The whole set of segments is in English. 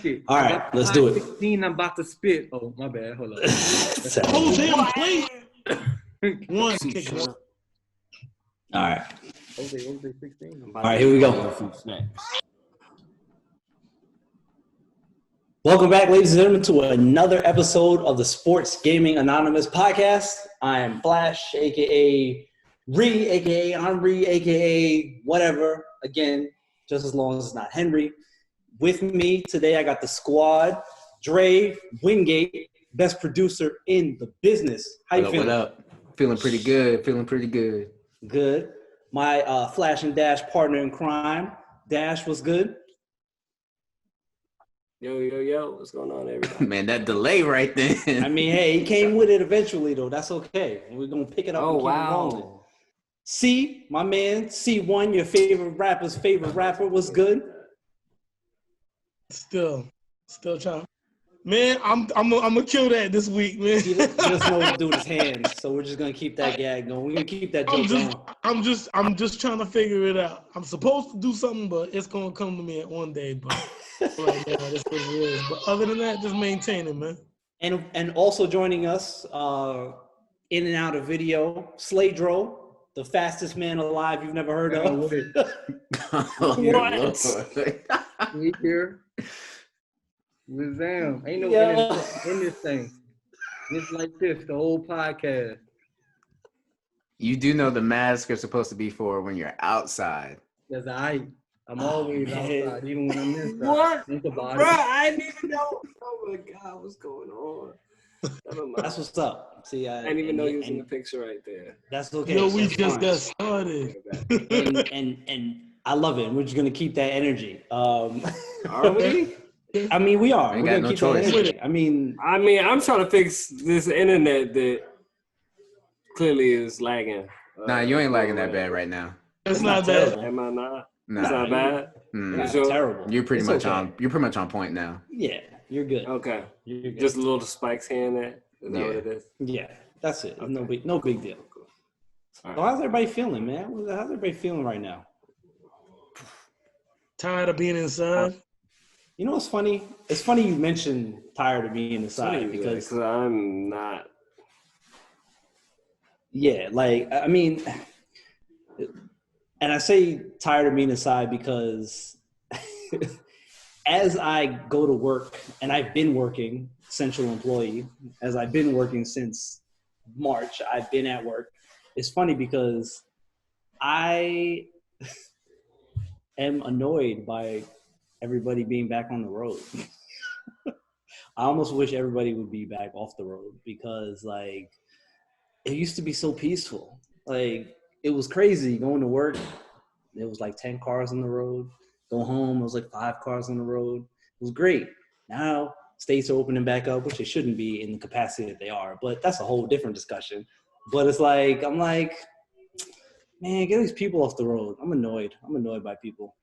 All right, let's do it. 16, I'm about to spit. Oh, my bad. Hold up. Whole damn plate. One kick. All right. Jose 16. All right, here we go. Welcome back, ladies and gentlemen, to another episode of the Sports Gaming Anonymous podcast. I am Flash, a.k.a. Ri, a.k.a. Henry, a.k.a. whatever. Again, just as long as it's not Henry. With me today, I got the squad. Dre, Wingate, best producer in the business. How you feeling? What up? Feeling pretty good. Good. My Flash and Dash partner in crime. Dash, was good? Yo, what's going on, everybody? Man, that delay right there. I mean, hey, he came with it eventually, though. That's okay. And we're going to pick it up and keep it rolling. C, my man, C1, your favorite rapper's favorite rapper, was good? Still trying. Man, I'm gonna kill that this week, man. He just knows to do with his hands, so we're just gonna keep that gag going. We're gonna keep that joke going. I'm just trying to figure it out. I'm supposed to do something, but it's gonna come to me at one day. But right now, that's what it is. But other than that, just maintain it, man. And also joining us, in and out of video, Sladro, the fastest man alive you've never heard of. What? We here. With them. Ain't no in this thing. It's like this, the whole podcast. You do know the masks are supposed to be for when you're outside. That's I'm always outside, even when I'm inside. What? Think about Bro, it. I didn't even know. Oh my God, what's going on? That's what's up. See, I didn't even know you was in the picture right there. That's okay. Yo, we that's just fine. got started. and I love it. We're just gonna keep that energy. Are we? I mean, we are. Ain't We're got gonna no keep choice. that energy. I mean, I'm trying to fix this internet that clearly is lagging. Nah, you ain't lagging that bad right now. It's not bad. terrible. Am I not? Nah. It's not bad. It's Sure? terrible. You're pretty It's much okay. on. You're pretty much on point now. Yeah, you're good. Okay. You're good. Just a little spikes here and there. Is that what it is? Yeah, that's it. Okay. No big deal. Cool. So how's everybody feeling, man? How's everybody feeling right now? Tired of being inside. You know what's funny? It's funny you mentioned tired of being inside Because I'm not. yeah, like I mean, and I say tired of being inside because as I go to work, and I've been working, central employee, as I've been working since March, I've been at work. It's funny because I am annoyed by everybody being back on the road. I almost wish everybody would be back off the road because, like, it used to be so peaceful. Like, it was crazy going to work. There was like 10 cars on the road. Go home, it was like 5 cars on the road. It was great. Now, states are opening back up, which they shouldn't be in the capacity that they are, but that's a whole different discussion. But it's like, I'm like, man, get these people off the road. I'm annoyed by people.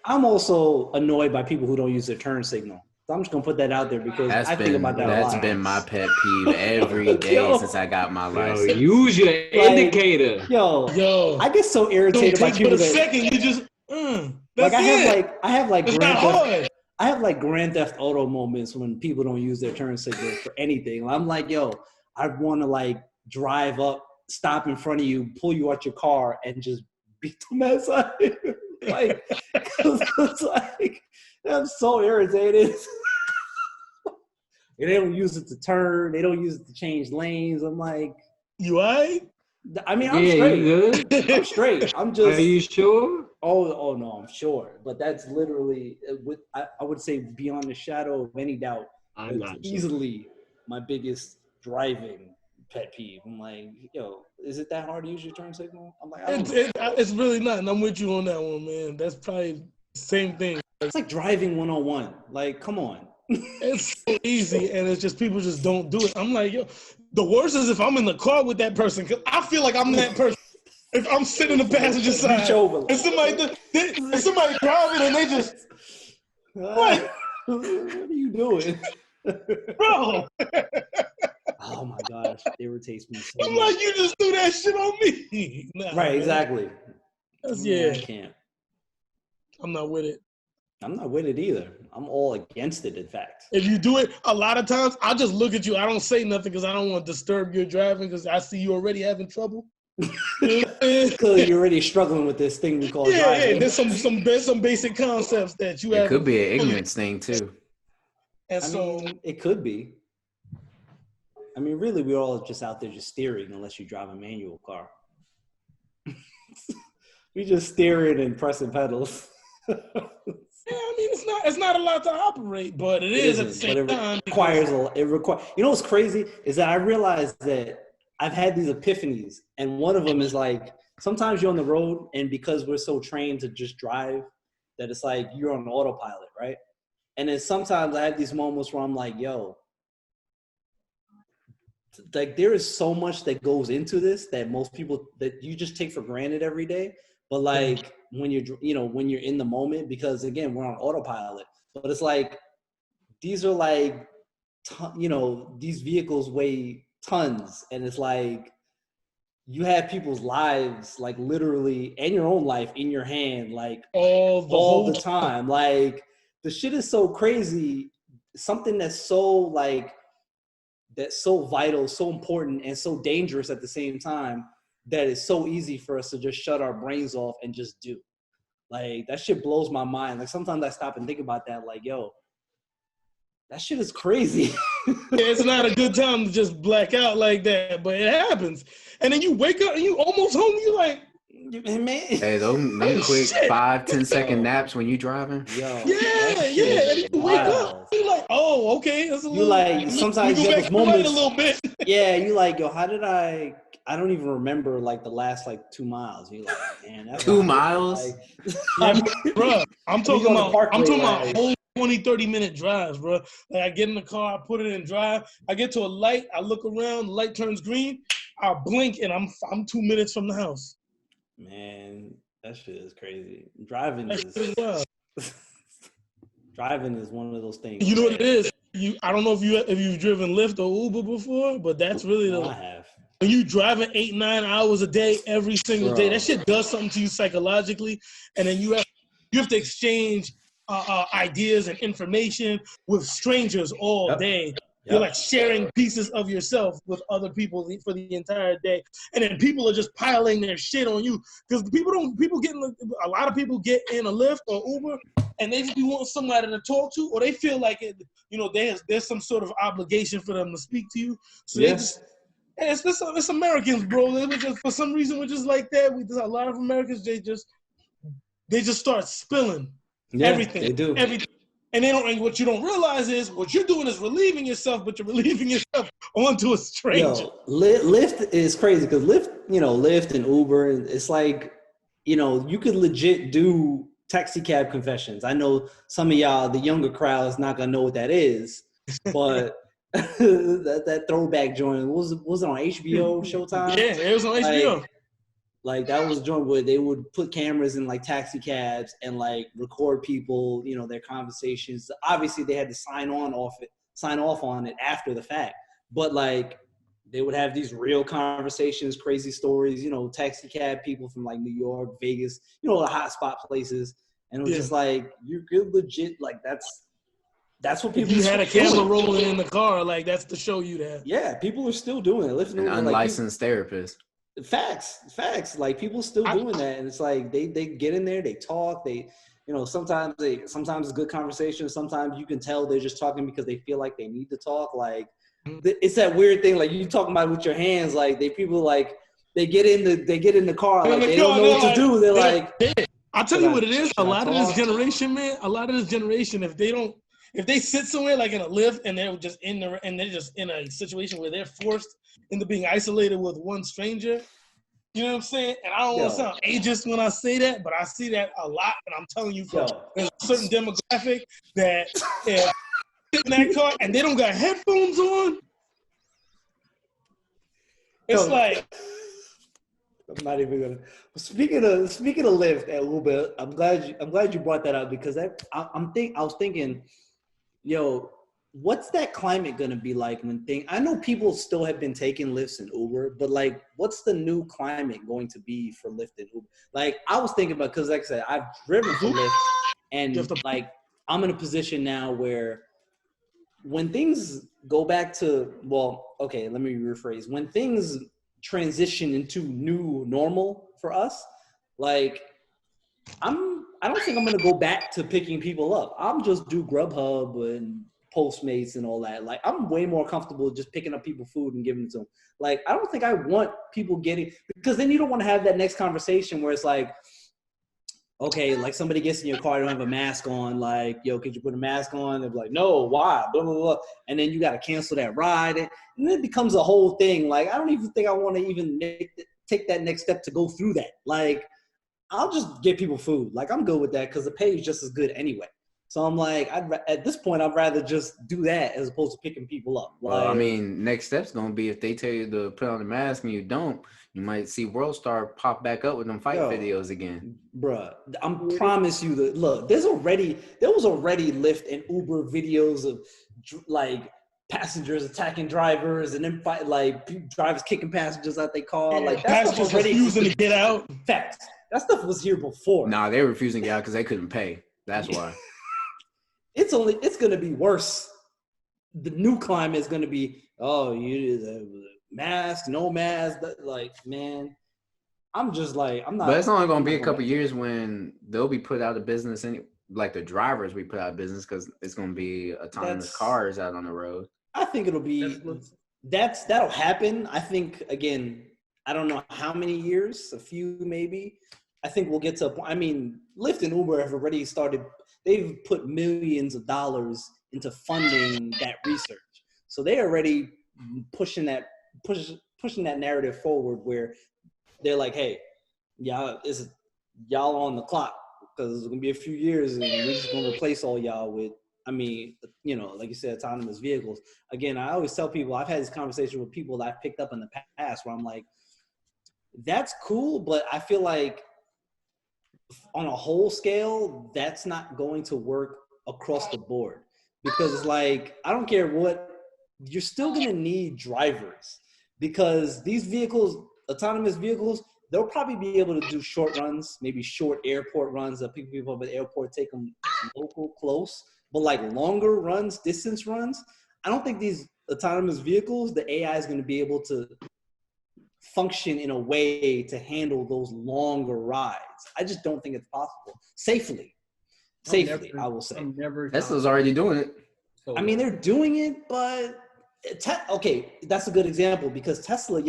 I'm also annoyed by people who don't use their turn signal. So I'm just gonna put that out there because I think about that a lot. That's been my pet peeve every day since I got my license. Use your indicator. Yo, I get so irritated by people But a that second, you just like I have like it's not hard. I have like Grand Theft Auto moments when people don't use their turn signal for anything. I'm like, yo, I want to like drive up, stop in front of you, pull you out your car, and just beat the mess out of you. Like, it's like, I'm so irritated. And they don't use it to turn. They don't use it to change lanes. I'm like, You all right? I mean, I'm straight. You good? I'm straight. I'm just. Are you sure? Oh no, I'm sure. But that's literally, I would say, beyond the shadow of any doubt, I'm it's not easily my biggest driving pet peeve. I'm like, yo, is it that hard to use your turn signal? I'm like, I don't know. It's really not. And I'm with you on that one, man. That's probably the same thing. It's like driving 101. Like, come on. It's so easy, and it's just people just don't do it. I'm like, yo, the worst is if I'm in the car with that person, because I feel like I'm that person. If I'm sitting in the passenger side and somebody driving and they just, what? What are you doing? Bro. Oh my gosh, it irritates me so I'm much. like, you just threw that shit on me. Nah, Right, man. exactly. That's, I can't. I'm not with it. I'm not with it either. I'm all against it, in fact. If you do it a lot of times, I'll just look at you. I don't say nothing because I don't want to disturb your driving because I see you already having trouble. Because you're already struggling with this thing we call driving. Yeah. There's some basic concepts that you have. It could be an ignorance thing too. And I mean, it could be. I mean, really, we're all just out there just steering unless you drive a manual car. We just steering and pressing pedals. Yeah, I mean, it's not a lot to operate, but it is at the same time. It requires. You know what's crazy is that I realized that I've had these epiphanies, and one of them is like sometimes you're on the road, and because we're so trained to just drive, that it's like you're on autopilot, right? And then sometimes I have these moments where I'm like, yo, like there is so much that goes into this that most people that you just take for granted every day. But like when you're in the moment, because again, we're on autopilot, but it's like, these are like, these vehicles weigh tons, and it's like, you have people's lives, like literally, and your own life in your hand, like all the time. Like the shit is so crazy. Something that's so vital, so important, and so dangerous at the same time, that it's so easy for us to just shut our brains off and just do. Like, that shit blows my mind. Like, sometimes I stop and think about that, like, yo, that shit is crazy. Yeah, it's not a good time to just black out like that, but it happens. And then you wake up and you almost home, you like, man. Hey, those quick 5-10 second naps when you driving. Yo, yeah. And you wake up, you like, oh, okay. That's a you like, sometimes you have those moments. A little bit. Yeah, you like, yo, how did I don't even remember like the last like 2 miles. You like, man, that's 2 miles? Bro, I'm talking about like, whole 20-30 minute drives, bro. Like, I get in the car, I put it in drive, I get to a light, I look around, the light turns green, I blink, and I'm 2 minutes from the house. Man, that shit is crazy. Driving is one of those things. You know what it is? I don't know if you've driven Lyft or Uber before, but that's really I have. When you driving 8-9 hours a day every single day, that shit does something to you psychologically, and then you have to exchange ideas and information with strangers all day. Yep. You're like sharing pieces of yourself with other people for the entire day, and then people are just piling their shit on you because a lot of people get in a Lyft or Uber and they just be wanting somebody to talk to, or they feel like there's some sort of obligation for them to speak to you, so they just. It's Americans, bro. For some reason, we're just like that. A lot of Americans, they just start spilling everything. They do. Everything. And and what you don't realize is what you're doing is relieving yourself, but you're relieving yourself onto a stranger. Yo, Lyft is crazy because Lyft and Uber, it's like, you could legit do taxi cab confessions. I know some of y'all, the younger crowd, is not gonna know what that is, but. that throwback joint was it on HBO Showtime? Yeah, it was on HBO. Like that was a joint where they would put cameras in like taxi cabs and like record people, their conversations. Obviously, they had to sign off on it after the fact, but like they would have these real conversations, crazy stories. Taxi cab people from like New York, Vegas, the hotspot places, and it was just like you could legit like that's what people. If you had a camera rolling in the car, like that's the show you'd have. Yeah, people are still doing it. An unlicensed therapist. Facts. Like people still doing that, and it's like they get in there, they talk, sometimes it's good conversation. Sometimes you can tell they're just talking because they feel like they need to talk. Like it's that weird thing, like you talking about with your hands. Like they get in the car, like they don't know what to do. They're like, I'll tell you what it is. A lot of this generation, if they sit somewhere like in a Lyft and they're just in a situation where they're forced into being isolated with one stranger, you know what I'm saying? And I don't want to sound ageist when I say that, but I see that a lot. And I'm telling you, there's a certain demographic that sit in that car and they don't got headphones on. It's like. I'm not even gonna. Speaking of Lyft and Uber, I'm glad you brought that up because I was thinking. Yo, what's that climate gonna be like I know people still have been taking Lyfts and Uber, but like, what's the new climate going to be for Lyft and Uber? Like, I was thinking about, because like I said, I've driven for Lyft, And like, I'm in a position now where when things go back to, well, okay, let me rephrase. When things transition into new normal for us, like, I don't think I'm gonna go back to picking people up. I'll just do Grubhub and Postmates and all that. Like, I'm way more comfortable just picking up people food and giving it to them. Like, I don't think I want people getting, because then you don't want to have that next conversation where it's like, okay, like somebody gets in your car, they don't have a mask on, like, yo, could you put a mask on? They're like, no, why? Blah, blah, blah. And then you got to cancel that ride. And then it becomes a whole thing. Like, I don't even think I want to even take that next step to go through that. Like, I'll just get people food. Like, I'm good with that because the pay is just as good anyway. So I'm like, at this point, I'd rather just do that as opposed to picking people up. Like, well, I mean, next step's going to be if they tell you to put on the mask and you don't, you might see World Star pop back up with them fight videos again. Bruh, I promise you that, look, there was already Lyft and Uber videos of like passengers attacking drivers and then fight, like drivers kicking passengers out they car. Like, that stuff was already refusing to get out. Facts. That stuff was here before. Nah, they were refusing to get out because they couldn't pay. That's why. It's going to be worse. The new climate is going to be, mask, no mask. Like, man, I'm just like, I'm not. But it's only going to be a couple years when they'll be put out of business. Like the drivers we put out of business because it's going to be autonomous cars out on the road. I think it'll be, that'll happen. I think, again, I don't know how many years, a few maybe. I think we'll get to a point. I mean, Lyft and Uber have already started, they've put millions of dollars into funding that research. So they're already pushing that narrative forward where they're like, hey, y'all on the clock because it's going to be a few years and we're just going to replace all y'all with, I mean, you know, like you said, autonomous vehicles. Again, I always tell people, I've had this conversation with people that I've picked up in the past where I'm like, that's cool, but I feel like on a whole scale, that's not going to work across the board because it's like, I don't care what, you're still going to need drivers because these vehicles, autonomous vehicles, they'll probably be able to do short runs, maybe short airport runs that people at the airport take them local, close, but like longer runs, distance runs, I don't think these autonomous vehicles, the AI is going to be able to function in a way to handle those longer rides. I just don't think it's possible. Safely, I will say. Tesla's already doing it. I mean, they're doing it, but okay, that's a good example because Tesla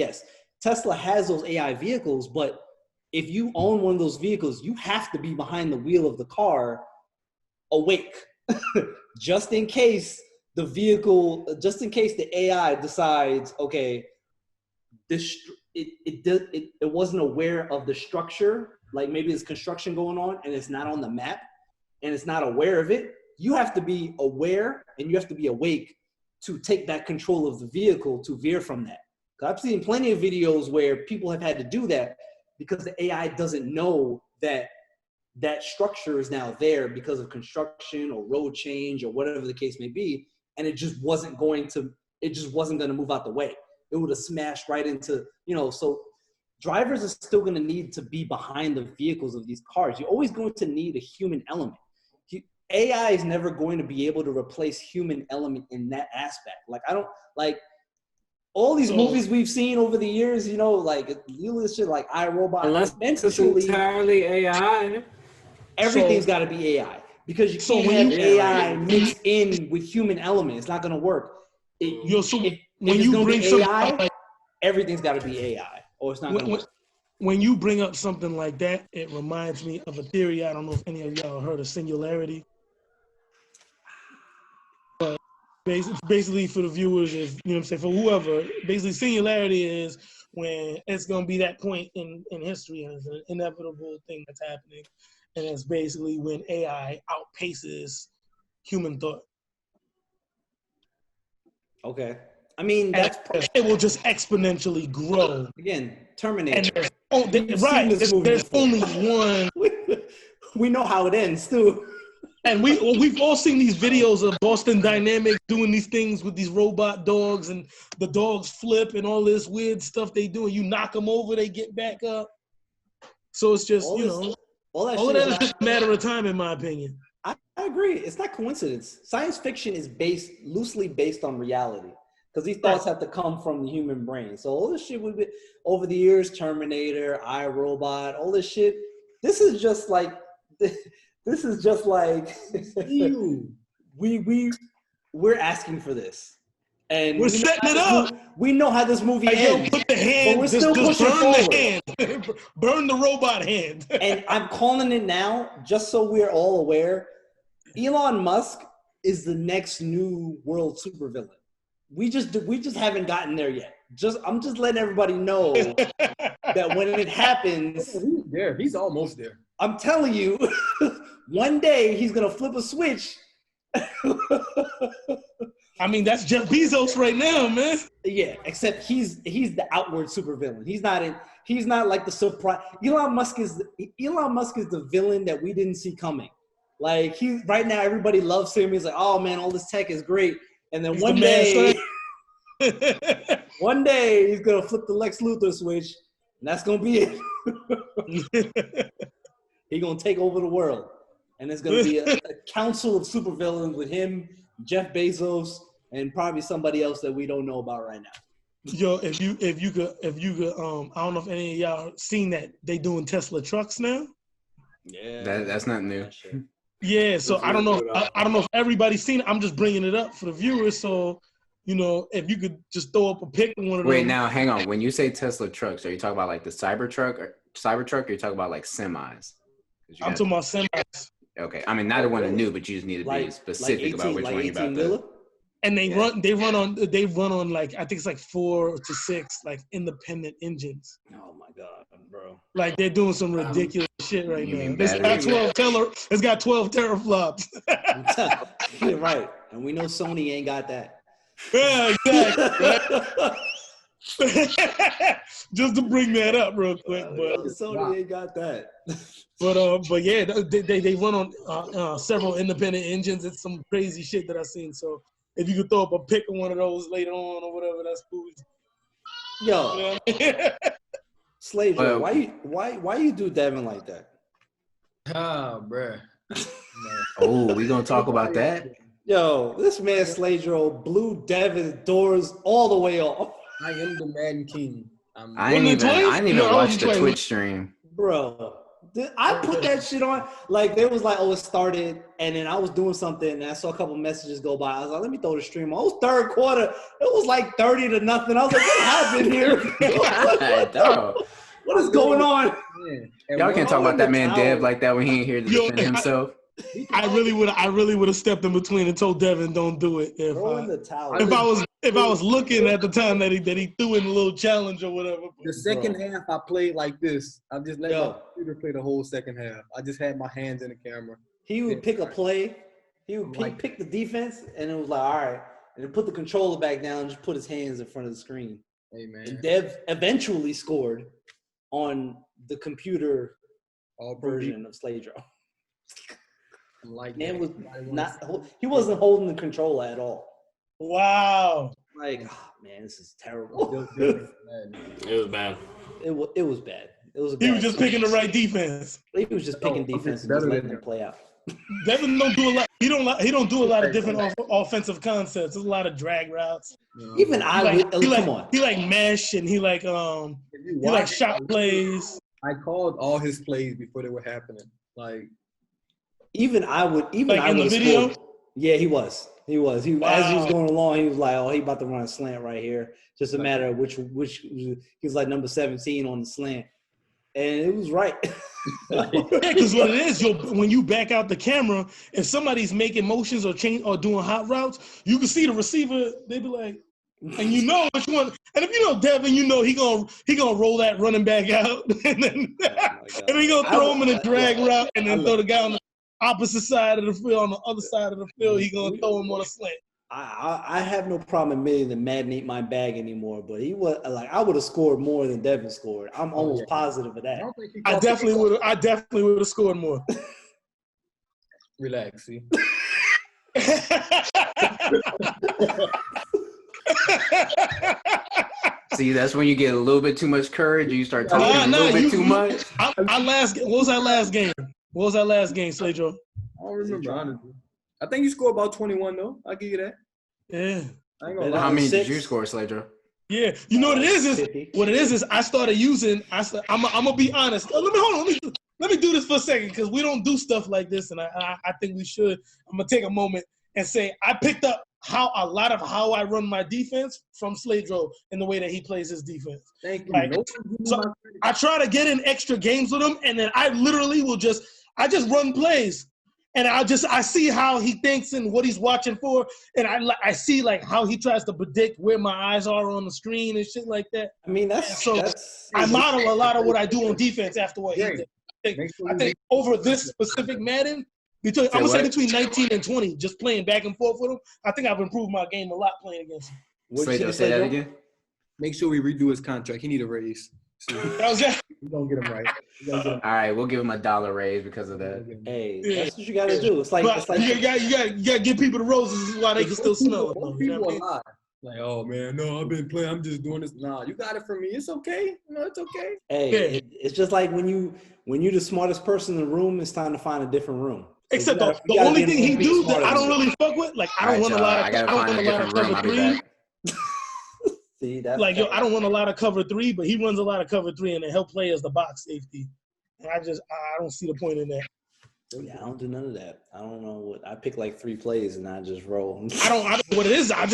has those AI vehicles, but if you own one of those vehicles, you have to be behind the wheel of the car awake just in case the AI decides, okay, it wasn't aware of the structure, like maybe there's construction going on and it's not on the map and it's not aware of it. You have to be aware and you have to be awake to take back control of the vehicle to veer from that. I've seen plenty of videos where people have had to do that because the AI doesn't know that that structure is now there because of construction or road change or whatever the case may be, and it just wasn't going to move out the way. It would have smashed right into, so drivers are still going to need to be behind the vehicles of these cars. You're always going to need a human element. AI is never going to be able to replace human element in that aspect. Like all these movies we've seen over the years, like shit like iRobot. Unless it's entirely AI. Everything's got to be AI because you can't have AI mixed in with human element. It's not going to work. When you bring AI, everything's got to be AI, or it's not going to work. When you bring up something like that, it reminds me of a theory. I don't know if any of y'all heard of singularity. But basically, for the viewers, if for whoever, basically singularity is when it's going to be that point in history, and it's an inevitable thing that's happening, and it's basically when AI outpaces human thought. Okay. I mean, it will just exponentially grow. Again, Terminator. There's only one. We know how it ends too. And we've all seen these videos of Boston Dynamics doing these things with these robot dogs, and the dogs flip and all this weird stuff they do. And you knock them over, they get back up. So it's just all that is just a matter of time, in my opinion. I agree. It's not coincidence. Science fiction is loosely based on reality because these thoughts have to come from the human brain. So all this shit we've been over the years, Terminator, iRobot, all this shit. This is just like we're asking for this, and we're setting it up. We know how this movie ends. Put the hand, but we're still pushing forward. The hand. Burn the robot hand. And I'm calling it now, just so we're all aware. Elon Musk is the next new world supervillain. We just haven't gotten there yet. I'm just letting everybody know that when it happens, he's there. He's almost there. I'm telling you, one day he's gonna flip a switch. I mean, that's Jeff Bezos right now, man. Yeah, except he's the outward supervillain. He's not like the surprise. Elon Musk is the villain that we didn't see coming. Like right now, everybody loves him. He's like, oh man, all this tech is great. And then one day he's gonna flip the Lex Luthor switch, and that's gonna be it. He's gonna take over the world, and it's gonna be a council of supervillains with him, Jeff Bezos, and probably somebody else that we don't know about right now. Yo, if you could, I don't know if any of y'all seen that they doing Tesla trucks now. Yeah, that's not new. Yeah, so I don't know if everybody's seen it. I'm just bringing it up for the viewers. So, if you could just throw up a pic of one of them. Wait, now hang on. When you say Tesla trucks, are you talking about like the Cybertruck, or you talking about like semis? I'm talking about semis. Okay, I mean neither one are new, but you just need to be specific about which one you're about to. And they run on like, I think it's like 4 to 6 like independent engines. Oh my god, bro! Like they're doing some ridiculous shit right now. It's got 12 teraflops. You're right, and we know Sony ain't got that. Yeah, exactly. Just to bring that up real quick, but Sony ain't got that. But yeah, they run on several independent engines. It's some crazy shit that I've seen. So if you could throw up a pic of one of those later on or whatever, that's cool. Yo, Slade, why you do Devin like that? Bruh. Oh, we gonna talk about that? Yo, this man Slade blew Devin's doors all the way off. I am the Madden King. I didn't even watch the Twitch stream. Bro, I put that shit on. Like, they was like, oh, it started. And then I was doing something, and I saw a couple messages go by. I was like, let me throw the stream on. It was third quarter. It was like 30-0. I was like, what happened here? What is going on? Y'all can't talk about that man Dev like that when he ain't here to defend himself. I really would have stepped in between and told Devin don't do it. If I was looking at the time that he threw in a little challenge or whatever. The second half I played like this. I just let my computer play the whole second half. I just had my hands in the camera. He would pick a play. He would pick the defense, and it was like, all right, and then put the controller back down and just put his hands in front of the screen. Hey man. And Dev eventually scored on the computer version of Slade Draw. He wasn't holding the controller at all. Wow. Like, oh, man, this is terrible. It was bad. It was bad. He was just picking the right defense. He was just picking defense and just letting them play out. Devin don't do a lot. He don't do a lot of different offensive concepts. There's a lot of drag routes. Even come on. He like mesh, and he like shot plays. I called all his plays before they were happening. Like, I would in the video. Scored. Yeah, he was. As he was going along, he was like, "Oh, he about to run a slant right here." Just a matter of which he was like number 17 on the slant, and it was right. Yeah, because what it is, when you back out the camera, if somebody's making motions or doing hot routes, you can see the receiver. They be like, and you know which one. And if you know Devin, you know he gonna roll that running back out, and then and he gonna throw him in a drag route, and then throw the guy on the opposite side of the field. On the other side of the field, he gonna throw him on a slant. I have no problem admitting that Madden ain't my bag anymore, but he was like, I would have scored more than Devin scored. I'm almost positive of that. I definitely would have scored more. Relax, see. See, that's when you get a little bit too much courage, or you start talking a little bit too much. What was our last game? Slade Joe? I don't remember, honestly. I think you scored about 21, though. I'll give you that. Yeah. I ain't gonna lie. How many did you score, Sledger? Yeah. You know what it is? What it is I started using. I'm gonna be honest. Let me do this for a second because we don't do stuff like this, and I think we should. I'm gonna take a moment and say I picked up a lot of how I run my defense from Sledro in the way that he plays his defense. Thank you. Like, so I try to get in extra games with him, and then I literally will just run plays, and I see how he thinks and what he's watching for, and I see like how he tries to predict where my eyes are on the screen and shit like that. I mean, I model a lot of what I do on defense after what he did. I think over this specific Madden, I'm gonna say between 19 and 20, just playing back and forth with him, I think I've improved my game a lot playing against him. Say that again. Make sure we redo his contract. He need a raise. So we're gonna get him right. All right, we'll give him $1 raise because of that. Hey, that's what you gotta do. It's like you gotta give people the roses. This is why they can still smell it. Most people are lying. Like, oh man, no, I've been playing. I'm just doing this. Nah, you got it from me. It's okay. No, it's okay. Hey, it's just like when you're the smartest person in the room, it's time to find a different room. Except the only thing he do that I don't really fuck with, like I don't want a lot of cover 3. See, that's like I don't want a lot of cover 3, but he runs a lot of cover 3, and then he'll play as the box safety. And I don't see the point in that. Yeah, I don't do none of that. I don't know what I pick like 3 plays and I just roll. I don't know what it is. I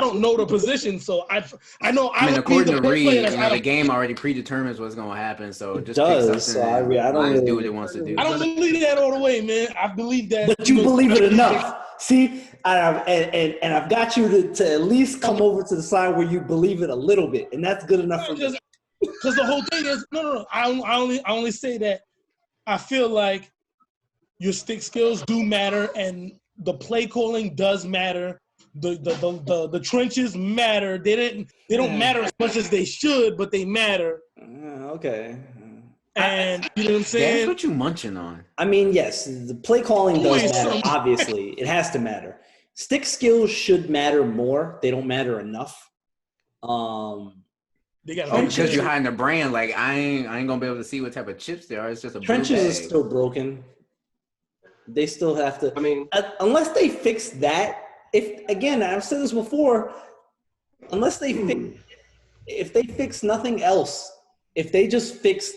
don't know the position, so I know. I mean, according to Ri, the game already predetermines what's going to happen. So just pick something. So I don't really do what it wants to do. I don't believe that all the way, man. I believe that. But you believe it enough. See, and I've got you to at least come over to the side where you believe it a little bit, and that's good enough for me. Because the whole thing is no. I only say that I feel like your stick skills do matter, and the play calling does matter. The trenches matter. They don't matter as much as they should, but they matter. Okay. And you know what I'm saying? That's what you munching on. I mean, yes, the play calling does matter. Obviously, it has to matter. Stick skills should matter more. They don't matter enough. They got because you're hiding the brand. Like I ain't gonna be able to see what type of chips they are. It's just a trenches is still broken. They still have to. I mean, unless they fix that. If again, I've said this before, unless they fix nothing else, if they just fix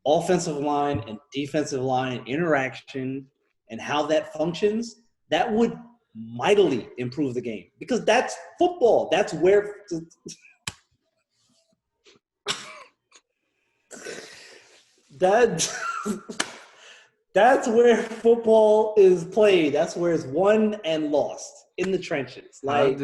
offensive line and defensive line interaction and how that functions, that would mightily improve the game because that's football. That's where. That's where football is played. That's where it's won and lost in the trenches. Like,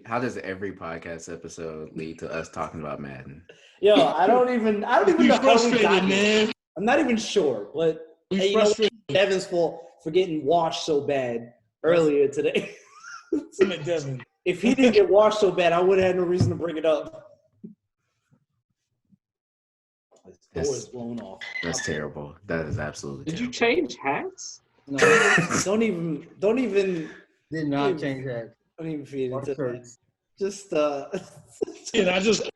how does every podcast episode lead to us talking about Madden? Yo, I don't even know how we got man. I'm not even sure, but hey, Devin's fault for getting washed so bad earlier today. Devin. If he didn't get washed so bad, I would have had no reason to bring it up. His door is blown off. That's terrible. That is absolutely terrible. Did you change hats? No, don't even. Did not change hats. Don't even feed into that. Just and I just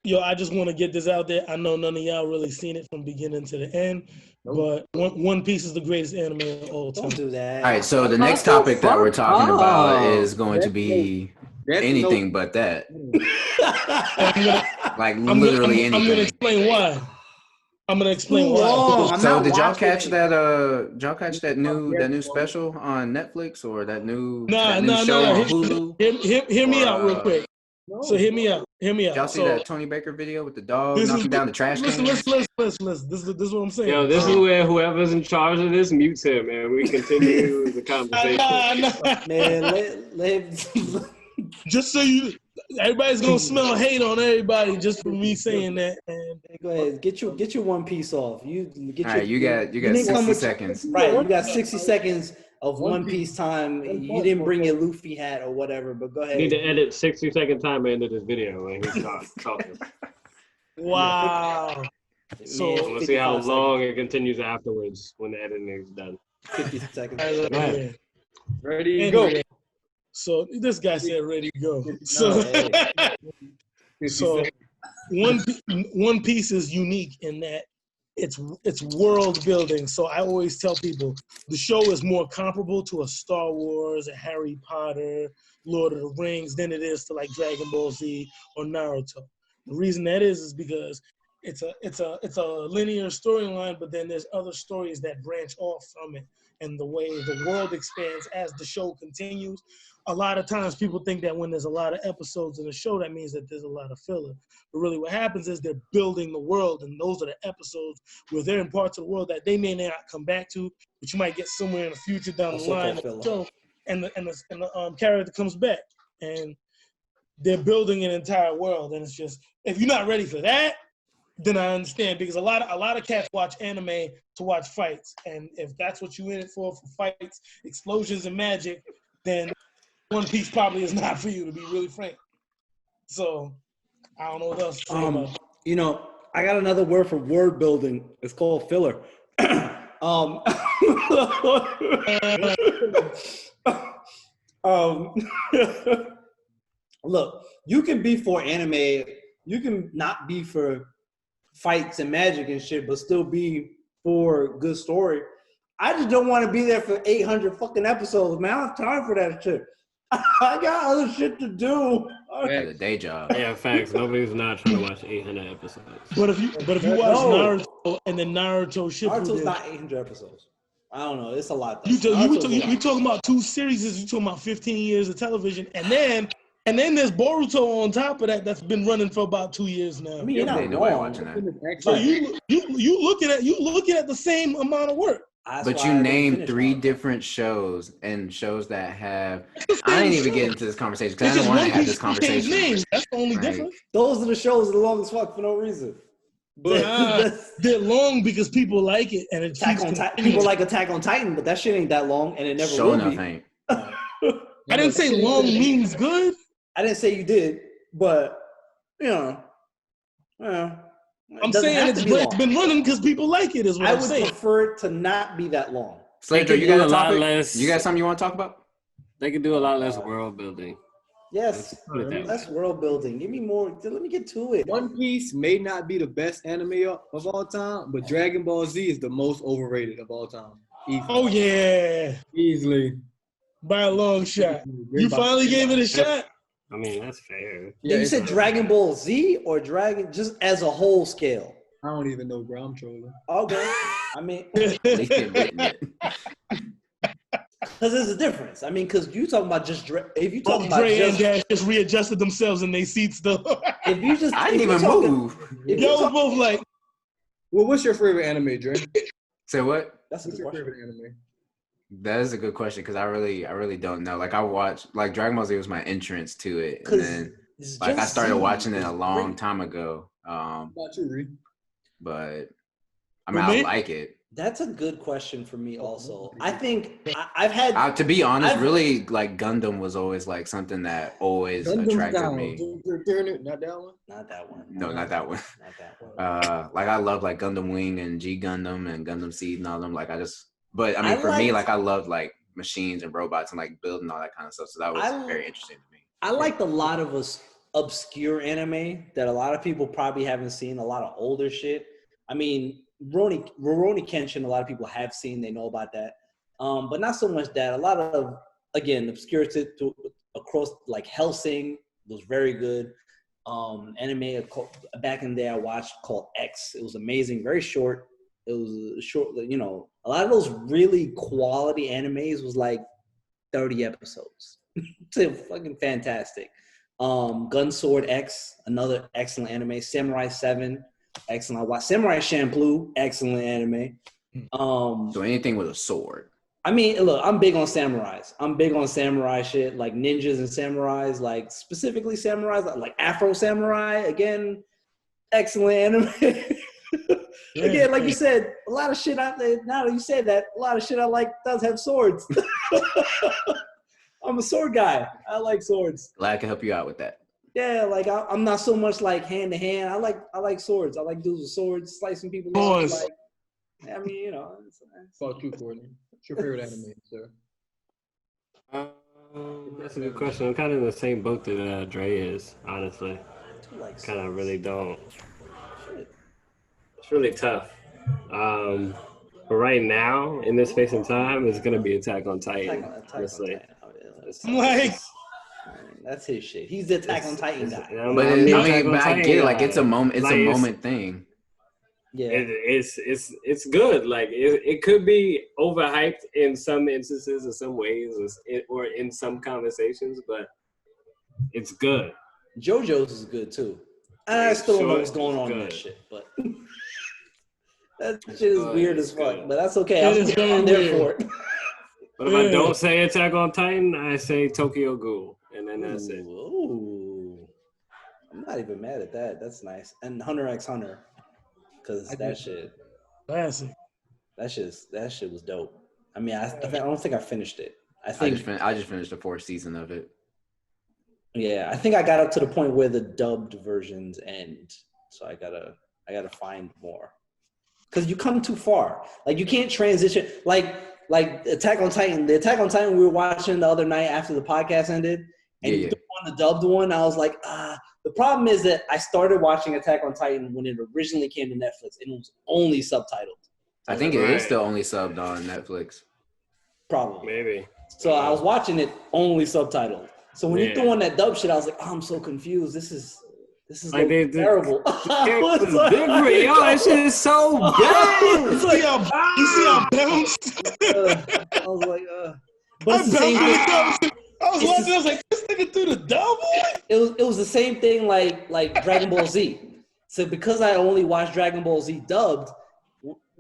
want to get this out there. I know none of y'all really seen it from beginning to the end, but One Piece is the greatest anime of all time. Don't do that. All right, so the next topic that we're talking about is going to be anything but that. Literally anything. I'm gonna explain why. So did y'all catch that? Did y'all catch that new special on Netflix or that new show on Hulu? Hear me out real quick. So hear me out. Y'all see that Tony Baker video with the dog knocking down the trash can? Listen. This is what I'm saying. Yo, this is where whoever's in charge of this mutes him, and we continue the conversation. Man, just so everybody's gonna smell hate on everybody just for me saying that. And go ahead, get your One Piece off. You got 60 seconds. Right, you got 60 seconds of One Piece time. You didn't bring your Luffy hat or whatever, but go ahead. You need to edit 60-second time into this video when he starts talking. Wow. So we'll see how long it continues afterwards when the editing is done. 50 seconds. Ready, go. So this guy said ready to go. So One Piece is unique in that it's world building. So I always tell people the show is more comparable to a Star Wars, a Harry Potter, Lord of the Rings than it is to like Dragon Ball Z or Naruto. The reason that is because it's a linear storyline, but then there's other stories that branch off from it. And the way the world expands as the show continues. A lot of times people think that when there's a lot of episodes in a show, that means that there's a lot of filler. But really what happens is they're building the world, and those are the episodes where they're in parts of the world that they may not come back to, but you might get somewhere in the future down the line of the show, and the character comes back. And they're building an entire world. And it's just, if you're not ready for that, then I understand, because a lot of cats watch anime to watch fights, and if that's what you in it for fights, explosions, and magic, then One Piece probably is not for you, to be really frank. So I don't know what else to say about it. You know, I got another word for word building. It's called filler. Look, you can be for anime. You can not be for fights and magic and shit, but still be for good story. I just don't want to be there for 800 fucking episodes, man. I don't have time for that shit. I got other shit to do. Yeah, the day job. Yeah, facts. Nobody's not trying to watch 800 episodes. But if you watch Naruto and then Naruto Shippuden, Naruto's not 800 episodes. I don't know. It's a lot. You talking about 2 series? You talking about 15 years of television, and then there's Boruto on top of that. That's been running for about 2 years now. I mean, you're not nobody wrong. watching that. So you looking at the same amount of work. But you named 3 different shows and shows that have. I didn't even get into this conversation because I didn't want to have this conversation. That's the only difference. Those are the shows that are long as fuck for no reason. They're long because people like it, and it's people like Attack on Titan, but that shit ain't that long, and it never Show will be. Ain't. I didn't say long means good. I didn't say you did, but you know, I'm saying it's been running because people like it. Is what I'm saying. I would prefer it to not be that long. Slater, you got a topic? You got something you want to talk about? They can do a lot less world building. Yes, less world building. Give me more. Let me get to it. One Piece may not be the best anime of all time, but Dragon Ball Z is the most overrated of all time. Easily. Oh yeah, easily by a long shot. You finally gave it a shot. I mean, that's fair. Yeah, you said Dragon Ball Z or Dragon just as a whole scale? I don't even know, bro. I'm trolling. Okay. I mean, because there's a difference. I mean, because you talking about just if you talking about Dre and Dash just readjusted themselves in their seats though. If you just, I didn't even move. Y'all was both like, well, what's your favorite anime, Dre? Say what? That's a good question. Favorite anime? That is a good question because I really don't know. Like I watched, like Dragon Ball Z was my entrance to it, and then like I started watching it a long time ago. About you, Ri? But I mean, I like it. That's a good question for me also. I think I've had to be honest, really like Gundam was always like something that always attracted me. Not that one. Not that one. No, not that one. Not that one. Like I love like Gundam Wing and G Gundam and Gundam Seed and all them. Like but I mean, for me, like I loved like machines and robots and like building all that kind of stuff. So that was very interesting to me. I liked a lot of obscure anime that a lot of people probably haven't seen. A lot of older shit. I mean, Rurouni Kenshin, a lot of people have seen. They know about that, but not so much that. A lot of, again, obscurity across, like Hellsing was very good. Anime back in the day I watched called X. It was amazing, very short. It was short, you know. A lot of those really quality animes was like 30 episodes. It's fucking fantastic. Gun Sword X, another excellent anime. Samurai 7. Excellent. I watched Samurai Champloo, excellent anime. So anything with a sword. I mean, look, I'm big on samurais. I'm big on samurai shit, like ninjas and samurais, like specifically samurais, like Afro Samurai. Again, excellent anime. Again, like you said, a lot of shit out there. Now that you say that, a lot of shit I like does have swords. I'm a sword guy. I like swords. Glad I can help you out with that. Yeah, like I'm not so much like hand to hand. I like swords. I like dudes with swords, slicing people. Like, I mean, you know. About you, Courtney. What's your favorite anime, sir? That's a good question. I'm kind of in the same boat that Dre is, honestly. Kind of really don't. It's really tough. But right now, in this space and time, it's gonna be Attack on Titan. Honestly, I'm like, that's his shit. He's the Attack on Titan guy. But I get it. Like it's a moment. It's a moment thing. Yeah, it's good. Like it could be overhyped in some instances, or some ways, or in some conversations, but it's good. JoJo's is good too. I still don't know what's going on in that shit, but that shit is weird as fuck. But that's okay. I'm there for it. But if I don't say Attack on Titan, I say Tokyo Ghoul, and then that's it. Ooh. I'm not even mad at that. That's nice. And Hunter x Hunter, because that shit. Classic. That shit was dope. I mean, I don't think I finished it. I just finished the 4th season of it. Yeah, I think I got up to the point where the dubbed versions end, so I gotta find more. Because you come too far. Like you can't transition. Like Attack on Titan. The Attack on Titan we were watching the other night after the podcast ended, and you on the dubbed one. I was like, The problem is that I started watching Attack on Titan when it originally came to Netflix, and it was only subtitled. I think it is still only subbed on Netflix. Probably. Maybe. So I was watching it only subtitled. So when you threw on that dub shit, I was like, I'm so confused. This is like terrible. It's different. Yo, that shit is so good. You see how bounced? I was like, but it's the same thing. I was watching. I was like, this nigga threw the double. It was the same thing like Dragon Ball Z. So because I only watched Dragon Ball Z dubbed,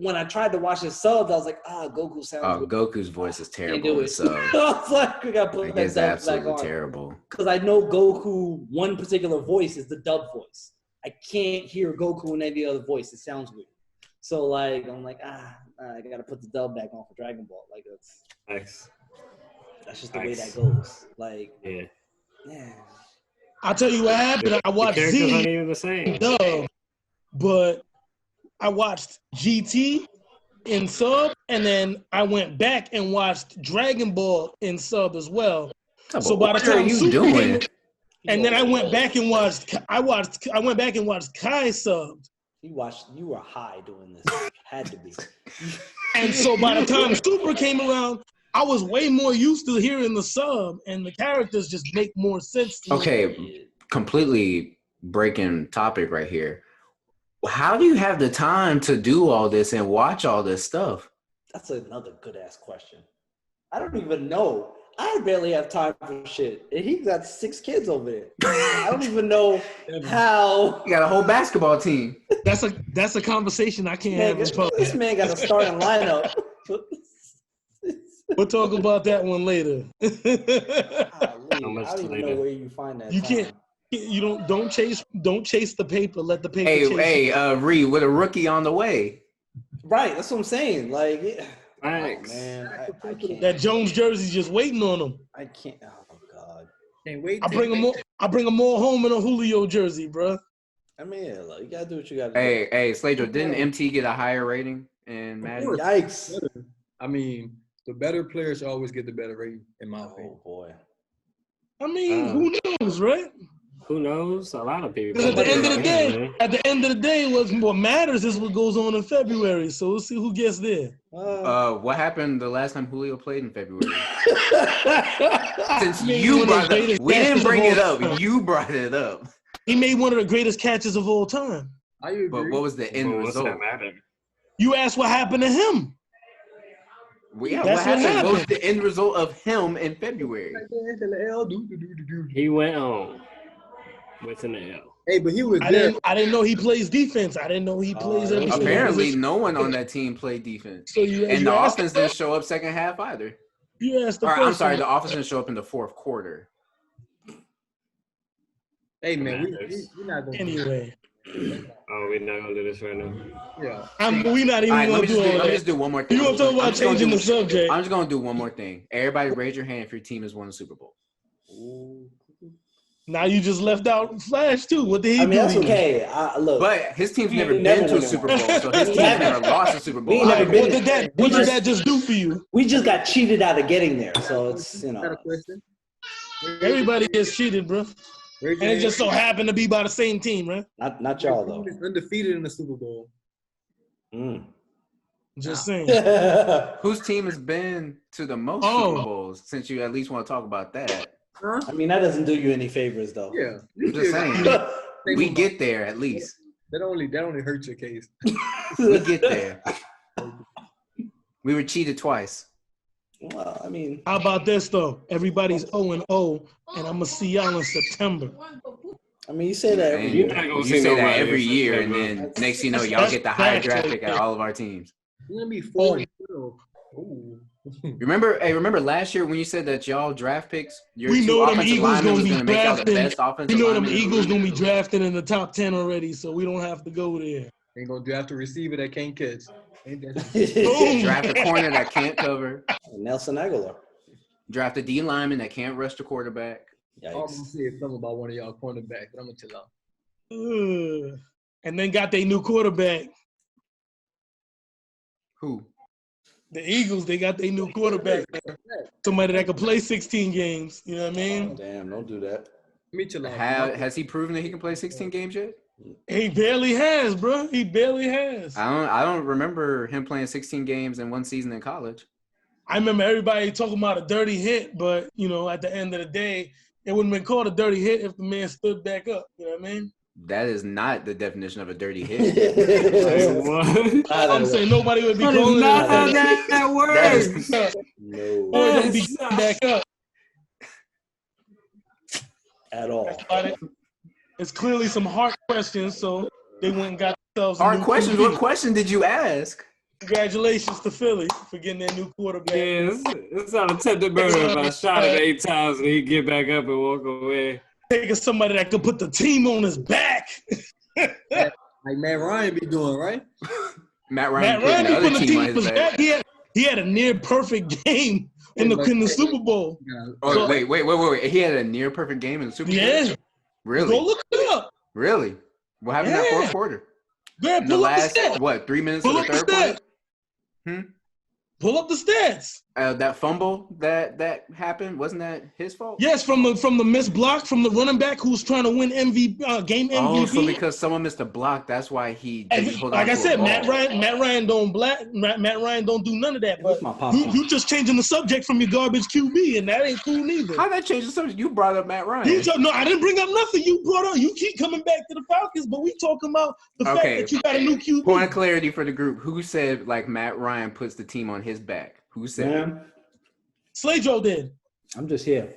when I tried to watch it subbed, I was like, Goku sounds good. Goku's voice is terrible. So I was like, we gotta put that dub back on. Terrible. Because I know Goku, one particular voice is the dub voice. I can't hear Goku in any other voice. It sounds weird. So like, I'm like, I gotta put the dub back on for Dragon Ball. Like that's just the way that goes. Like, yeah. I'll tell you what happened. I watched the Z aren't even the same. dub, but I watched GT in sub, and then I went back and watched Dragon Ball in sub as well. So by the time Super came, and then I went back and watched. I went back and watched Kai subbed. You were high doing this. Had to be. And so by the time Super came around, I was way more used to hearing the sub, and the characters just make more sense to me. Okay, completely breaking topic right here. How do you have the time to do all this and watch all this stuff? That's another good-ass question. I don't even know. I barely have time for shit. And he got 6 kids over there. I don't even know how. You got a whole basketball team. That's a conversation I can't have in public. This man got a starting lineup. We'll talk about that one later. I don't even know where you find that. You can't. You don't chase the paper. Let the paper chase you. Hey, Ri, with a rookie on the way. Right, that's what I'm saying. Like, thanks. Man, I can't. That Jones jersey's just waiting on him. I can't. Oh God. Can't wait. I bring him more home in a Julio jersey, bro. I mean, look, you gotta do what you gotta do. Hey, Slater, didn't MT get a higher rating in Madden? Yikes. I mean, the better players always get the better rating, in my opinion. Oh boy. I mean, who knows, right? Who knows? A lot of people. Because at the end of the day, what matters is what goes on in February. So we'll see who gets there. What happened the last time Julio played in February? Since you brought it up, we didn't bring it up. You brought it up. He made one of the greatest catches of all time. I agree. But what was the end result? What's that matter? You asked what happened to him. Yeah, what happened? What was the end result of him in February? He went home. Went in the L. Hey, but he was there. I didn't know he plays defense. I didn't know he plays every single apparently, position. no one on that team played defense. So and the offense didn't show up second half either. You asked the I'm sorry, the offense didn't show up in the fourth quarter. Hey, man, we're not going to anyway. We're not going to do this right now? Yeah. We're not even going to do all that. Let me just do one more thing. You want to talk about changing the subject? I'm just going to do one more thing. Everybody raise your hand if your team has won the Super Bowl. Now you just left out Flash too. What did he do? I mean, that's okay. Look, but his team's never been to a Super Bowl, so his team's never lost a Super Bowl. What did that just do for you? We just got cheated out of getting there, so it's Everybody gets cheated, bro. And it just so happened to be by the same team, right? Not y'all though. Undefeated in the Super Bowl. Just saying. Whose team has been to the most Super Bowls? Since you at least want to talk about that. Huh? I mean, that doesn't do you any favors, though. Yeah. I'm just saying. We get there at least. That only hurts your case. We get there. We were cheated twice. Well, I mean, how about this though? Everybody's 0-0, and I'm gonna see y'all in September. I mean, you say that every year. You say that every year, and then next you know, y'all get the higher draft pick at all of our teams. You're gonna be 4-0. Remember last year when you said that y'all draft picks, your we two know them offensive Eagles linemen gonna was be going to make y'all the best drafting. offensive We know them linemen in the Eagles league. gonna be drafted in the top 10 already, so we don't have to go there. Ain't gonna draft a receiver that can't catch. Ain't that Draft a corner that can't cover. Nelson Aguilar. Draft a D lineman that can't rush the quarterback. I'm gonna say something about one of y'all cornerbacks, but I'm gonna chill out. And then got their new quarterback. Who? The Eagles, they got their new quarterback. Somebody that could play 16 games. You know what I mean? Oh, damn, don't do that. Me chill out. Has he proven that he can play 16 games yet? He barely has, bro. He barely has. I don't remember him playing 16 games in one season in college. I remember everybody talking about a dirty hit, but, you know, at the end of the day, it wouldn't have been called a dirty hit if the man stood back up. You know what I mean? That is not the definition of a dirty hit. What? I'm saying nobody would be calling not it. how that works. No. Boy, don't be getting back up. At all. It's clearly some hard questions, so they went and got themselves Hard questions? What question did you ask? Congratulations to Philly for getting their new quarterback. Yeah, it's on a tempted murder if I shot him 8 times and he get back up and walk away. Taking somebody that could put the team on his back. Like Matt Ryan be doing, right? Matt Ryan be putting putting the the team on his back. back. He had a near perfect game in the Super Bowl. Oh, So, wait. He had a near perfect game in the Super Bowl? Yeah. Really? Go look it up. Really? What happened in that fourth quarter? Go ahead, In the pull up last, the stats. 3 minutes Pull of up the the third quarter? stats. Pull up the stats. That fumble that happened, wasn't that his fault? Yes, from the missed block from the running back who's trying to win game MVP. Oh, so because someone missed a block, that's why he didn't hold on like to I said, a ball. Matt Ryan don't do none of that. But my popcorn? you just changing the subject from your garbage QB, and that ain't cool neither. How that change the subject? You brought up Matt Ryan. No, I didn't bring up nothing. You brought up. You keep coming back to the Falcons, but we talking about the fact that you got a new QB. Point of clarity for the group. Who said like Matt Ryan puts the team on his back? Who said Man, Slay Joe did. I'm just here.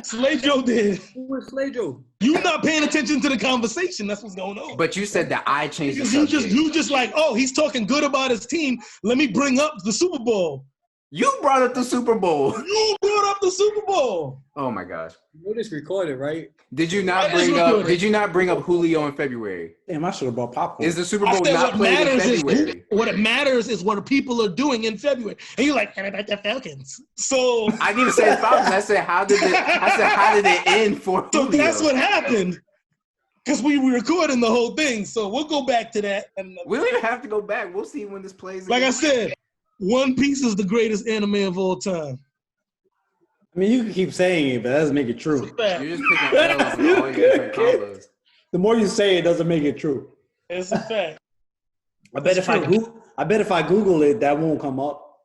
Slay Joe did. Who was Slay Joe? You not paying attention to the conversation. That's what's going on. But you said that I changed the Because subject. you just like, oh, he's talking good about his team. Let me bring up the Super Bowl. You brought up the Super Bowl. You brought up the Super Bowl. Oh my gosh. You know this recorded, right? Did you not bring up Julio in February? Damn, I should have brought popcorn. Is the Super Bowl not played in February? What it matters is what people are doing in February. And you're like, and about the Falcons. So I didn't even say Falcons. I said how did it end for so Julio? that's what happened. Because we were recording the whole thing. So we'll go back to that. We don't even have to go back. We'll see when this plays. Like I said, One Piece is the greatest anime of all time. I mean, you can keep saying it, but that doesn't make it true. You're just picking L's in all your different combos. The more you say it, doesn't make it true. It's a fact. I bet if I Google it, that won't come up.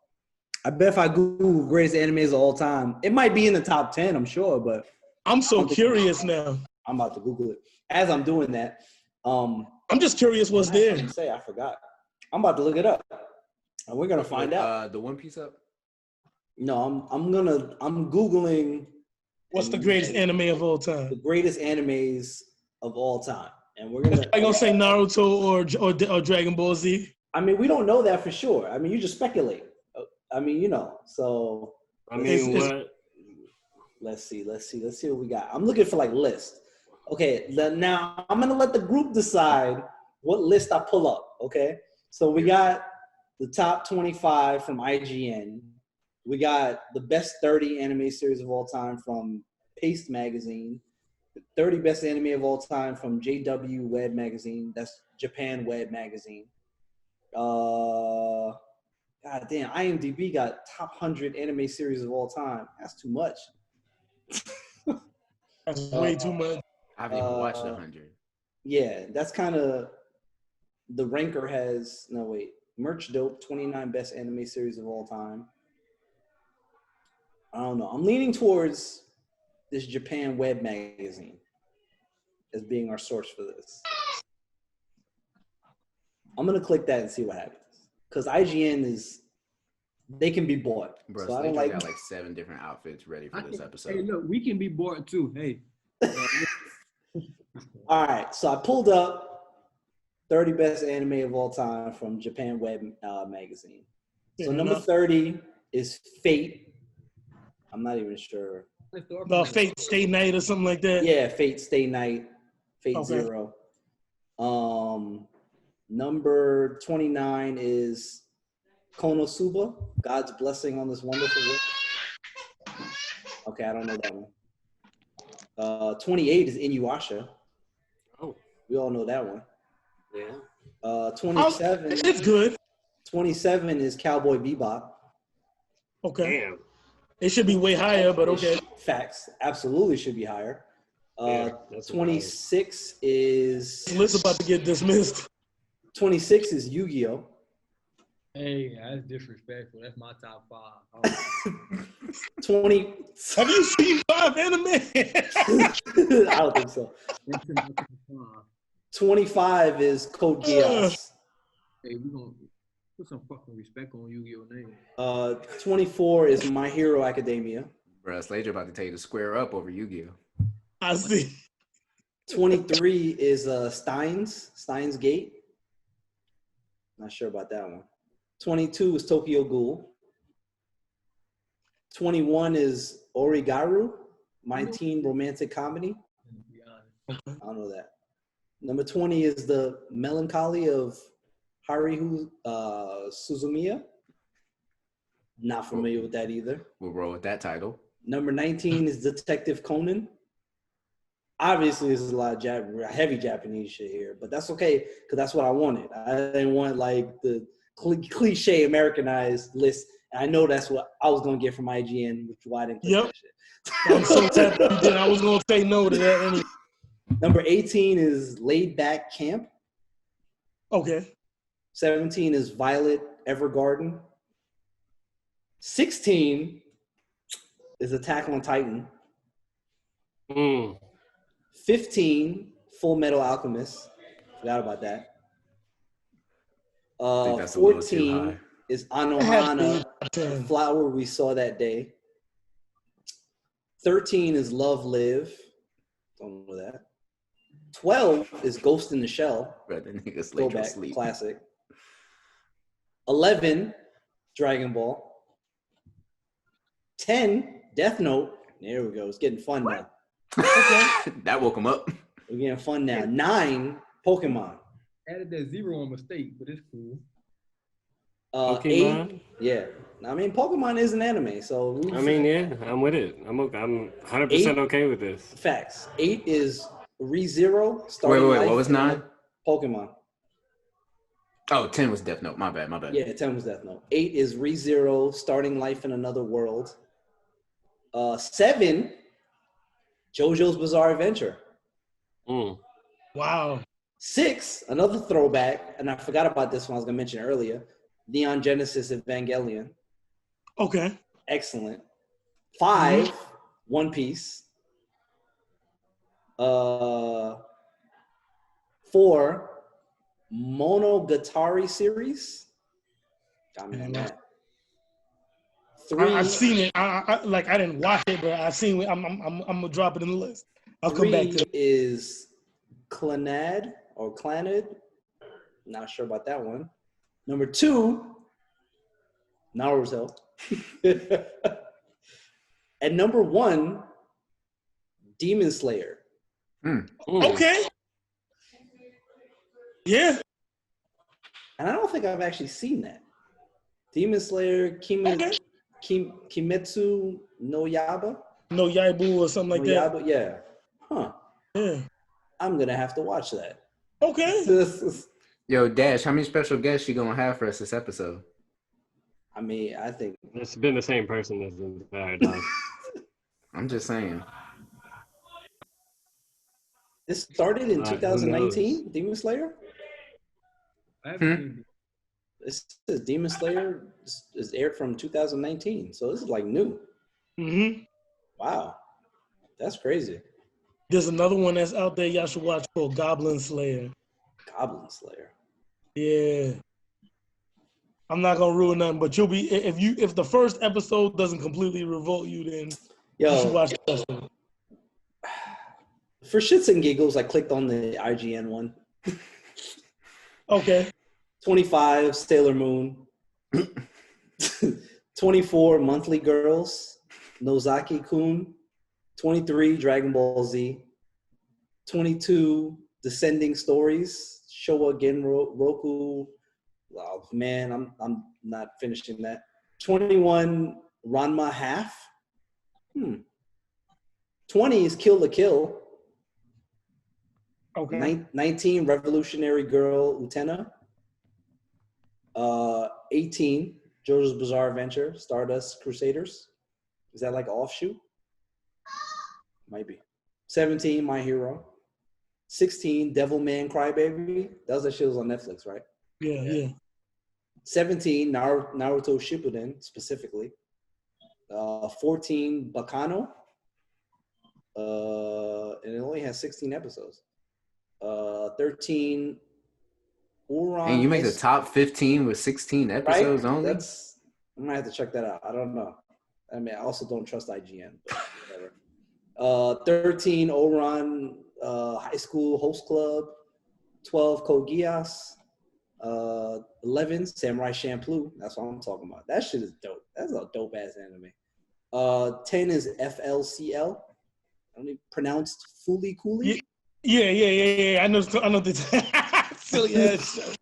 I bet if I Google greatest animes of all time, it might be in the top 10, I'm sure, but I'm so curious now. I'm about to Google it. As I'm doing that, I'm just curious what's there. I forgot. I'm about to look it up. And we're gonna find out. The One Piece up? No, I'm Googling What's the greatest anime of all time? the greatest animes of all time. And we're gonna Are you gonna say Naruto or Dragon Ball Z? I mean, we don't know that for sure. I mean, you just speculate. I mean, so I mean, what? let's see what we got. I'm looking for like lists. Okay, now I'm gonna let the group decide what list I pull up. Okay, so we got the top 25 from IGN. We got the best 30 anime series of all time from Paste Magazine. The 30 best anime of all time from JW Web Magazine. That's Japan Web Magazine. God damn, IMDb got top 100 anime series of all time. That's too much. That's way too much. I haven't even watched 100. Yeah, that's kind of the Ranker has Merch Dope 29 best anime series of all time. I don't know. I'm leaning towards this Japan Web magazine as being our source for this. I'm gonna click that and see what happens. Because IGN they can be bought. Bro, so I don't got like 7 different outfits ready for this episode. Hey, look, we can be bought too. Hey. All right, so I pulled up 30 best anime of all time from Japan Web magazine. So number 30 is Fate. I'm not even sure. Fate Stay Night or something like that. Yeah, Fate Stay Night, Fate Zero. Number 29 is Konosuba, God's Blessing on This Wonderful Work. Okay, I don't know that one. 28 is Inuyasha. Oh. We all know that one. Yeah. 27. It's good. 27 is Cowboy Bebop. Okay. Damn. It should be way higher, but okay. Facts. Absolutely should be higher. 26 is... List about to get dismissed. 26 is Yu-Gi-Oh! Hey, that's disrespectful. That's my top 5. 20. Have you seen 5 anime? I don't think so. 25 is Code Geass. Hey, we gonna put some fucking respect on Yu-Gi-Oh name. 24 is My Hero Academia. Bro, Slater about to tell you to square up over Yu-Gi-Oh. I see. 23 is Steins Gate. Not sure about that one. 22 is Tokyo Ghoul. 21 is Origaru, My Teen Romantic Comedy. I don't know that. Number 20 is The Melancholy of Haruhi Suzumiya. Not familiar with that either. We'll roll with that title. Number 19 is Detective Conan. Obviously, there's a lot of heavy Japanese shit here, but that's okay because that's what I wanted. I didn't want like the cliche Americanized list. And I know that's what I was going to get from IGN, which is why I didn't click that shit. I'm so happy you did. I was going to say no to that anyway. Number 18 is Laid Back Camp. Okay. 17 is Violet Evergarden. 16 is Attack on Titan. 15, Full Metal Alchemist. Forgot about that. 14 is Anohana, the flower we saw that day. 13 is Love Live. Don't know that. 12 is Ghost in the Shell. Bro, that nigga's throwback, classic. 11, Dragon Ball. 10, Death Note. There we go. It's getting fun now. Okay. That woke him up. We're getting fun now. 9, Pokemon. Added that 0 on mistake, but it's cool. Pokemon? 8, yeah. I mean, Pokemon is an anime, so... I mean, yeah, I'm with it. I'm 100% okay with this. Facts. 8 is ReZero. Wait, what was 9? Pokemon. Oh, 10 was Death Note. My bad. Yeah, 10 was Death Note. 8 is ReZero, Starting Life in Another World. 7, JoJo's Bizarre Adventure. Wow. 6, another throwback, and I forgot about this one I was going to mention earlier, Neon Genesis Evangelion. Okay. Excellent. 5, One Piece. 4, Monogatari series. Got me on that. 3, I've seen it. I didn't watch it, but I've seen it. I'm gonna drop it in the list. I'll come back to it. 3 is Clannad or Clannad. Not sure about that one. Number 2, Naruto. And number 1, Demon Slayer. Okay. Yeah. And I don't think I've actually seen that. Demon Slayer, Kimetsu no Yaiba? No Yaibu or something like that. Yaiba? Yeah. Huh. Yeah. I'm going to have to watch that. Okay. Yo, Dash, how many special guests you going to have for us this episode? I mean, I think... It's been the same person this entire time. I'm just saying. This started in 2019, Demon Slayer? I haven't seen it. This is Demon Slayer is aired from 2019, so this is like new. Mm-hmm. Wow, that's crazy. There's another one that's out there y'all should watch called Goblin Slayer. Goblin Slayer. Yeah. I'm not gonna ruin nothing, but you'll be if the first episode doesn't completely revolt you, then you should watch the rest of it. For shits and giggles, I clicked on the IGN one. Okay. 25 Sailor Moon. 24 Monthly Girls. Nozaki-kun. 23 Dragon Ball Z. 22 Descending Stories. Showa Genroku. Oh man, I'm not finishing that. 21 Ranma Half. 20 is Kill la Kill. Okay. 19 Revolutionary Girl Utena. 18 JoJo's Bizarre Adventure Stardust Crusaders. Is that like an offshoot? Might be. 17 My Hero. 16 Devilman Crybaby. That shit was on Netflix, right? Yeah. 17 Naruto Shippuden specifically. 14 Bacano. And it only has 16 episodes. 13 Uran. And you make the top 15 with 16 episodes only? I might have to check that out. I don't know. I mean, I also don't trust IGN, but whatever. 13 Oran High School Host Club. 12 Code Geass. 11 Samurai Champloo. That's what I'm talking about. That shit is dope. That's a dope ass anime. 10 is FLCL. I don't even pronounced Fooly Cooly. Yeah. I know the silly ass show.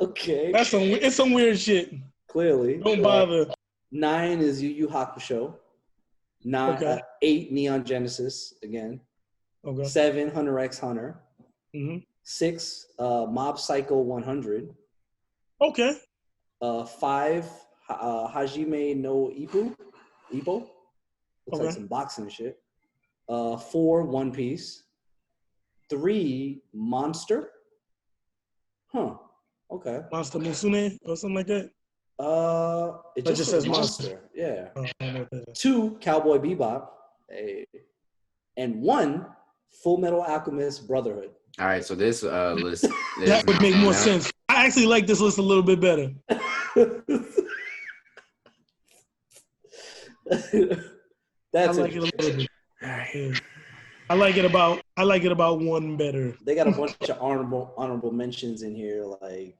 Okay. It's some weird shit. Clearly. Don't bother. 9 is Yu Yu Hakusho. 8 Neon Genesis again. Okay. 7 Hunter x Hunter. Mm-hmm. 6 Mob Psycho 100. Okay. 5 Hajime no Ippo. Looks Okay. like some boxing shit. 4 One Piece. 3 Monster. Huh. Okay. Monster Musume or something like that. It just says Monster. Yeah. 2 Cowboy Bebop. And 1 Full Metal Alchemist Brotherhood. All right, so this list that would make more sense. I actually like this list a little bit better. That's I like it a little bit. Yeah. I like it about 1 better. They got a bunch of honorable mentions in here, like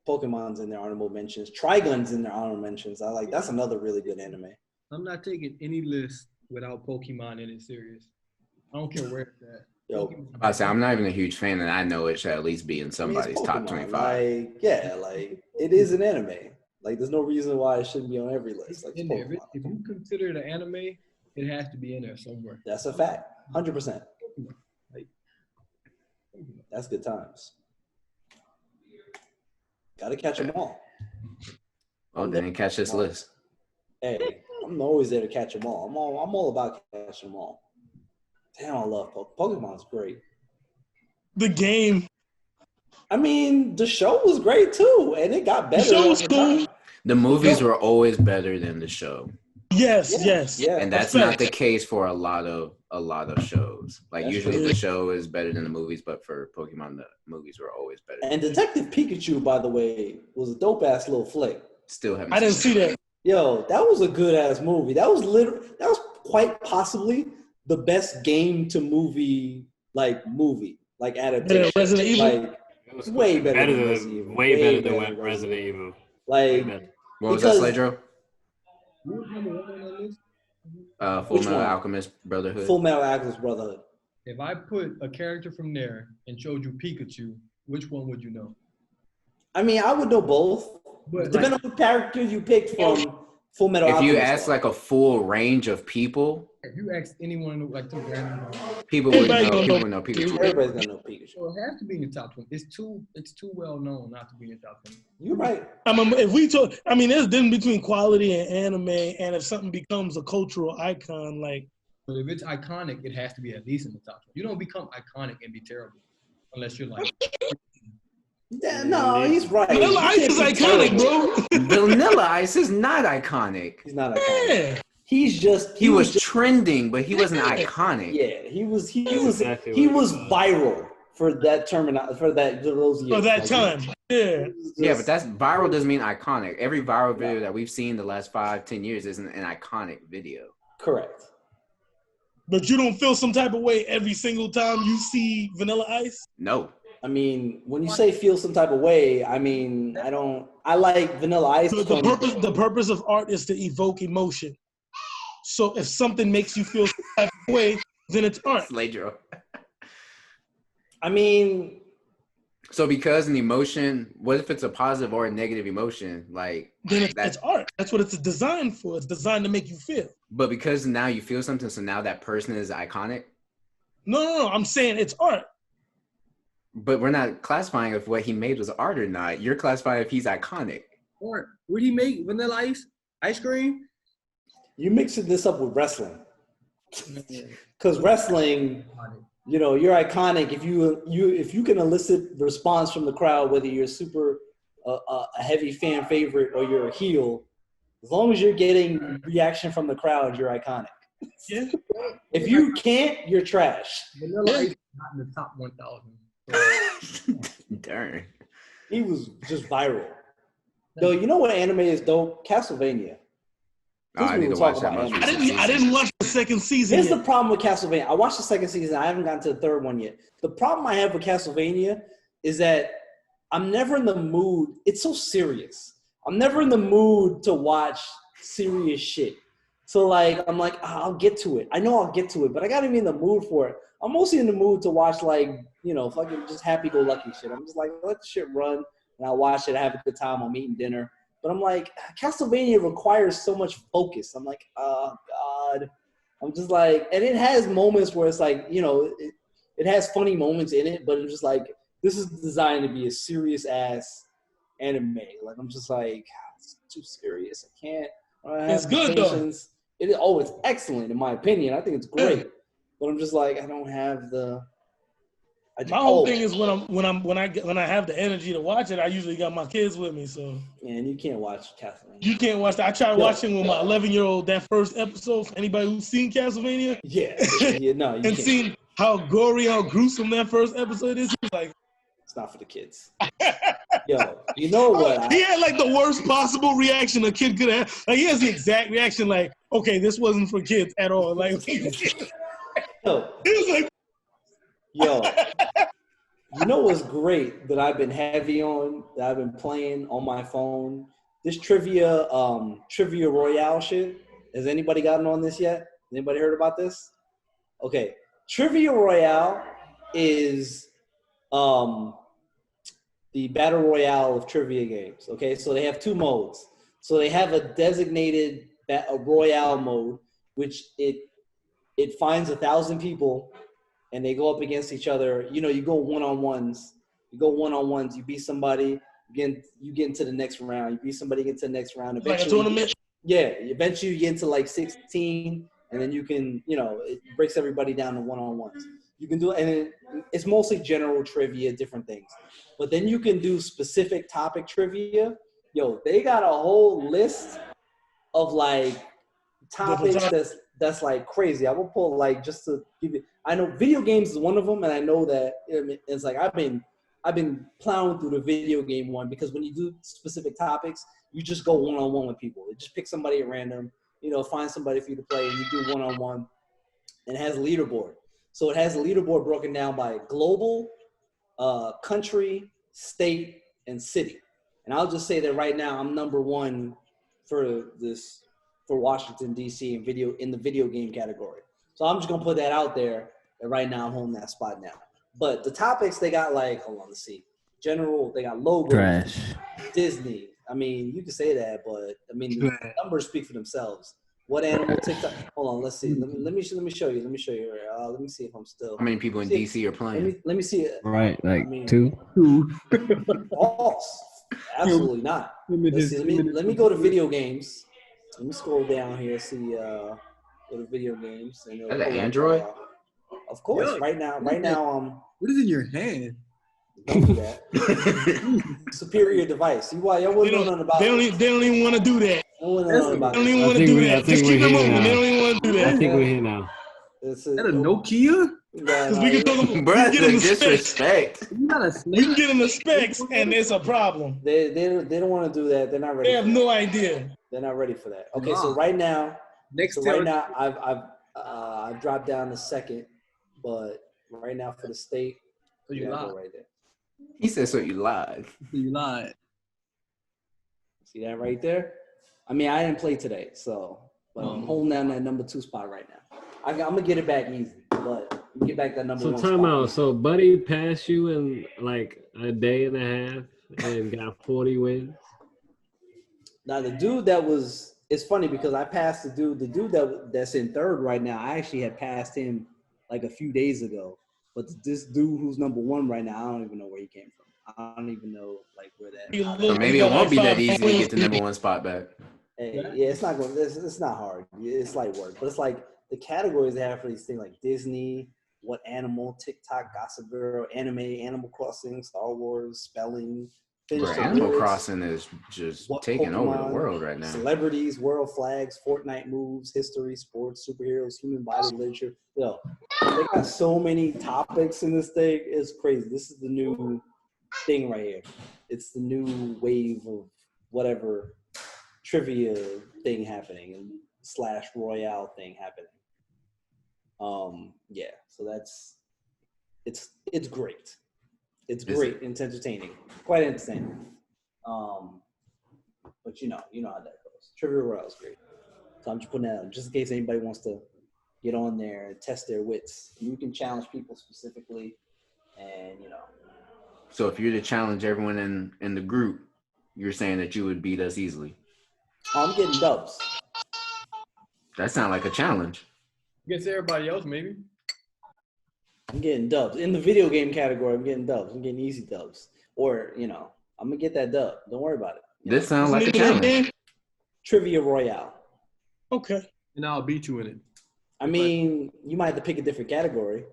Pokemon's in their honorable mentions, Trigun's in their honorable mentions. That's another really good anime. I'm not taking any list without Pokemon in it. Serious. I don't care where it's at. Yo, I say I'm not even a huge fan, and I know it should at least be in somebody's top 25. It is an anime. Like, there's no reason why it shouldn't be on every list. Like, in there. If you consider it an anime, it has to be in there somewhere. That's a fact. 100%. That's good times. Gotta catch them all. Oh, they didn't catch this list. Hey, I'm always there to catch them all. I'm all about catching them all. Damn, I love Pokemon's great. The game. I mean, the show was great too, and it got better. The show was cool. The movies were always better than the show. Yes. Yeah. And that's not the case for a lot of shows. Like, That's usually true. the show is better than the movies, but for Pokemon, the movies were always better. And Detective Pikachu, by the way, was a dope ass little flick. Still haven't. I didn't see that. Yo, that was a good ass movie. That was quite possibly the best game to movie adaptation. Resident Evil. Like, It was way better than Resident Evil. Way better than Resident Evil. Like, What was that, Sledro? Who's number 1 on that list? Full Which Metal one? Alchemist Brotherhood. Full Metal Alchemist Brotherhood. If I put a character from there and showed you Pikachu, which one would you know? I mean, I would know both. But Depending on the character you picked from Full Metal If Alchemist. you ask like a full range of people, if you ask anyone like two random, people would Everybody know. gonna People know would know Pikachu. Everybody's gonna know Pikachu. so it has to be in your top 20. It's too well known not to be in your top 20. You're right. I mean, there's a difference between quality and anime, and if something becomes a cultural icon, like. But if it's iconic, it has to be at least in the top 20. You don't become iconic and be terrible unless you're like. Yeah, no, he's right. Vanilla Ice is iconic, bro. Vanilla Ice is not iconic. He's not iconic. Yeah. He was trending, but he wasn't iconic. Yeah, he was viral for that those years. For that time. Yeah. Yeah, but that's viral doesn't mean iconic. Every viral video that we've seen the last 5-10 years isn't an iconic video. Correct. But you don't feel some type of way every single time you see Vanilla Ice? No. I mean, when you say feel some type of way, I mean, I like Vanilla Ice. So the purpose of art is to evoke emotion. So if something makes you feel some type of way, then it's art. Sladro. I mean, so because an emotion, what if it's a positive or a negative emotion? Like then it's art. That's what it's designed for. It's designed to make you feel. But because now you feel something, so now that person is iconic? No. I'm saying it's art. But we're not classifying if what he made was art or not. You're classifying if he's iconic. Art. What did he make? Vanilla Ice? Ice cream? You mixing this up with wrestling. Because wrestling, you know, you're iconic if you can elicit the response from the crowd, whether you're super a heavy fan favorite or you're a heel. As long as you're getting reaction from the crowd, you're iconic. Yeah. If you can't, you're trash. Vanilla Ice is not in the top 1,000. Darn. He was just viral. Though, you know what anime is dope? Castlevania. I need to watch that. I didn't watch the second season. Here's the problem with Castlevania. I watched the second season. I haven't gotten to the third one yet. The problem I have with Castlevania is that I'm never in the mood. It's so serious. I'm never in the mood to watch serious shit. So, like, I'm like, I'll get to it. I know I'll get to it, but I got to be in the mood for it. I'm mostly in the mood to watch, like, you know, fucking just happy-go-lucky shit. I'm just like, let the shit run, and I'll watch it. I have a good time. I'm eating dinner. But I'm like, Castlevania requires so much focus. I'm like, oh, God. I'm just like, and it has moments where it's like, you know, it has funny moments in it, but it's just like, this is designed to be a serious-ass anime. Like, I'm just like, it's too serious. I can't. It's good, though. It's excellent, in my opinion. I think it's great. But I'm just like, I don't have the... My whole thing is when I have the energy to watch it, I usually got my kids with me. So and you can't watch Castlevania. You can't watch that. I tried watching with my 11-year-old that first episode. Anybody who's seen Castlevania? Yeah, no, you and seen how gory, how gruesome that first episode is. He's like, it's not for the kids. Yo, you know what? He had like the worst possible reaction a kid could have. Like he has the exact reaction, like, okay, this wasn't for kids at all. Like, yo, he was like. Yo, you know what's great that I've been heavy on, that I've been playing on my phone? This trivia royale shit. Has anybody gotten on this yet? Anybody heard about this? Okay. Trivia royale is the battle royale of trivia games. Okay, so they have two modes. So they have a designated royale mode, which it finds 1,000 people. And they go up against each other. You know, you go one-on-ones. You beat somebody, you get into the next round. You beat somebody, get to the next round. Eventually, like a tournament? Yeah. Eventually you get into like 16, and then you can, you know, it breaks everybody down to one-on-ones. You can do it, and it's mostly general trivia, different things. But then you can do specific topic trivia. Yo, they got a whole list of like topics that's like crazy. I will pull like just to give you. I know video games is one of them, and I know that it's like I've been plowing through the video game one because when you do specific topics, you just go one-on-one with people. You just pick somebody at random, you know, find somebody for you to play, and you do one-on-one. And it has a leaderboard. So it has a leaderboard broken down by global, country, state, and city. And I'll just say that right now I'm number one for Washington D.C. in the video game category. So I'm just gonna put that out there. And right now I'm holding that spot now. But the topics they got like, hold on, let's see. General, they got logos. Trash. Disney. I mean, you can say that, but I mean the numbers speak for themselves. What animal TikTok? Hold on, let's see. Let me show you. Let me see if I'm still. How many people in DC are playing? Let me see it. Right, like two. False. Absolutely not. Let me go to video games. Let me scroll down here. See, go to video games. Is that Android? Of course. Right now. What is in your hand? Don't do that. Superior device. You why y'all wouldn't know nothing about it. They don't even want to do that. They don't even want to do that. Just keep it moving. They don't even want to do that. I think we're here now. Is that a Nokia? Because we can get them the disrespect. We can get them the specs, and it's a problem. They don't want to do that. They're not ready. They have no idea. They're not ready for that. Okay, so right now, I've dropped down to second, but right now for the state, so you lied. Go right there. He said, "So you lied." You lied. See that right there? I mean, I didn't play today, but I'm holding down that number 2 spot right now. I'm gonna get it back easy, but get back that number 1 spot. So time out. So Buddy passed you in like a day and a half and got 40 wins. Now the dude it's funny because I passed the dude that's in third right now. I actually had passed him like a few days ago, but this dude who's number 1 right now, I don't even know where he came from. I don't even know like where that. So maybe it won't be that easy to get the number 1 spot back. Hey, yeah, it's not going. It's not hard. It's light work, but it's like the categories they have for these things like Disney, what animal, TikTok, Gossip Girl, anime, Animal Crossing, Star Wars, spelling. Animal Crossing is just taking Pokemon, over the world right now. Celebrities, world flags, Fortnite moves, history, sports, superheroes, human body, literature. Yo, they got so many topics in this thing. It's crazy. This is the new thing right here. It's the new wave of whatever trivia thing happening and / Royale thing happening. Yeah. So it's great. It's great. It's entertaining. Quite entertaining. But you know how that goes. Trivia Royale is great. So I'm just putting that out just in case anybody wants to get on there and test their wits. You can challenge people specifically, and So if you're to challenge everyone in the group, you're saying that you would beat us easily. I'm getting dubs. That sounds like a challenge. Against everybody else, maybe. I'm getting dubs. In the video game category, I'm getting dubs. I'm getting easy dubs. Or, I'm going to get that dub. Don't worry about it. This sounds like a challenge. Trivia Royale. Okay. And I'll beat you in it. I mean, you might have to pick a different category,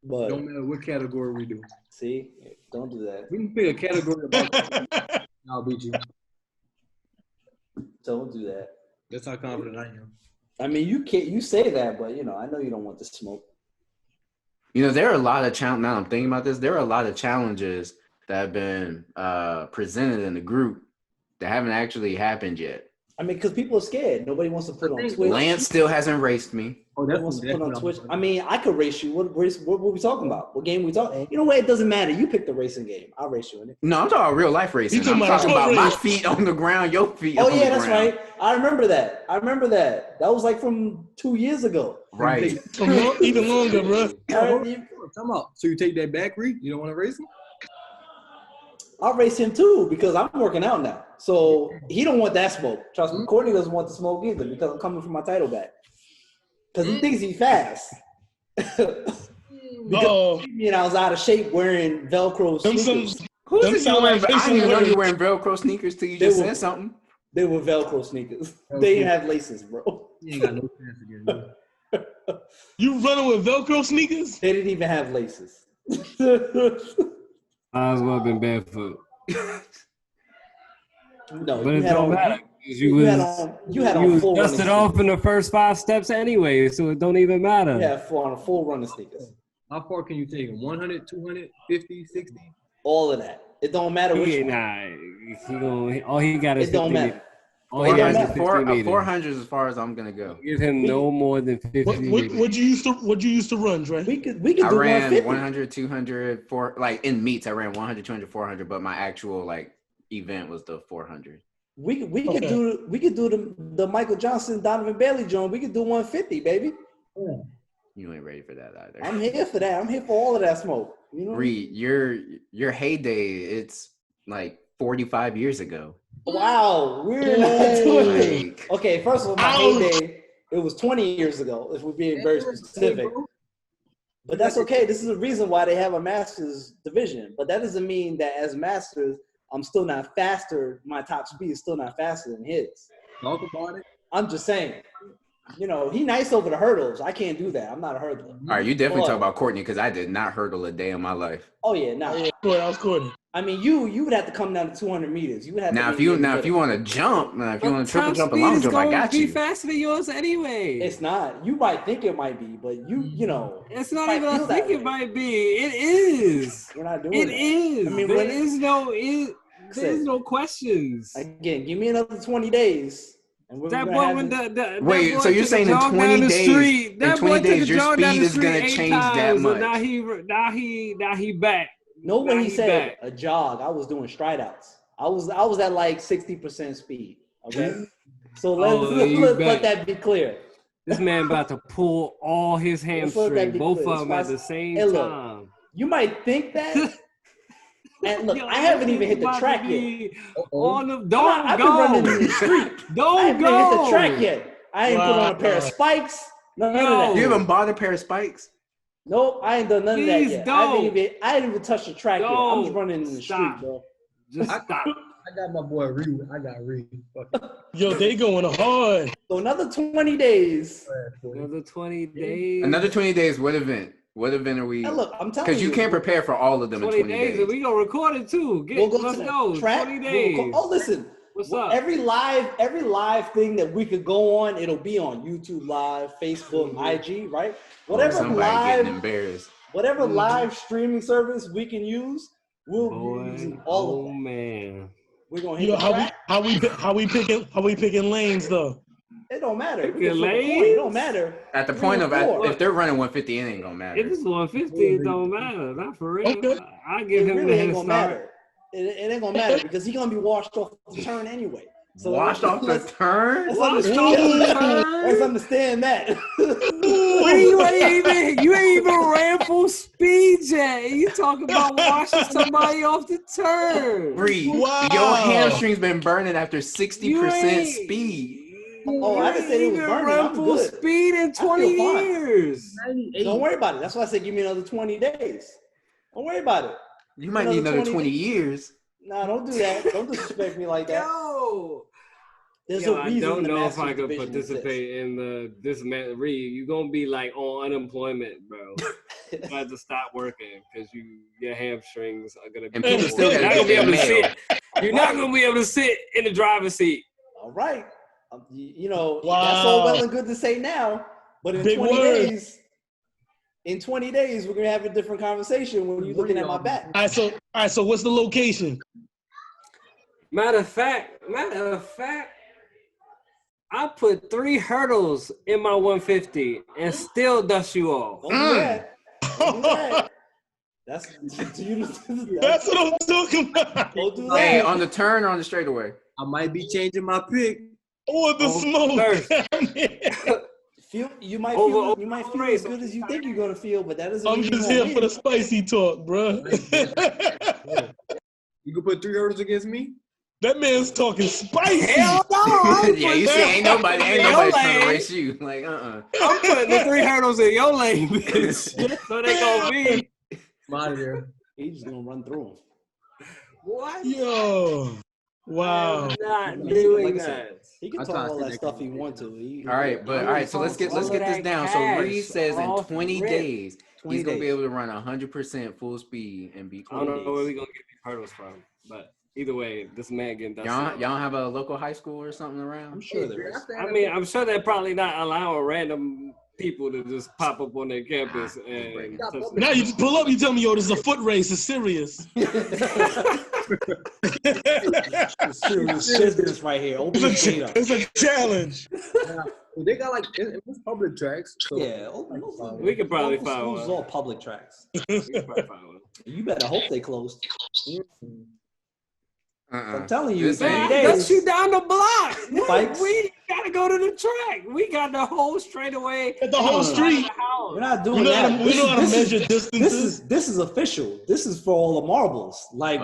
but... Don't matter what category we do. See? Don't do that. We can pick a category about I'll beat you. Don't do that. That's how confident I am. I mean, you say that, but, I know you don't want the smoke. There are a lot of challenges. Now I'm thinking about this. There are a lot of challenges that have been presented in the group that haven't actually happened yet. I mean, because people are scared. Nobody wants to put on Twitch. Lance still hasn't raced me. Oh, that wants to put on Twitch. I mean, I could race you. What were we talking about? What game we talking? You know what? It doesn't matter. You pick the racing game. I'll race you in it. No, I'm talking about real life racing. I'm talking about my feet on the ground, your feet on the ground. Oh, yeah, that's right. I remember that. That was like from 2 years ago. Right. Even longer, bro. Come on. So you take that back, Ri? You don't want to race him? I'll race him too because I'm working out now. So he don't want that smoke. Trust me. Courtney doesn't want the smoke either because I'm coming for my title back. Because he thinks he's fast. Because I was out of shape wearing Velcro sneakers. I didn't even know you were wearing Velcro sneakers till you just said something. They were Velcro sneakers. They didn't have laces, bro. You ain't got no chance against me. You running with Velcro sneakers? They didn't even have laces. I as well been barefoot. No, but it don't matter. You was dusted off in the first 5 steps anyway, so it don't even matter. Yeah, on a full running sneakers. How far can you take him? 100, 200, 50, 60? All of that. It don't matter which one. All he got is 50 don't matter. All he got is 400 is as far as I'm gonna go. Give him no more than 50. What you used to run, Dre? We could do 150. 100, 200, like in meets I ran 100, 200, 400, but my actual event was the 400. We could do the Michael Johnson, Donovan Bailey joint. We could do 150, baby. Yeah. You ain't ready for that either. I'm here for that. I'm here for all of that smoke. Reed, your heyday, it's like 45 years ago. Wow, we're not doing it. Okay, first of all, my heyday, it was 20 years ago, if we're being very specific. But that's okay. This is the reason why they have a master's division. But that doesn't mean that as masters, I'm still not faster. My top speed is still not faster than his. Talk about it. I'm just saying. You know, he nice over the hurdles. I can't do that. I'm not a hurdler. All right, you definitely talk about Courtney because I did not hurdle a day in my life. Oh yeah, nah. I was Courtney. I mean, you would have to come down to 200 meters. You would have now to. If you want to jump, if you want to triple jump a long jump, I got you. Be faster than yours anyway. It's not. You might think it might be, but you know. It's not even. I think it might be. It is. We're not doing it. That. Is. I mean, there's no questions. Again, give me another 20 days. That boy when wait, so you're saying in 20 days, in 20 days, your speed is gonna change that much? Now he back. No, when he said a jog, I was doing stride outs. I was at like 60% speed. Okay, so let that be clear. This man about to pull all his hamstrings, both of them at the same time. You might think that. And look, I haven't even hit the track yet. I've been running in the street. I haven't hit the track yet. I ain't put on a pair of spikes. None of that. You haven't bought a pair of spikes? Nope, I ain't done none of that yet. I didn't even touch the track yet. I'm just running in the street, bro. Just stop. I got my boy Ri. I got Ri. Yo, they going hard. So another 20 days. Another 20 days. Another 20 days. What event? What event are we? Now look, I'm telling you. Because you can't prepare for all of them 20 in 20 days. And we gonna record it too. Let's go. 20 days. Listen. What's up? Every live thing that we could go on, it'll be on YouTube Live, Facebook, IG, right? Whatever live streaming service we can use, we'll be using all of them. Man, we're gonna hit how we picking lanes though. It don't matter. It don't matter. At the point of if they're running 150, it ain't gonna matter. If it's 150, it don't matter. Not for real. Okay. I give him the head start. It ain't gonna matter because he's gonna be washed off the turn anyway. So washed off the turn? Let's understand that. You ain't even ran full speed yet. You talking about washing somebody off the turn. Your hamstring's been burning after 60% speed. Oh, I didn't say it was burning. Run full speed in 20 years. Don't worry about it. That's why I said give me another 20 days. Don't worry about it. You might need another 20 years. Nah, don't do that. Don't disrespect me like that. There's a reason. I don't know if I could participate in this man. You're gonna be like on unemployment, bro. You have to stop working because your hamstrings are gonna be. You're not gonna be able to sit. You're not gonna be able to sit in the driver's seat. All right. That's all well and good to say now, but in 20 days, we're gonna have a different conversation when you're looking at my back. All right, so what's the location? Matter of fact, I put 3 hurdles in my 150 and still dust you off. Don't do that. Don't do that. That's what I'm talking about. Don't do that. Hey, on the turn or on the straightaway? I might be changing my pick. The smoke. You might feel as good as you think you're gonna feel, but that doesn't. I'm just here for the spicy talk, bro. You can put 3 hurdles against me. That man's talking spicy. Hell no! Yeah, you see, ain't nobody trying to race you. Like, I'm putting the 3 hurdles in your lane, bitch. So they gonna be. I'm out of there. He's just gonna run through them. What? Yo. Wow. I'm not doing that. He can talk all that stuff he wants to. All right. So let's get this down. So Ri says in 20 days he's gonna be able to run 100% full speed and be. I don't know where we gonna get these hurdles from, but either way, this man getting done. Y'all have a local high school or something around? I'm sure there is. I mean, I'm sure they're probably not allowing random people to just pop up on their campus and. Now you just pull up. You tell me, yo, this is a foot race. It's serious. Serious business right here. Open the gate up. It's a challenge. They got it's public tracks. So yeah, we could probably find one. Schools all public tracks. We could probably find one. You better hope they closed. I'm telling you, let's shoot down the block. Spikes. We gotta go to the track. We got the whole straightaway. The whole street. We're not doing that. We know how to measure distances. This is official. This is for all the marbles. Like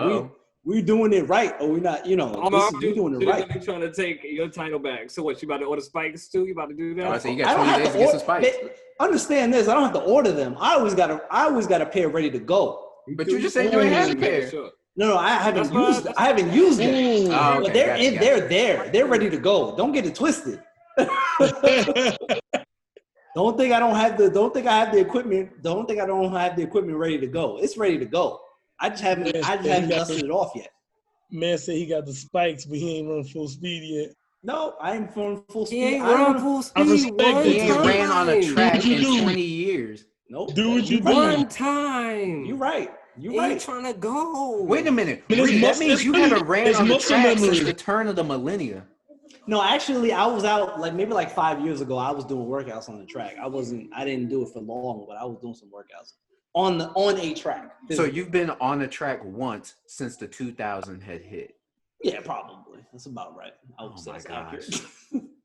we doing it right, or we not? You know, we doing it right. You're trying to take your title back. So what? You about to order spikes too? You about to do that? So you got 20 days to get some spikes. Understand this? I don't have to order them. I always got a pair ready to go. But you just said you ain't had a pair. Sure. No, I haven't used them. Oh, okay, but they're ready to go. Don't get it twisted. Don't think I don't have the. Don't think I have the equipment. Don't think I don't have the equipment ready to go. It's ready to go. I just haven't dusted it off yet. Man said he got the spikes, but he ain't run full speed yet. No, I ain't run full speed. He ain't run full speed. He ain't ran on a track in 20 years. Nope. Do what you do. One time. You're right. You're right. Trying to go. Wait a minute. That means you haven't ran on the track since the turn of the millennia. No, actually, I was out maybe 5 years ago. I was doing workouts on the track. I didn't do it for long, but I was doing some workouts on a track. So you've been on a track once since the 2000 had hit. Yeah, probably. That's about right. I would say that's accurate.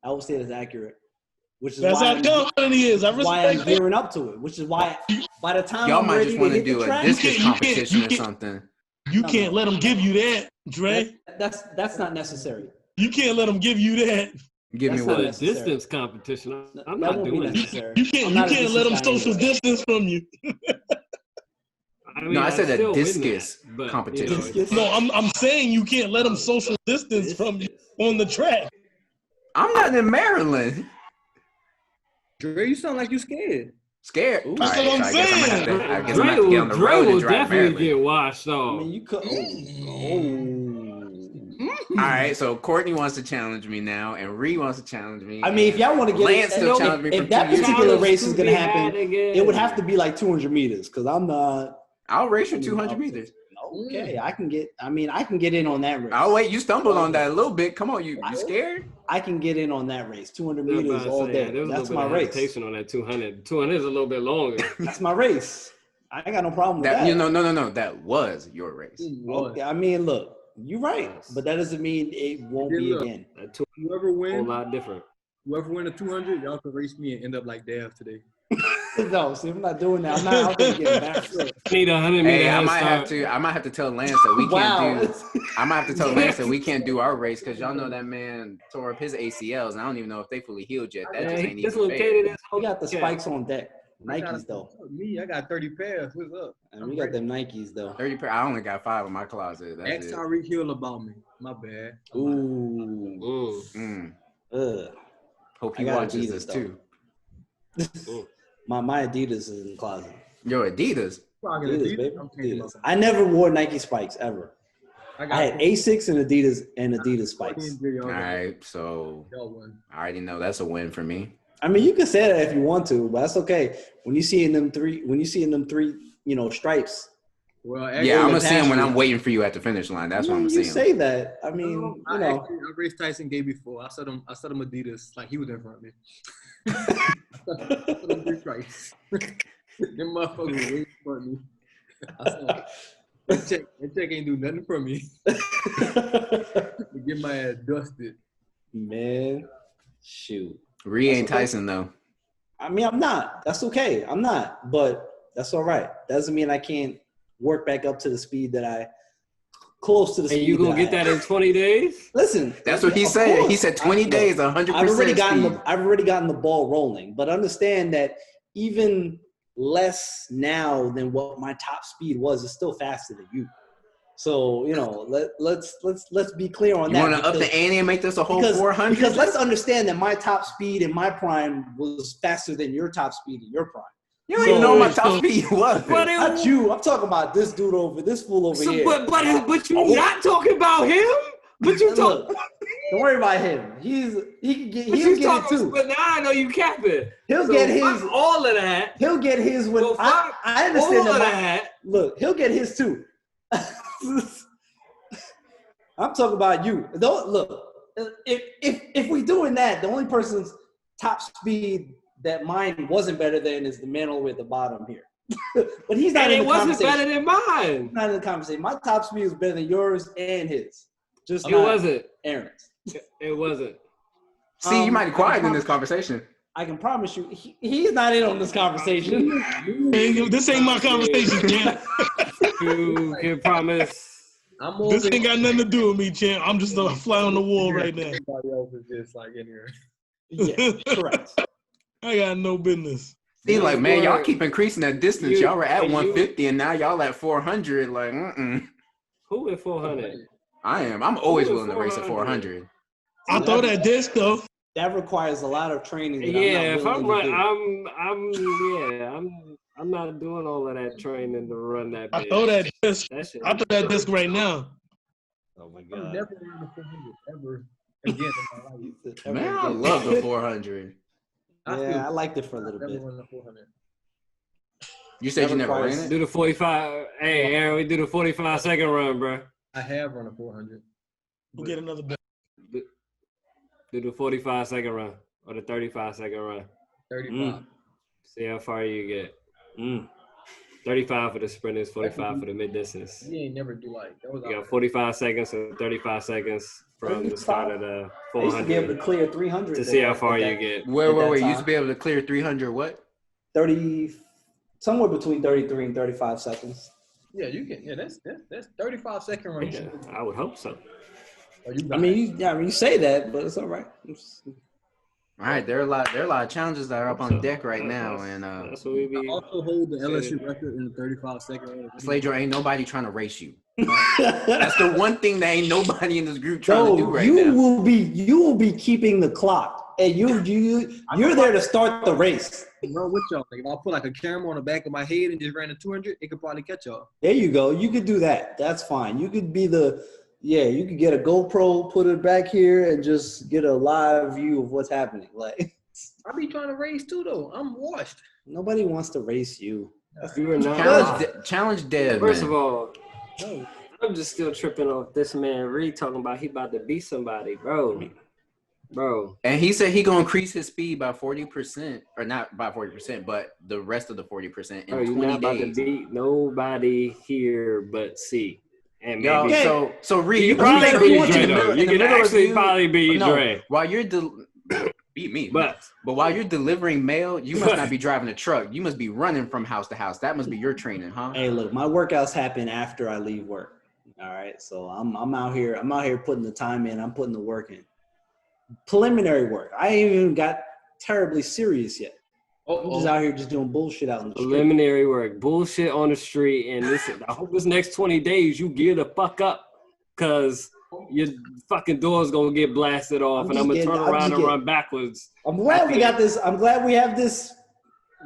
I would say that's accurate. Which is that's how confident he is. Why I'm gearing up to it. Which is why by the time y'all I'm might ready just want to hit do the a track, discus competition or something. You can't let him give you that, Dre. That's not necessary. You can't let him give you that. Give me what? what? A distance competition. I'm that not doing that. You can't let him social distance from you. I mean, no, I said a discus competition. No, I'm saying you can't let him social distance from you on the track. I'm not in Maryland. Dre, you sound like you scared. Scared? That's what I'm saying. I guess I'm gonna have to get on the road and drive definitely get washed off. I mean, you could. All right, so Courtney wants to challenge me now, and Ri wants to challenge me. I mean, if y'all want to get Lance still challenged me. If that particular race is gonna happen, it would have to be 200 meters because I'm not. I'll race you 200 meters. Okay, I can get in on that race. Oh wait, you stumbled on that a little bit. Come on, you scared? I can get in on that race. 200 meters all day. That's my race. On that 200. 200 is a little bit longer. That's my race. I ain't got no problem with that. No. That was your race. Okay, I mean, look, you're right, but that doesn't mean it won't be again. Whoever wins, a whole lot different. Whoever win the 200, y'all can race me and end up like Dav today. No, see, I'm not doing that. I'm not out there getting back. Need 100 meters. Hey, I might have to tell Lance that we can't do. I might have to tell Lance that we can't do our race because y'all know that man tore up his ACLs, and I don't even know if they fully healed yet. That just ain't even fair. We got the spikes on deck. Nikes though. Me, I got 30 pairs. What's up? And we got them Nikes though. 30 pairs. I only got 5 in my closet. That's Ask Tyreek Hill about me. My bad. Ooh. Hope he watches this too. My Adidas is in the closet. Your Adidas? Adidas, baby. Adidas. I never wore Nike spikes ever. I had Asics and Adidas spikes. All right, so I already know that's a win for me. I mean, you can say that if you want to, but that's okay. When you see in them three, stripes. Well, yeah, I'm gonna see him when I'm waiting for you at the finish line. That's what I'm saying. You say that. I mean, I raced Tyson Gay before. I said him Adidas like he was in front of me. Them motherfuckers way in front of me. I said, that check ain't do nothing for me. To get my ass dusted. Man, shoot. Ri ain't Tyson though. I mean, I'm not. That's okay. I'm not. But that's all right. Doesn't mean I can't work back up to the speed that I close to the speed. And you gonna get that in 20 days? Listen, that's what he said. He said 20 days, 100%. I've already gotten the ball rolling, but understand that even less now than what my top speed was is still faster than you. So let's be clear on that. You want to up the ante and make this a whole 400? Because let's understand that my top speed in my prime was faster than your top speed in your prime. You don't even know what my top speed was. Not you. I'm talking about this dude this fool over here. But you're not talking about him. But you talk. Don't worry about him. He'll get it too. But now I know you capping. He'll get his. All of that. He'll get his when I understand that. Look, he'll get his too. I'm talking about you. Don't look. If we doing that, the only person's top speed that mine wasn't better than is the man all the way at the bottom here. But he's not in the conversation. It wasn't better than mine. He's not in the conversation. My top speed is better than yours and his. Just it wasn't Aaron's. It wasn't. See, you might be quiet in this conversation. I can promise you, he's not in on this conversation. This ain't my conversation, champ. You can promise. This ain't got nothing to do with me, champ. I'm just a fly on the wall right now. Everybody else is just like in here. Yeah, correct. I got no business. See, like, man, y'all keep increasing that distance. Y'all were at 150, and now y'all at 400. Like, Who at 400? I am. I'm always willing to race at 400. I throw that disc though. that requires a lot of training. If I'm not doing all of that training to run that bitch. I throw that disc right now. Oh my God. I'm never running the 400 ever again in my life. Man, I love the 400. Yeah, I liked it for a little bit. Never run the 400. You said you never ran it? Do the 45. Hey, Aaron, we do the 45-second run, bro. I have run a 400. We'll get another bet. Do the 45-second run or the 35-second run. 35. See how far you get. 35 for the sprinters, 45 for the mid distance. You ain't never do like that. You got 45 seconds and 35 seconds from the start of the 400. I used to be able to clear 300 to see how far you get. Wait. You used to be able to clear 300 what? 30, somewhere between 33 and 35 seconds. Yeah, you can. Yeah, that's 35-second run. Yeah, I would hope so. You say that, but it's all right. All right, there are a lot of challenges that are up on deck right now, and that's what we be. I also hold the LSU record in the 35-second run. Sladro, ain't nobody trying to race you. That's the one thing that ain't nobody in this group trying to do right now. You will be keeping the clock, and you're there to start the race. Run with y'all. Like if I put like a camera on the back of my head and just ran a 200, it could probably catch y'all. There you go. You could do that. That's fine. You could be you could get a GoPro, put it back here, and just get a live view of what's happening. Like I be trying to race too, though. I'm washed. Nobody wants to race you. You are not. Challenge Dev. First of all, I'm just still tripping off this man Ri talking about he about to beat somebody, bro. And he said he gonna increase his speed by 40%, or not by 40%, but the rest of the 40% in 20 not about days. To beat nobody here but C. And yo, maybe so Ri, you probably beat Dre though. You can actually probably beat Dre. While you're beat me, but while you're delivering mail, you must not be driving a truck. You must be running from house to house. That must be your training, huh? Hey, look, my workouts happen after I leave work. All right, so I'm out here putting the time in. I'm putting the work in. Preliminary work. I ain't even got terribly serious yet. I'm just out here just doing bullshit out in the street. Preliminary work, bullshit on the street, and I hope this next 20 days you gear the fuck up, cause your fucking door's gonna get blasted off, and I'm gonna turn around and run backwards. I'm glad we got this. I'm glad we have this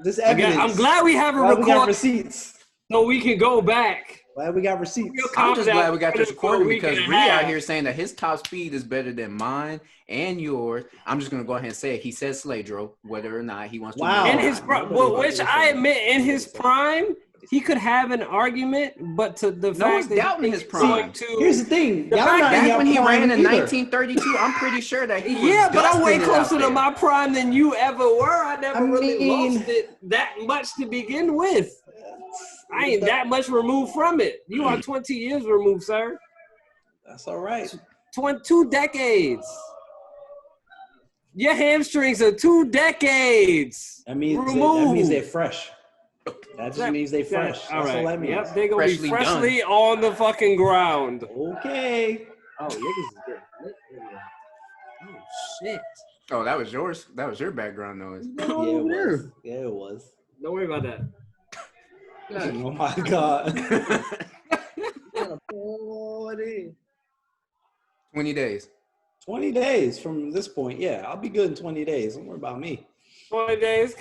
evidence. I'm glad we have a record. We got receipts, so we can go back. Glad we got receipts. I'm just glad we got this recording because Ri out here saying that his top speed is better than mine and yours. I'm just gonna go ahead and say it. He says Sladro, whether or not he wants to. Wow. In his which I admit, in his prime, he could have an argument, but to the fact that doubting his prime. Here's the thing. Back when he ran in 1932, I'm pretty sure that he was but I'm way closer to my prime than you ever were. I never really lost it that much to begin with. I ain't that much removed from it. You are 20 years removed, sir. That's all right. 2 decades. Your hamstrings are 2 decades. That means they're fresh. That just means they're fresh. All right. All that means. Yep, they're going to be freshly on the fucking ground. Okay. Oh, niggas is good. Oh, shit. Oh, that was yours? That was your background noise. Yeah, it was. Don't worry about that. Oh my God. 20 days. 20 days from this point. Yeah, I'll be good in 20 days. Don't worry about me. 20 days.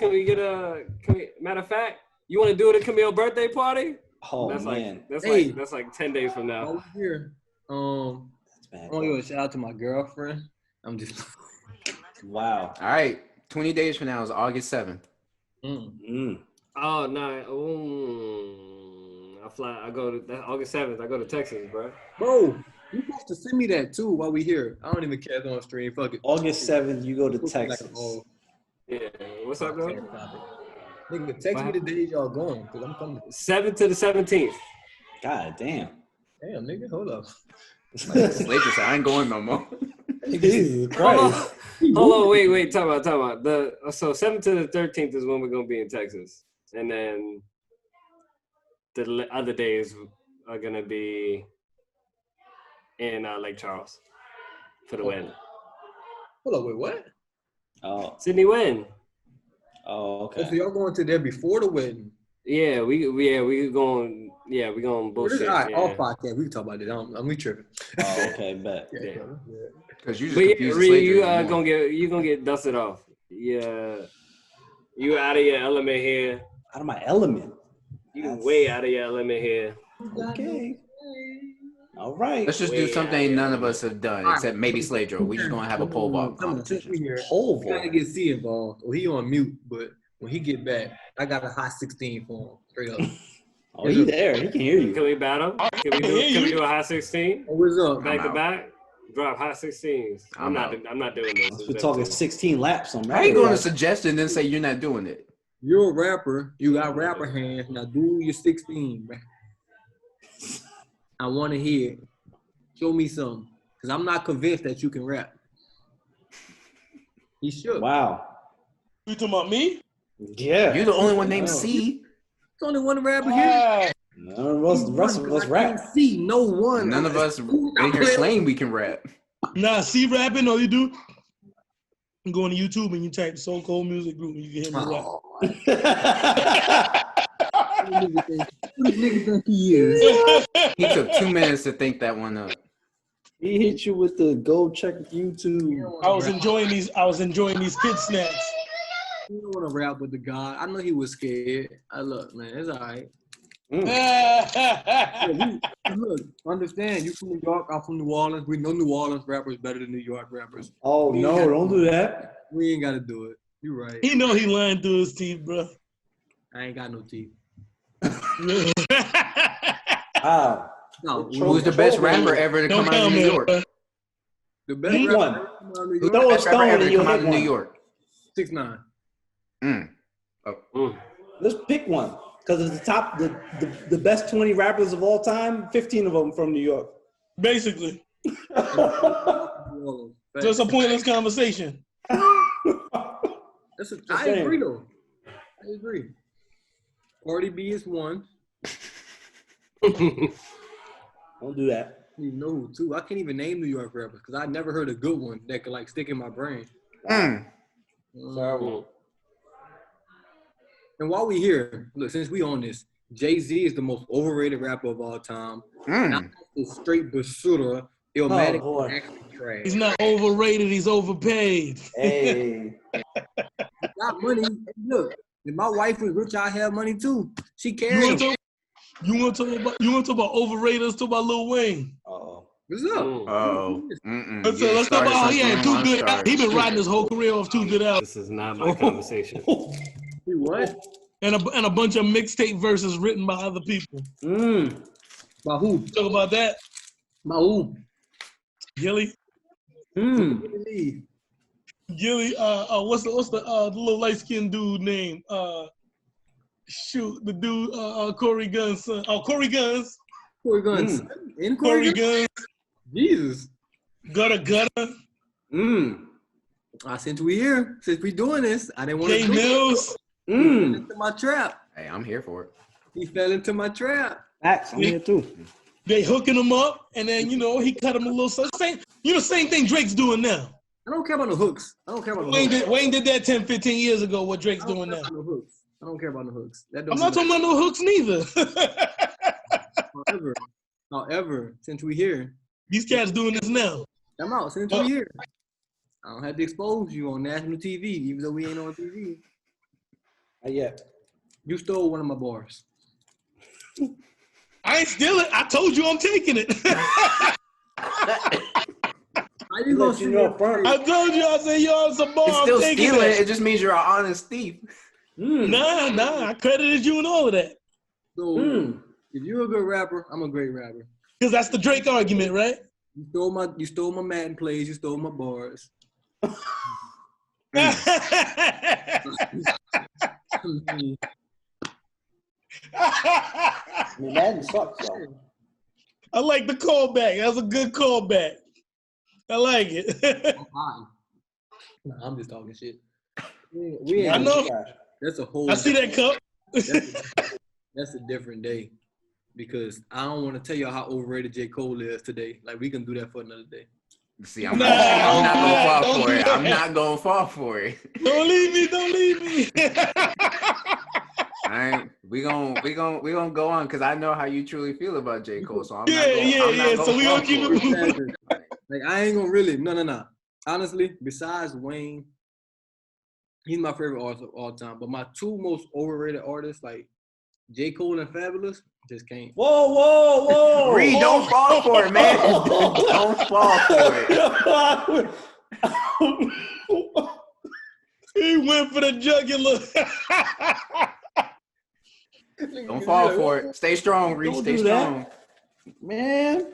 Matter of fact, you want to do it at Camille's birthday party? Oh, man. That's like 10 days from now. Over here. I want to give a shout out to my girlfriend. I'm just. Wow. All right. 20 days from now is August 7th. Oh, no. I go to August 7th. I go to Texas, bro. Bro, you supposed to send me that too while we here. I don't even care if it's on stream. Fuck it. August 7th, you go to Texas. Yeah. What's up, bro? Nigga, text me the days y'all going, because I'm coming. 7th to the 17th. God damn. Damn, nigga, hold up. Lakers, I ain't going no more. Jesus Christ. Hold on, wait, talk about. So 7th to the 13th is when we're going to be in Texas. And then the other days are going to be in Lake Charles for the wedding. Hold on, wait, what? Oh. Sydney wedding. Oh, okay. So y'all going to there before the wedding? Yeah, we going bullshit. All right, all podcast. We can talk about it. I'm tripping. Oh, okay, bet. Yeah. Because you just but confused yeah, Reed, you gonna get dusted off. Yeah, you out of your element here. Out of my element. You way out of your element here. Okay. All right. Let's just do something none of us have done, except maybe Slade Joe. We're just gonna have a pole vault competition. Pole vault. Trying to get C involved. Well, he on mute, but when he get back, I got a hot 16 for him. Straight up. Oh, he there. He can hear you. Can we battle? Can we do a hot 16? What's up? Back to back. Drop hot 16s. I'm not doing this. We're talking 16 laps on that. How you going to suggest and then say you're not doing it? You're a rapper. You got rapper hands. Now do your 16, man. I want to hear it. Show me something. Because I'm not convinced that you can rap. He should. Wow. You talking about me? Yeah. You're the only one named C. It's only one rapper here. None of us, the rest of us rap. See, no one. None of us in here claim we can rap. Nah, see rapping, all you do, you go on YouTube and you type So Cold Music Group and you can hear me rap. Who does nigga think he is? He took 2 minutes to think that one up. He hit you with the go check YouTube. I was enjoying these kid snacks. You don't want to rap with the God. I know he was scared. Look, man, it's all right. Look, understand, you from New York, I'm from New Orleans. We know New Orleans rappers better than New York rappers. Oh, no, don't do that. We ain't got to do it. You right. He know he lying through his teeth, bro. I ain't got no teeth. Wow. No, who's the best rapper ever to come out of New York? The best rapper who's the best rapper ever to come out of New York? 6ix9ine. Let's pick one. Because it's the best 20 rappers of all time, 15 of them from New York. Basically. Just a pointless conversation. I agree, though. I agree. Cardi B is one. Don't do that. You know who, too. I can't even name New York rappers because I never heard a good one that could, like, stick in my brain. Terrible. And while we here, look, since we on this, Jay-Z is the most overrated rapper of all time. Not the straight basura, Illmatic, actually trash. He's not overrated, he's overpaid. Hey. Got money. Look, if my wife was rich, I have money too. She cares. You want to talk about overrated? Let's talk about Lil Wayne. What's up? Let's talk about how he had 2 good albums. He been riding his whole career off 2 good albums. This is not my conversation. He what? And a bunch of mixtape verses written by other people. By who? Talk about that. By who? Gilly. Gilly. What's the little light skinned dude name? The dude Corey Gunn's son. Oh, Corey Gunn's. Corey Gunn's. In Corey Gunn's. Jesus. Gutter. Since we doing this, I didn't want to do Mills. He fell into my trap. Hey, I'm here for it. He fell into my trap. Facts, I'm here too. They hooking him up, and then he cut him a little. Same thing Drake's doing now. I don't care about the hooks. Wayne did that 10, 15 years ago. What Drake's doing now? I don't care about the hooks. I'm not talking about no hooks neither. However, since we here, these cats doing this now. I'm out. Since we here, I don't have to expose you on national TV, even though we ain't on TV. Not yet. You stole one of my bars. I ain't steal it. I told you I'm taking it. How you gonna see I told you. I said, yo, it's a bar. It's still stealing. It just means you're an honest thief. Nah. I credited you and all of that. So, if you're a good rapper, I'm a great rapper. Because that's the Drake argument, right? You stole my Madden plays. You stole my bars. Madden sucks, though. I like the callback. That's a good callback. I like it. I'm just talking shit. I know. That's a whole. I see that cup. That's a different day, because I don't want to tell y'all how overrated J. Cole is today. Like, we can do that for another day. See, I'm not gonna fall for it. I'm not gonna fall for it. Don't leave me. All right, we gonna go on because I know how you truly feel about J. Cole. So I'm So we gonna keep it moving. Like I ain't gonna really no. Honestly, besides Wayne, he's my favorite artist of all time. But my two most overrated artists, like J. Cole and Fabulous, just can't. Whoa. Reed, don't fall for it, man. Don't fall for it. He went for the jugular. Don't fall for it. Stay strong, Reed. Stay strong. Man.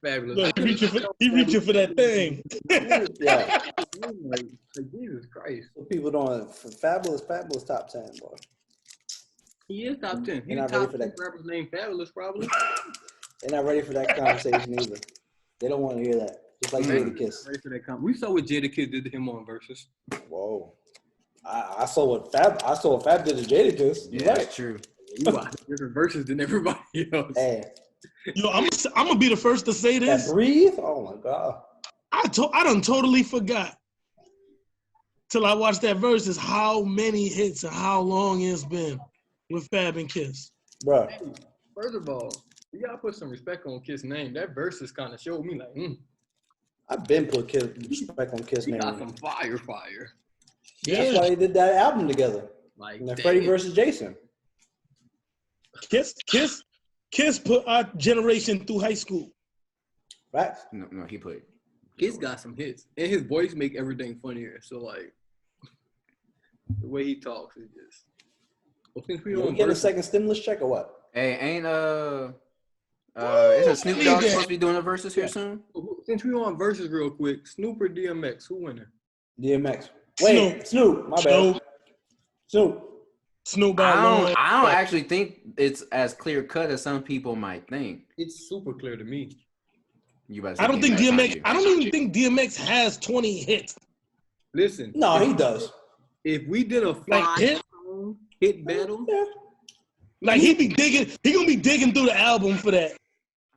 Fabulous. Look, he reaching for that thing. Yeah. Like, Jesus Christ. People don't. Fabulous top 10, boy. He is top 10. He's not top ready for 10 that. rappers named Fabulous, probably. They're not ready for that conversation either. They don't want to hear that. Just like Jadakiss. Ready for that we saw what Jadakiss did to him on Versus. Whoa. I saw what Fab did to Jadakiss. Yeah, that's true. You watch different Versus than everybody else. Hey. Yo, I'm gonna be the first to say this. That breathe? Oh my God. I done totally forgot till I watched that Versus how many hits and how long it's been with Fab and Kiss. Bro. Hey, first of all, you gotta put some respect on Kiss' name. That Versus kind of showed me like, I've been put respect on Kiss' he name. got some fire. That's why they did that album together. Like Freddie versus Jason. Kiss put our generation through high school. Right? No, he put. Kiss got some hits, and his voice make everything funnier. So like, the way he talks is just. Well, since we We get a second stimulus check or what? Hey, ain't isn't Snoop Dogg supposed to be doing a versus here soon? Since we on Versus real quick, Snoop or DMX, who winning? DMX. Wait, Snoop. My bad. Snoop. I don't actually think it's as clear cut as some people might think. It's super clear to me. I don't think DMX. I don't even think DMX has 20 hits. Listen. No, he does. If we did a hit battle, like he gonna be digging through the album for that. I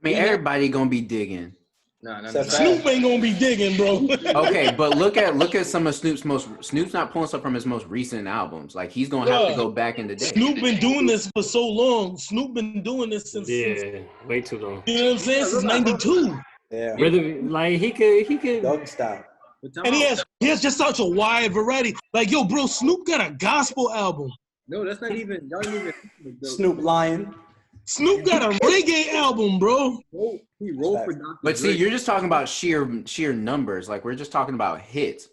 mean, everybody gonna be digging. No. Snoop ain't gonna be digging, bro. Okay, but look at some of Snoop's not pulling stuff from his most recent albums. Like he's gonna have to go back in the day. Snoop been doing this for so long. Snoop been doing this since way too long. You know what I'm saying? Since '92. Yeah. Rhythm, like he could. Dog style. And he has just such a wide variety. Like yo, bro, Snoop got a gospel album. No, that's not even. Y'all even Snoop Lion. Snoop got a reggae album, bro. He wrote for Dr. But see, Dre. you're just talking about sheer numbers. Like we're just talking about hits.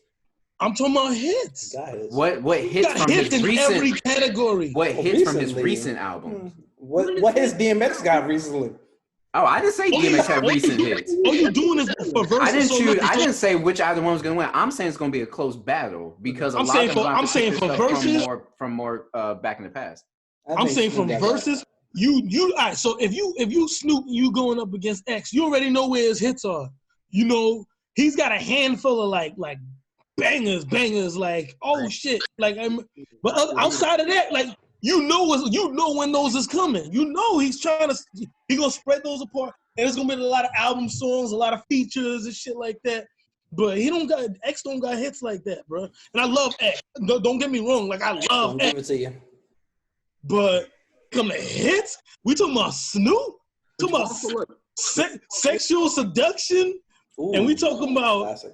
I'm talking about hits. What hits from hits his in recent every category? What hits from his recent album? What his DMX got recently? Oh, I didn't say DMX had recent hits. Oh, you doing this for Versus? I didn't say which either one was gonna win. I'm saying it's gonna be a close battle because I'm saying for Versus from more back in the past. I'm saying from Versus. You all right, so if you Snoop, you going up against X, you already know where his hits are. You know, he's got a handful of like bangers, like oh shit. Like outside of that, like you know when those is coming. You know he gonna spread those apart. And there's gonna be a lot of album songs, a lot of features and shit like that. But X don't got hits like that, bro. And I love X. Don't get me wrong, like I love X. Give it to you. But come to hits, we talking about Snoop, talking about sexual seduction, and we talking about classic.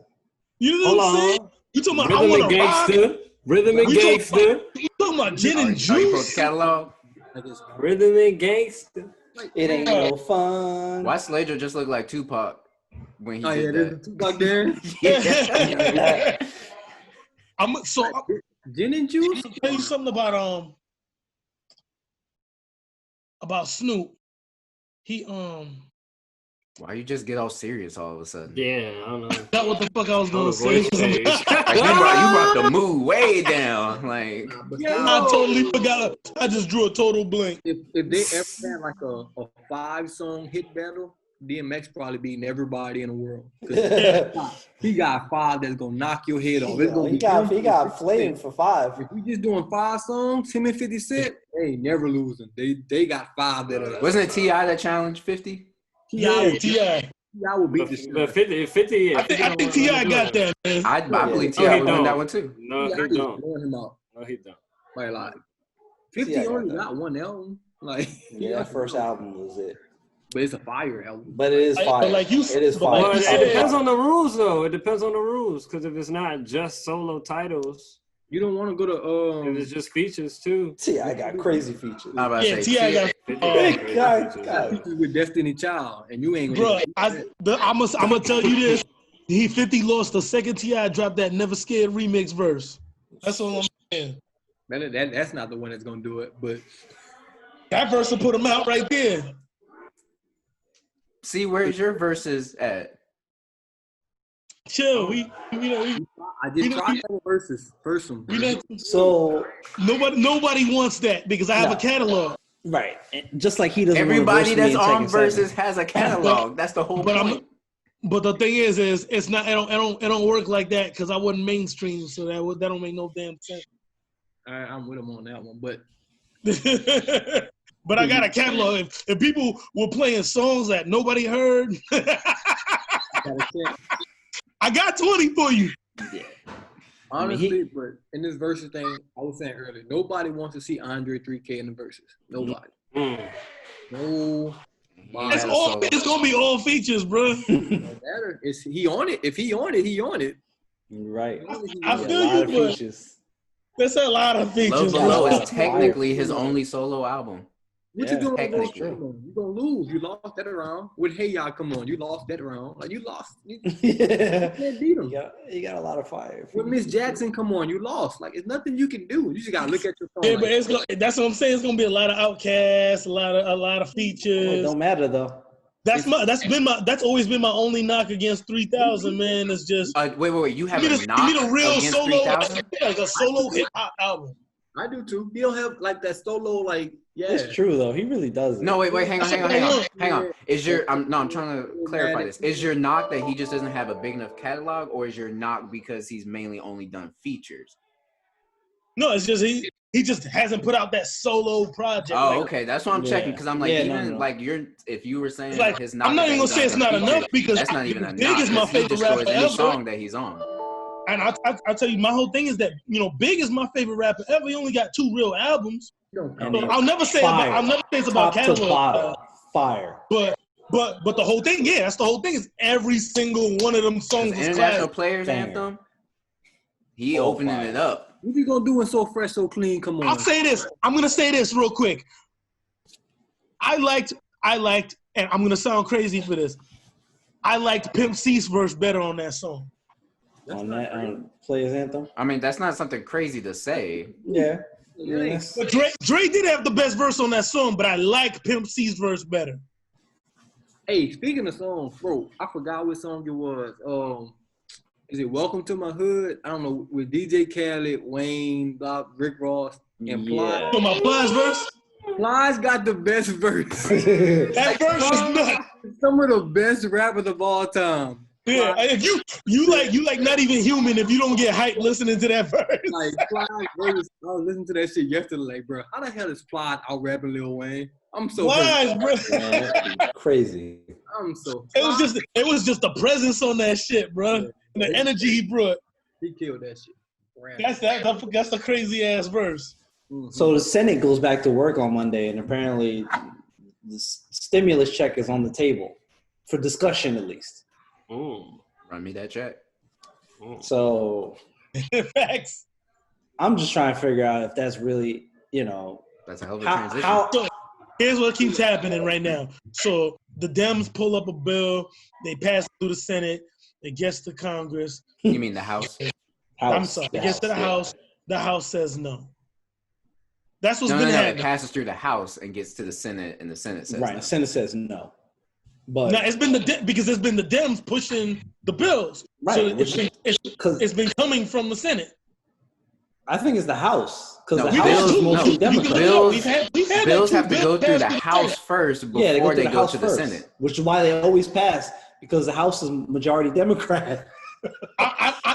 You know what I'm saying? You talking about Rhythm and Gangster, Rhythm and Gangster. You talking about Gin and You wrote the Juice? catalog. Rhythm and Gangster. It ain't no fun. Why Slager just look like Tupac when he did there's that? Tupac there. Gin and Juice. I'll tell you something about Snoop. He Why you just get all serious all of a sudden? Yeah, I don't know. That what the fuck I was gonna say. Like you brought the mood way down. Like I totally forgot. I just drew a total blank. If they ever had like a 5-song hit battle, DMX probably beating everybody in the world. He got 5 that's gonna knock your head off. He got flamed for 5. If we just doing 5 songs, him and 50 Cent, they ain't never losing. They got 5 that are. Wasn't it T.I. that challenged 50? Yeah, Ti. T.I. will beat this. But 50, yeah. I think Ti got that, man. I believe T.I. would win that one too. No, he don't. No, he don't. Like 50 only got one album. Like that first album was it. But it's a fire album. But it is fire. Like it is fire. But it depends on the rules, though. It depends on the rules, because if it's not just solo titles, you don't want to go to. If it's just features too. T.I. got crazy features. Yeah, T.I. got features with Destiny Child, and you ain't. Bro, I'm gonna tell you this. 50 lost the second T.I. dropped that Never Scared remix verse. That's all I'm saying. That's not the one that's gonna do it, but that verse will put him out right there. See, where's your verses at? Chill. I just tried the verses. First one. So nobody wants that because I have a catalog. Right. Just like he doesn't. Everybody that's on verses has a catalog. That's the whole point. But the thing is it's not. It don't work like that because I wasn't mainstream, so that don't make no damn sense. I'm with him on that one, but. But I got a catalog. If people were playing songs that nobody heard, I got 20 for you. Yeah. Honestly, but in this versus thing, I was saying earlier, nobody wants to see Andre 3K in the verses. Nobody. No. It's gonna be all features, bro. Is he on it? If he on it, he on it. Right. I feel you, but there's a lot of features. Love Below is technically his only solo album. What you doing? You're gonna lose. You lost that round. With Hey Y'all, come on. You lost that round. Like you lost. You can't beat him. You got a lot of fire. With Miss Jackson, come on. You lost. Like it's nothing you can do. You just gotta look at your phone. Yeah, but that's what I'm saying. It's gonna be a lot of outcasts, a lot of features. It don't matter though. That's always been my only knock against 3000, man. It's just wait. You have a knock give me the real against solo, 3000? like a solo hip hop album. I do too. He don't have like that solo, like It's true though. He really does. No, wait, hang on. Is your I'm trying to clarify this. Is your knock that he just doesn't have a big enough catalog, or is your knock because he's mainly only done features? No, it's just he just hasn't put out that solo project. Oh, okay. That's what I'm checking because I'm like, like if you were saying like, his knock, I'm not even gonna say it's not enough because that's not even a Big knock. is my favorite rapper any ever. song that he's on. And I'll tell you, my whole thing is that Big is my favorite rapper ever. He only got 2 real albums. I'll never say it's about catalog. Fire. But the whole thing, that's the whole thing is every single one of them songs is International Players Anthem. He opening it up. What you gonna do in So Fresh, So Clean? Come on. I'll say this. I'm gonna say this real quick. I liked, and I'm gonna sound crazy for this. I liked Pimp C's verse better on that song. On that Players Anthem. I mean, that's not something crazy to say. Yeah. But Dre did have the best verse on that song, but I like Pimp C's verse better. Hey, speaking of songs, bro, I forgot what song it was. Is it Welcome to My Hood? I don't know, with DJ Khaled, Wayne, Bob, Rick Ross, and Plies. So my Plies verse? Plies got the best verse. That verse is nuts. Some of the best rappers of all time. Yeah, if you like Not Even Human if you don't get hyped listening to that verse. Like Plies verse, I was listening to that shit yesterday. Like, bro, how the hell is Plies out rapping Lil Wayne? I'm so Plies, bro. Crazy. I'm so. It was just the presence on that shit, bro. Yeah. The energy he brought. He killed that shit. That's the crazy ass verse. Mm-hmm. So the Senate goes back to work on Monday, and apparently the stimulus check is on the table for discussion, at least. Run me that check. So, facts. I'm just trying to figure out if that's really, that's a hell of a transition. So here's what keeps happening right now. So the Dems pull up a bill, they pass it through the Senate, it gets to Congress. You mean the House? I'm sorry. It gets to the House. The House says no. That's what's been happening. It passes through the House and gets to the Senate, and the Senate says right. no. The Senate says no. But now it's been because it's been the Dems pushing the bills. Right. So it's been coming from the Senate. I think it's the House because the House is mostly Democrat. Bills have to go through the House first before they go to the Senate, which is why they always pass because the House is majority Democrat.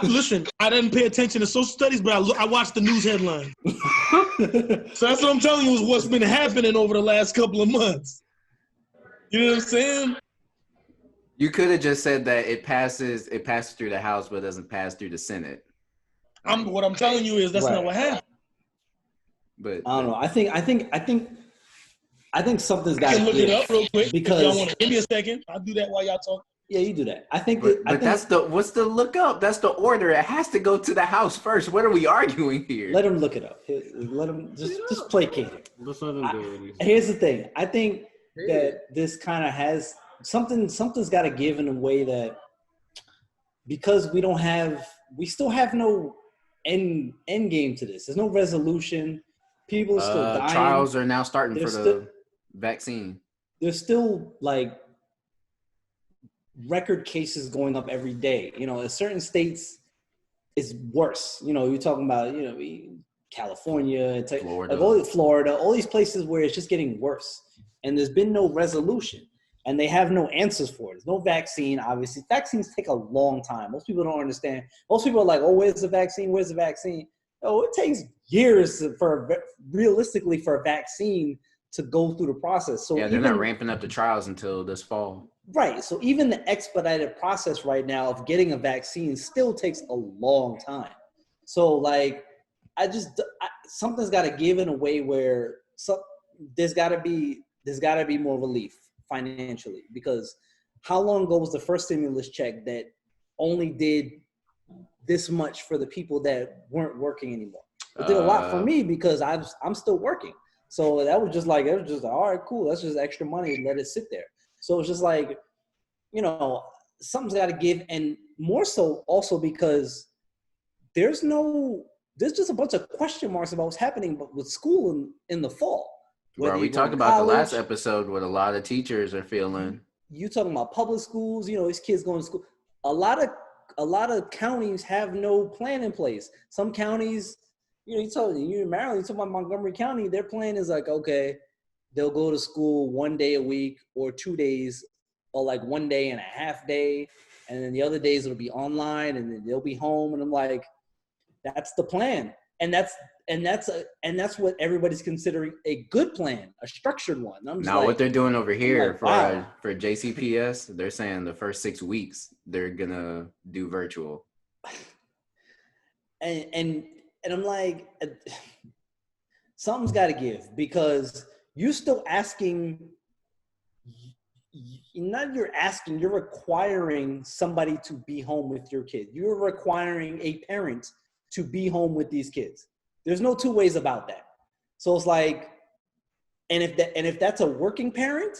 Listen, I didn't pay attention to social studies, but I watched the news headlines. So that's what I'm telling you is what's been happening over the last couple of months. You know what I'm saying? You could have just said that it passes through the House, but doesn't pass through the Senate. What I'm telling you is that's not what happened. But I don't know. I think I think something's got I to can look it up real quick because if y'all want to. Give me a second. I'll do that while y'all talk. Yeah, you do that. I think that's what's the look up? That's the order. It has to go to the house first. What are we arguing here? Let him look it up. Let him just placate it. Let's let him do it. Here's the thing. I think that this kind of has something's got to give in a way that because we still have no end game to this. There's no resolution. People are still dying. Trials are now starting for the vaccine. There's still like record cases going up every day. You know, in certain states, it's worse. You know, you're talking about, you know, California, Florida, all these places where it's just getting worse. And there's been no resolution. And they have no answers for it. There's no vaccine, obviously. Vaccines take a long time. Most people don't understand. Most people are like, oh, where's the vaccine? Where's the vaccine? Oh, it takes years realistically for a vaccine to go through the process. So yeah, they're not ramping up the trials until this fall. Right. So even the expedited process right now of getting a vaccine still takes a long time. So like, something's got to give in a way where there's got to be more relief financially, because how long ago was the first stimulus check that only did this much for the people that weren't working anymore? It did a lot for me because I'm still working. So that was just all right, cool. That's just extra money. Let it sit there. So it's just like, you know, something's got to give, and more so also because there's just a bunch of question marks about what's happening with school in the fall. Bro, we talked about the last episode what a lot of teachers are feeling. You talking about public schools, you know, these kids going to school. A lot of counties have no plan in place. Some counties, you know, you're in Maryland, you talking about Montgomery County, their plan is like, okay, they'll go to school 1 day a week or 2 days, or like 1 day and a half day, and then the other days it'll be online, and then they'll be home. And I'm like, that's the plan, and that's what everybody's considering a good plan, a structured one. I'm just now, what they're doing over here for JCPS, they're saying the first 6 weeks they're gonna do virtual. And I'm like, something's got to give, because you're still asking. You're requiring somebody to be home with your kid. You're requiring a parent to be home with these kids. There's no two ways about that. So it's like, and if that's a working parent,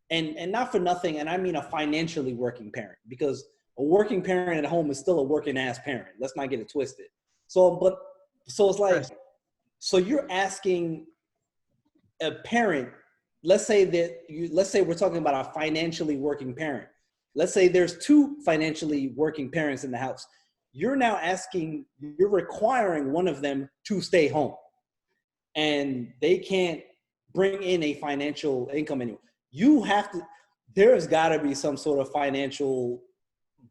and not for nothing, and I mean a financially working parent, because a working parent at home is still a working ass parent. Let's not get it twisted. So it's like, so you're asking a parent. Let's say we're talking about a financially working parent. Let's say there's 2 financially working parents in the house. You're requiring one of them to stay home, and they can't bring in a financial income anymore. There's gotta be some sort of financial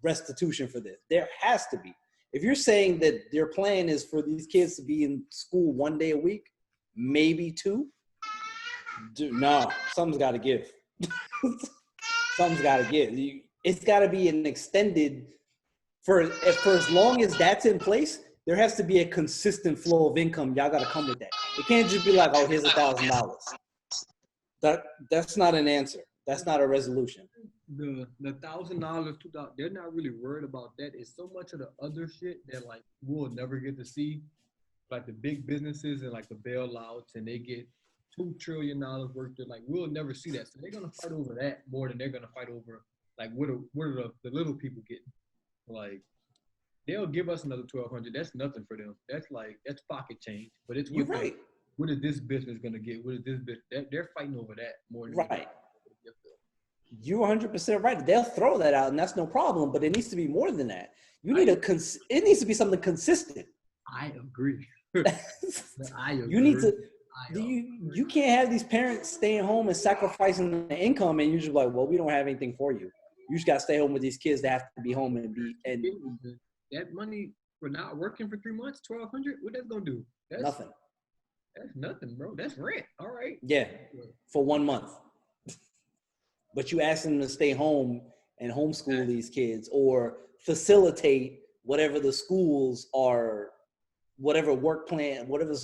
restitution for this. There has to be. If you're saying that their plan is for these kids to be in school 1 day a week, maybe 2, no, something's got to give. Something's got to give. It's got to be an extended, for as long as that's in place, there has to be a consistent flow of income. Y'all got to come with that. It can't just be like, oh, here's $1,000. That's not an answer. That's not a resolution. The $1,000, $2,000, they're not really worried about that. It's so much of the other shit that like we'll never get to see, like the big businesses and like the bailouts, and they get $2 trillion worth of, like, we'll never see that. So they're gonna fight over that more than they're gonna fight over like what are the little people getting. Like, they'll give us another $1,200. That's nothing for them. That's pocket change. But it's You're right. What is this business gonna get? What is this business? They're fighting over that more than right. You're 100% right. They'll throw that out, and that's no problem. But it needs to be more than that. It needs to be something consistent. I agree. I agree. You need to. You can't have these parents staying home and sacrificing the income, and you're just like, well, we don't have anything for you. You just got to stay home with these kids that have to be home and that money for not working for 3 months, $1,200. What that's gonna do? That's nothing. That's nothing, bro. That's rent. All right. Yeah, for 1 month. But you ask them to stay home and homeschool these kids, or facilitate whatever the schools are, whatever work plan, whatever.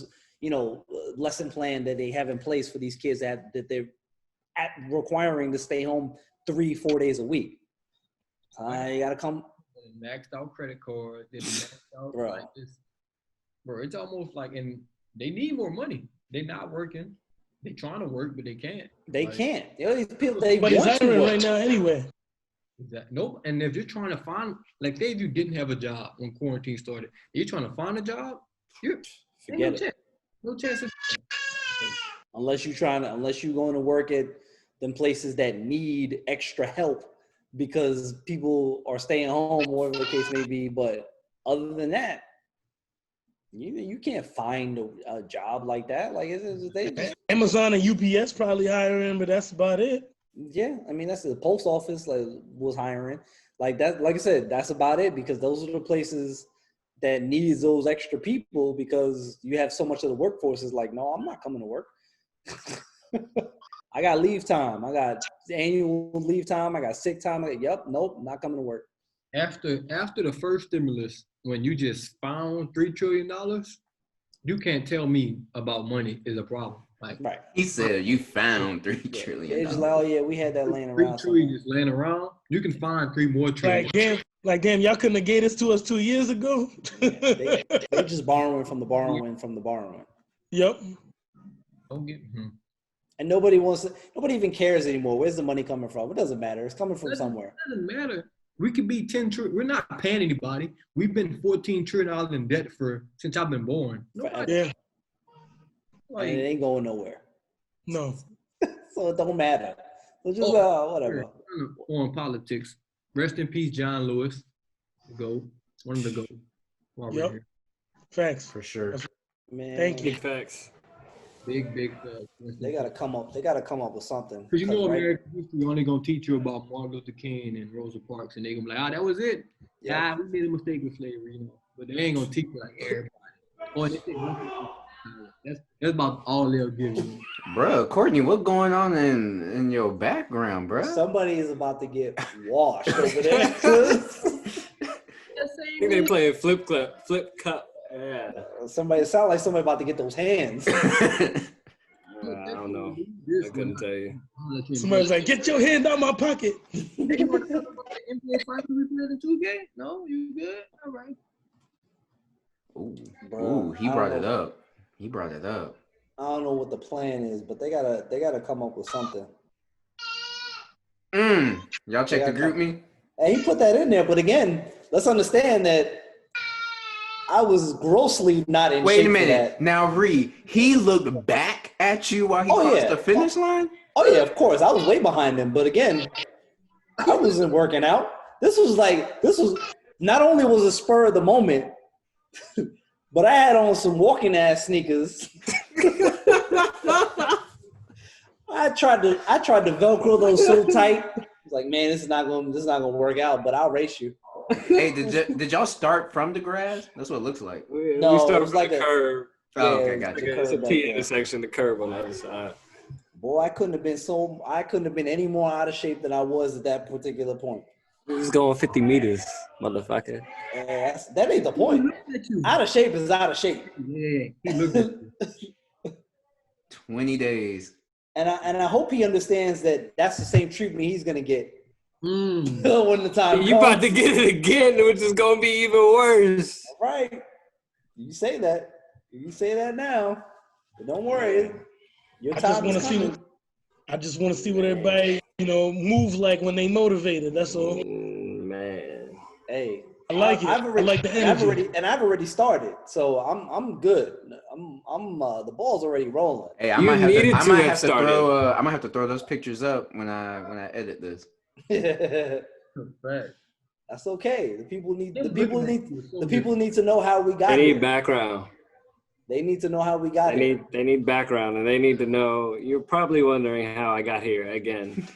lesson plan that they have in place for these kids that they're requiring to stay home 3-4 days a week. You gotta come. Maxed out credit card, did maxed out Bro. like this. Bro, it's almost like, and they need more money. They're not working. They're trying to work, but they can't. They like, can't. These people, they But he's want to hiring work right now anyway. Exactly. Nope. And if you're trying to find, like, say if you didn't have a job when quarantine started, you're trying to find a job, Forget it. No chance of unless you're going to work at them places that need extra help because people are staying home, whatever the case may be. But other than that, you can't find a job like that. Like they just, Amazon and UPS probably hiring, but that's about it. yeah, I mean that's the post office was hiring like that. Like I said, that's about it because those are the places that needs those extra people because you have so much of the workforce is like, no, I'm not coming to work. I got leave time. I got annual leave time. I got sick time. Nope, not coming to work. After the first stimulus, when you just found $3 trillion, you can't tell me about money is a problem. Like, right. He said you found $3 trillion. It's like, oh yeah, we had that laying around. $3 trillion just laying around. You can find 3 more trillion. Like damn, y'all couldn't have gave this to us 2 years ago. They're just borrowing from the borrowing. Yep. Don't get. And nobody even cares anymore. Where's the money coming from? It doesn't matter. It's coming from somewhere. It doesn't matter. We could be 10 trillion. We're not paying anybody. We've been $14 trillion in debt since I've been born. Nobody, yeah. And it ain't going nowhere. No. So it don't matter. So just whatever. On politics. Rest in peace, John Lewis. One of the GOAT. Yep. Facts. For sure. Man, Thank you. Big facts. Big. They gotta come up with something. Because American history only gonna teach you about Martin Luther King and Rosa Parks, and they gonna be like, that was it. Yeah, we made a mistake with slavery, But they ain't gonna teach you like everybody. Or they say that's about all they'll give you. Bro, Courtney, what's going on in your background, bro? Somebody is about to get washed over there. I think they playing flip cup. Yeah. Somebody sound like somebody about to get those hands. I don't know. I couldn't tell you. Somebody's like, get your hand out my pocket. NBA Finals we played in 2K? No, you good? All right. Ooh, he brought it up. I don't know what the plan is, but they gotta come up with something. Y'all check the group me? And he put that in there, but again, let's understand that I was grossly not in shape. Wait a minute. For that. Now, Ri, he looked back at you while he crossed the finish line? Oh yeah, of course. I was way behind him, but again, I wasn't working out. This was not only was a spur of the moment, but I had on some walking ass sneakers. I tried to Velcro those so tight. I was like, man, this is not gonna work out, but I'll race you. Hey, did y'all start from the grass? That's what it looks like. No, we started it was like a curve. Oh, okay, gotcha. It's a T intersection, the curve on the other side. Boy, I couldn't have been any more out of shape than I was at that particular point. We was going 50 meters, motherfucker. That ain't the point. Out of shape is out of shape. Yeah, he looked at you. 20 days. And I hope he understands that that's the same treatment he's gonna get when the time you comes. about to get it again, which is gonna be even worse. Right. You say that. You say that now. But don't worry. Your time is coming. I just want to see what everybody, move like when they motivated. That's all. Man. Hey. I like it. I like the energy. I've already started, so I'm good. I'm the ball's already rolling. Hey, I might have to throw those pictures up when I edit this. That's okay. The people need to know how we got. They need here. Background. They need to know how we got here. They need background, and they need to know. You're probably wondering how I got here again.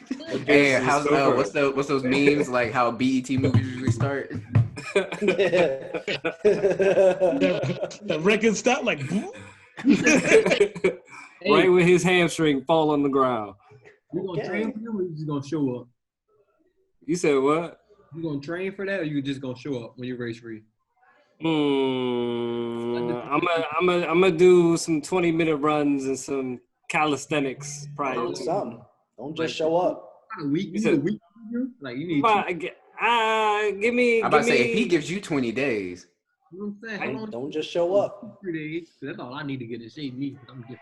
Hey, what's those memes like how BET movies usually start? The record stopped like. Right when his hamstring fall on the ground. You gonna train for him, or you just gonna show up? You said what? You gonna train for that, or you just gonna show up when you race free? I'm gonna do some 20-minute runs and some calisthenics prior to. Something. Don't just show up. A week. You need a week. Like you need. Give me. I'm about to say if he gives you 20 days. You know what I'm saying? Don't just show up. 3 days. That's all I need to get in shape.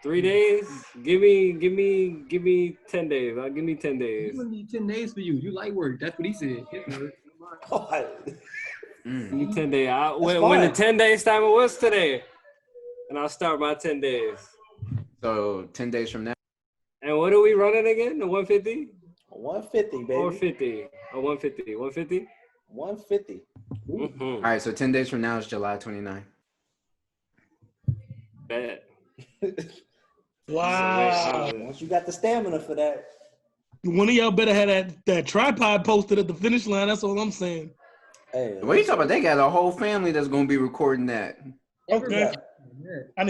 3 days. Give me 10 days. I'll give me 10 days. You gonna need 10 days for you. You light work. That's what he said. Give me 10 days. When the 10 days time was today, and I'll start my 10 days. So 10 days from now. And what are we running again? The 150? 150, baby. Or 50? Or 150? 150? 150. Mm-hmm. All right, so 10 days from now is July 29th. Bad. Wow. Once you got the stamina for that. One of y'all better have that tripod posted at the finish line. That's all I'm saying. Hey, what are you talking about? They got a whole family that's going to be recording that. Okay. I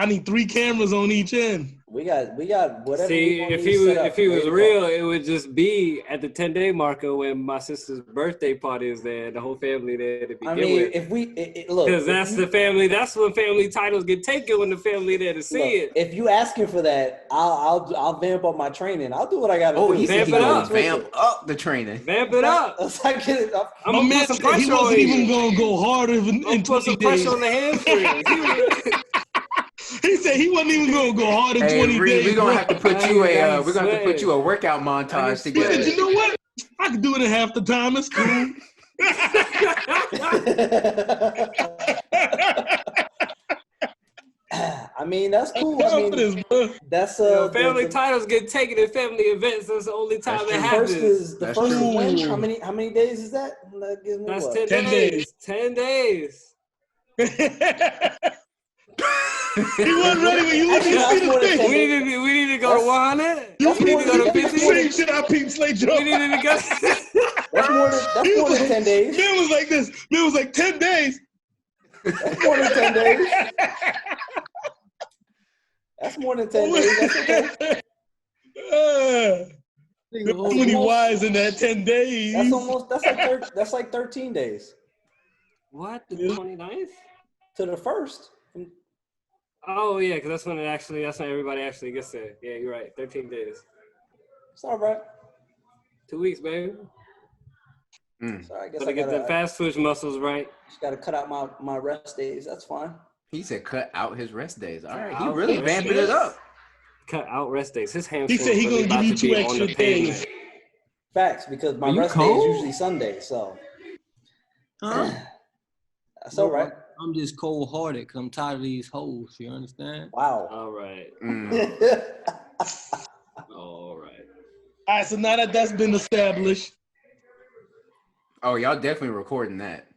need 3 cameras on each end. We got whatever. See, if he was real, it would just be at the 10-day marker when my sister's birthday party is there, the whole family there to begin with. If we look, because that's when family titles get taken when the family there to see it. If you asking for that, I'll vamp up my training. I'll do what I got to do. He said he gonna vamp up the training. Vamp it up. I'm gonna put some pressure on you. He wasn't even gonna go harder in 20 days. Put some pressure on the hamstrings. He said he wasn't even gonna go hard in 20 days. We're gonna have to put you a workout montage together. You know what? I can do it in half the time. It's cool. I mean, that's cool. That's family titles get taken in family events. That's the only time it happens. The first win. How many days is that? That's 10 days. 10 days. He wasn't ready when you look at his face. We need to go to 100. You need to go to 50. Same shit I peeped Slay Joe. We need to go. That's more than 10 days. Man was like this. Man was like 10 days. That's more than 10 days. That's more than 10 days. That's okay. Too many Y's in that 10 days. That's like 13 days. What? The 29th? To the 1st. Oh yeah, because that's when everybody actually gets there. Yeah, you're right. 13 days. It's all right. 2 weeks, baby. So I guess gotta get the fast twitch muscles right. Just gotta cut out my rest days. That's fine. He said cut out his rest days. All right, he really vamping it up. Cut out rest days. His hamstrings. He said he gonna give you 2 extra days. Facts, because my rest day is usually Sunday, so. That's all right. I'm just cold-hearted because I'm tired of these hoes. You understand? Wow. All right. All right, so now that's been established. Oh, y'all definitely recording that.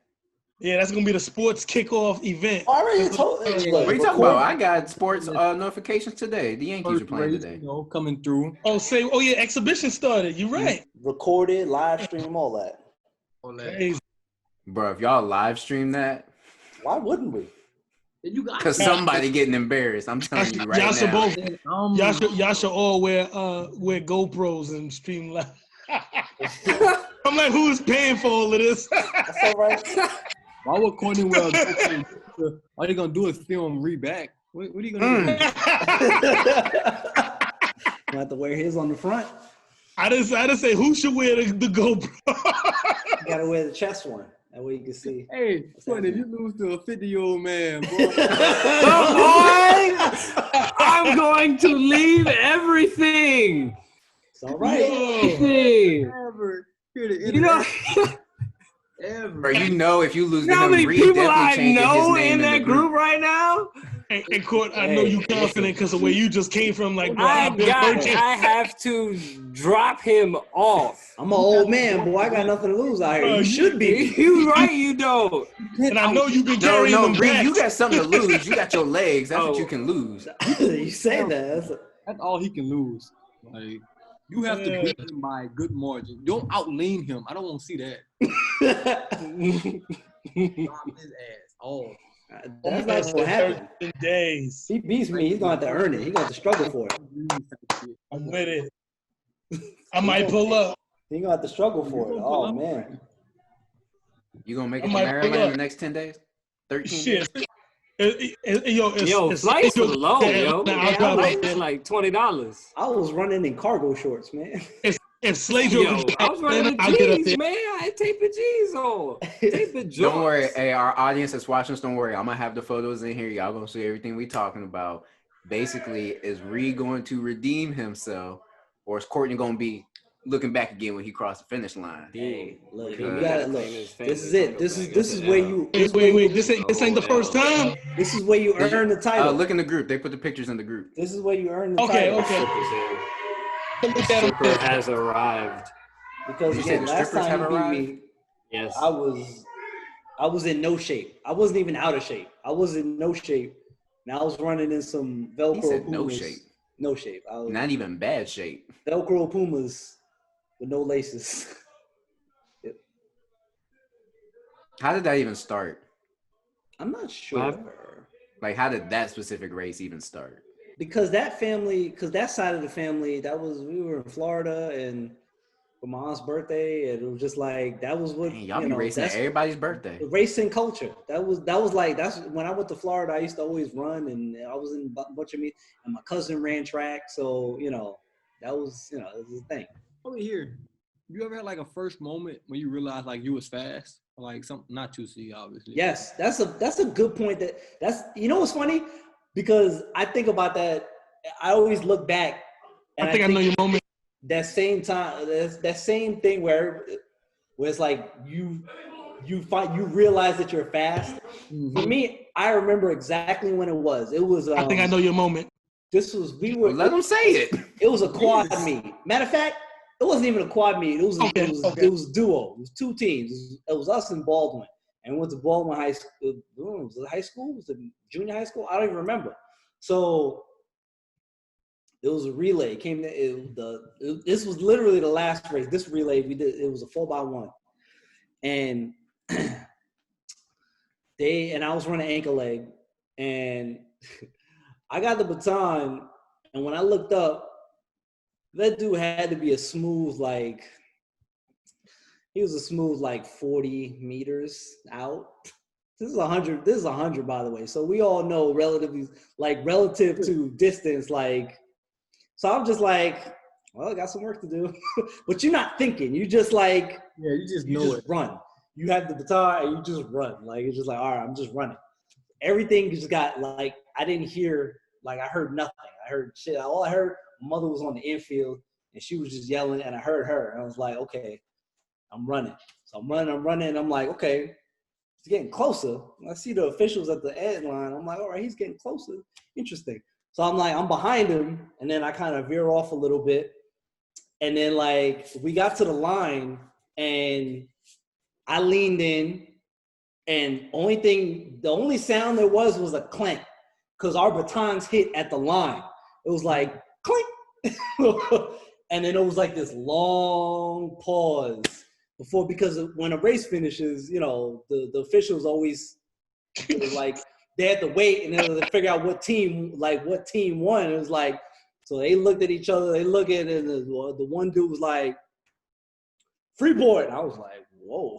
Yeah, that's going to be the sports kickoff event. I already told you. What are you talking about? I got sports notifications today. The Yankees are playing today. Coming through. Oh, yeah, exhibition started. You're right. Recorded, live stream, all that. Crazy. Bro, if y'all live stream that. Why wouldn't we? Because somebody getting embarrassed. I'm telling you right now. Y'all should all wear GoPros and stream live. I'm like, who is paying for all of this? That's all right. Why would Courtney wear a GoPro? All they gonna do is film Ri back. What are you gonna do? You have to wear his on the front. I didn't say who should wear the GoPro. You gotta wear the chest one. That way you can see. Hey, Courtney, if you lose to a 50-year-old man, boy. I'm going to leave everything. It's all right. Ever. You know, Bro, you know if you lose how many people I know in that group right now? And Court, I know you confident because the way you just came from, like, bro, I have to drop him off. I'm an old man, boy. I got nothing to lose out here. You should be. You right, you don't. And I know you been carrying them back. You got something to lose. You got your legs. That's what you can lose. You say that. That's all he can lose. Like, you have to beat him by a good margin. Don't outlean him. I don't want to see that. Drop his ass. Oh. That's not going to happen. Days. He beats me. He's going to have to earn it. He's going to have to struggle for it. I'm with it. I might pull up. He's going to have to struggle for it. Oh, man. You going to make it to Maryland in the next 10 days? 13 Shit. Flights were low, yo. Flights were like $20. I was running in cargo shorts, man. If Slade drove I was running the G's, man. I had tape the G's on. Tape the joints. Don't worry. Hey, our audience that's watching us, don't worry. I'm going to have the photos in here. Y'all going to see everything we talking about. Basically, is Ri going to redeem himself, or is Courtney going to be looking back again when he crossed the finish line? Hey, look, you gotta look. This is it. This is where you. Wait. This ain't the first time. This is where you earn the title. Look in the group. They put the pictures in the group. This is where you earn the title. Okay. Stripper has arrived. Because again, last time you beat me, yes, I was in no shape. I wasn't even out of shape. I was in no shape. And I was running in some Velcro He said Pumas. no shape. No shape. I was Not even bad shape. Velcro Pumas with no laces. Yep. How did that even start? I'm not sure. Like, how did that specific race even start? Because that side of the family, we were in Florida and for my aunt's birthday, and it was just like that was what y'all be racing at everybody's birthday. The racing culture. That's when I went to Florida. I used to always run, and I was in a bunch of meets, and my cousin ran track, so that was it was a thing. Over here, you ever had like a first moment when you realized like you was fast, like something not 2C obviously? Yes, that's a good point. That's what's funny, because I think about that. I always look back, and I think I know your moment. That same time, that same thing where it's like you realize that you're fast. Mm-hmm. For me, I remember exactly when it was. It was. I think I know your moment. This was let them say it. It was a quad meet. Matter of fact, it wasn't even a quad meet. It was duo. It was two teams. It was us and Baldwin, and we went to Baldwin High School. Was it high school? Was it junior high school? I don't even remember. So. It was a relay. This was literally the last race. This relay we did. It was a 4x1, and I was running ankle leg, and I got the baton. And when I looked up, that dude had to be a smooth 40 meters out. This is 100. This is 100, by the way. So we all know relative to distance, So I'm just like, well, I got some work to do. But you're not thinking. You just you just run. You have the baton and you just run. It's just all right, I'm just running. Everything just got I didn't hear, I heard nothing. I heard shit. All I heard, my mother was on the infield and she was just yelling and I heard her. And I was like, okay, I'm running. So I'm running. And I'm like, okay, it's getting closer. I see the officials at the end line. I'm like, all right, he's getting closer. Interesting. So I'm behind him, and then I kind of veer off a little bit. And then, we got to the line, and I leaned in, and the only sound there was a clank, because our batons hit at the line. It was like, clink. And then it was this long pause because when a race finishes, the officials always they had to wait and then to figure out what team won. It was so they looked at each other. They look at it, and the one dude was like, "Freeport." And I was like, "Whoa!"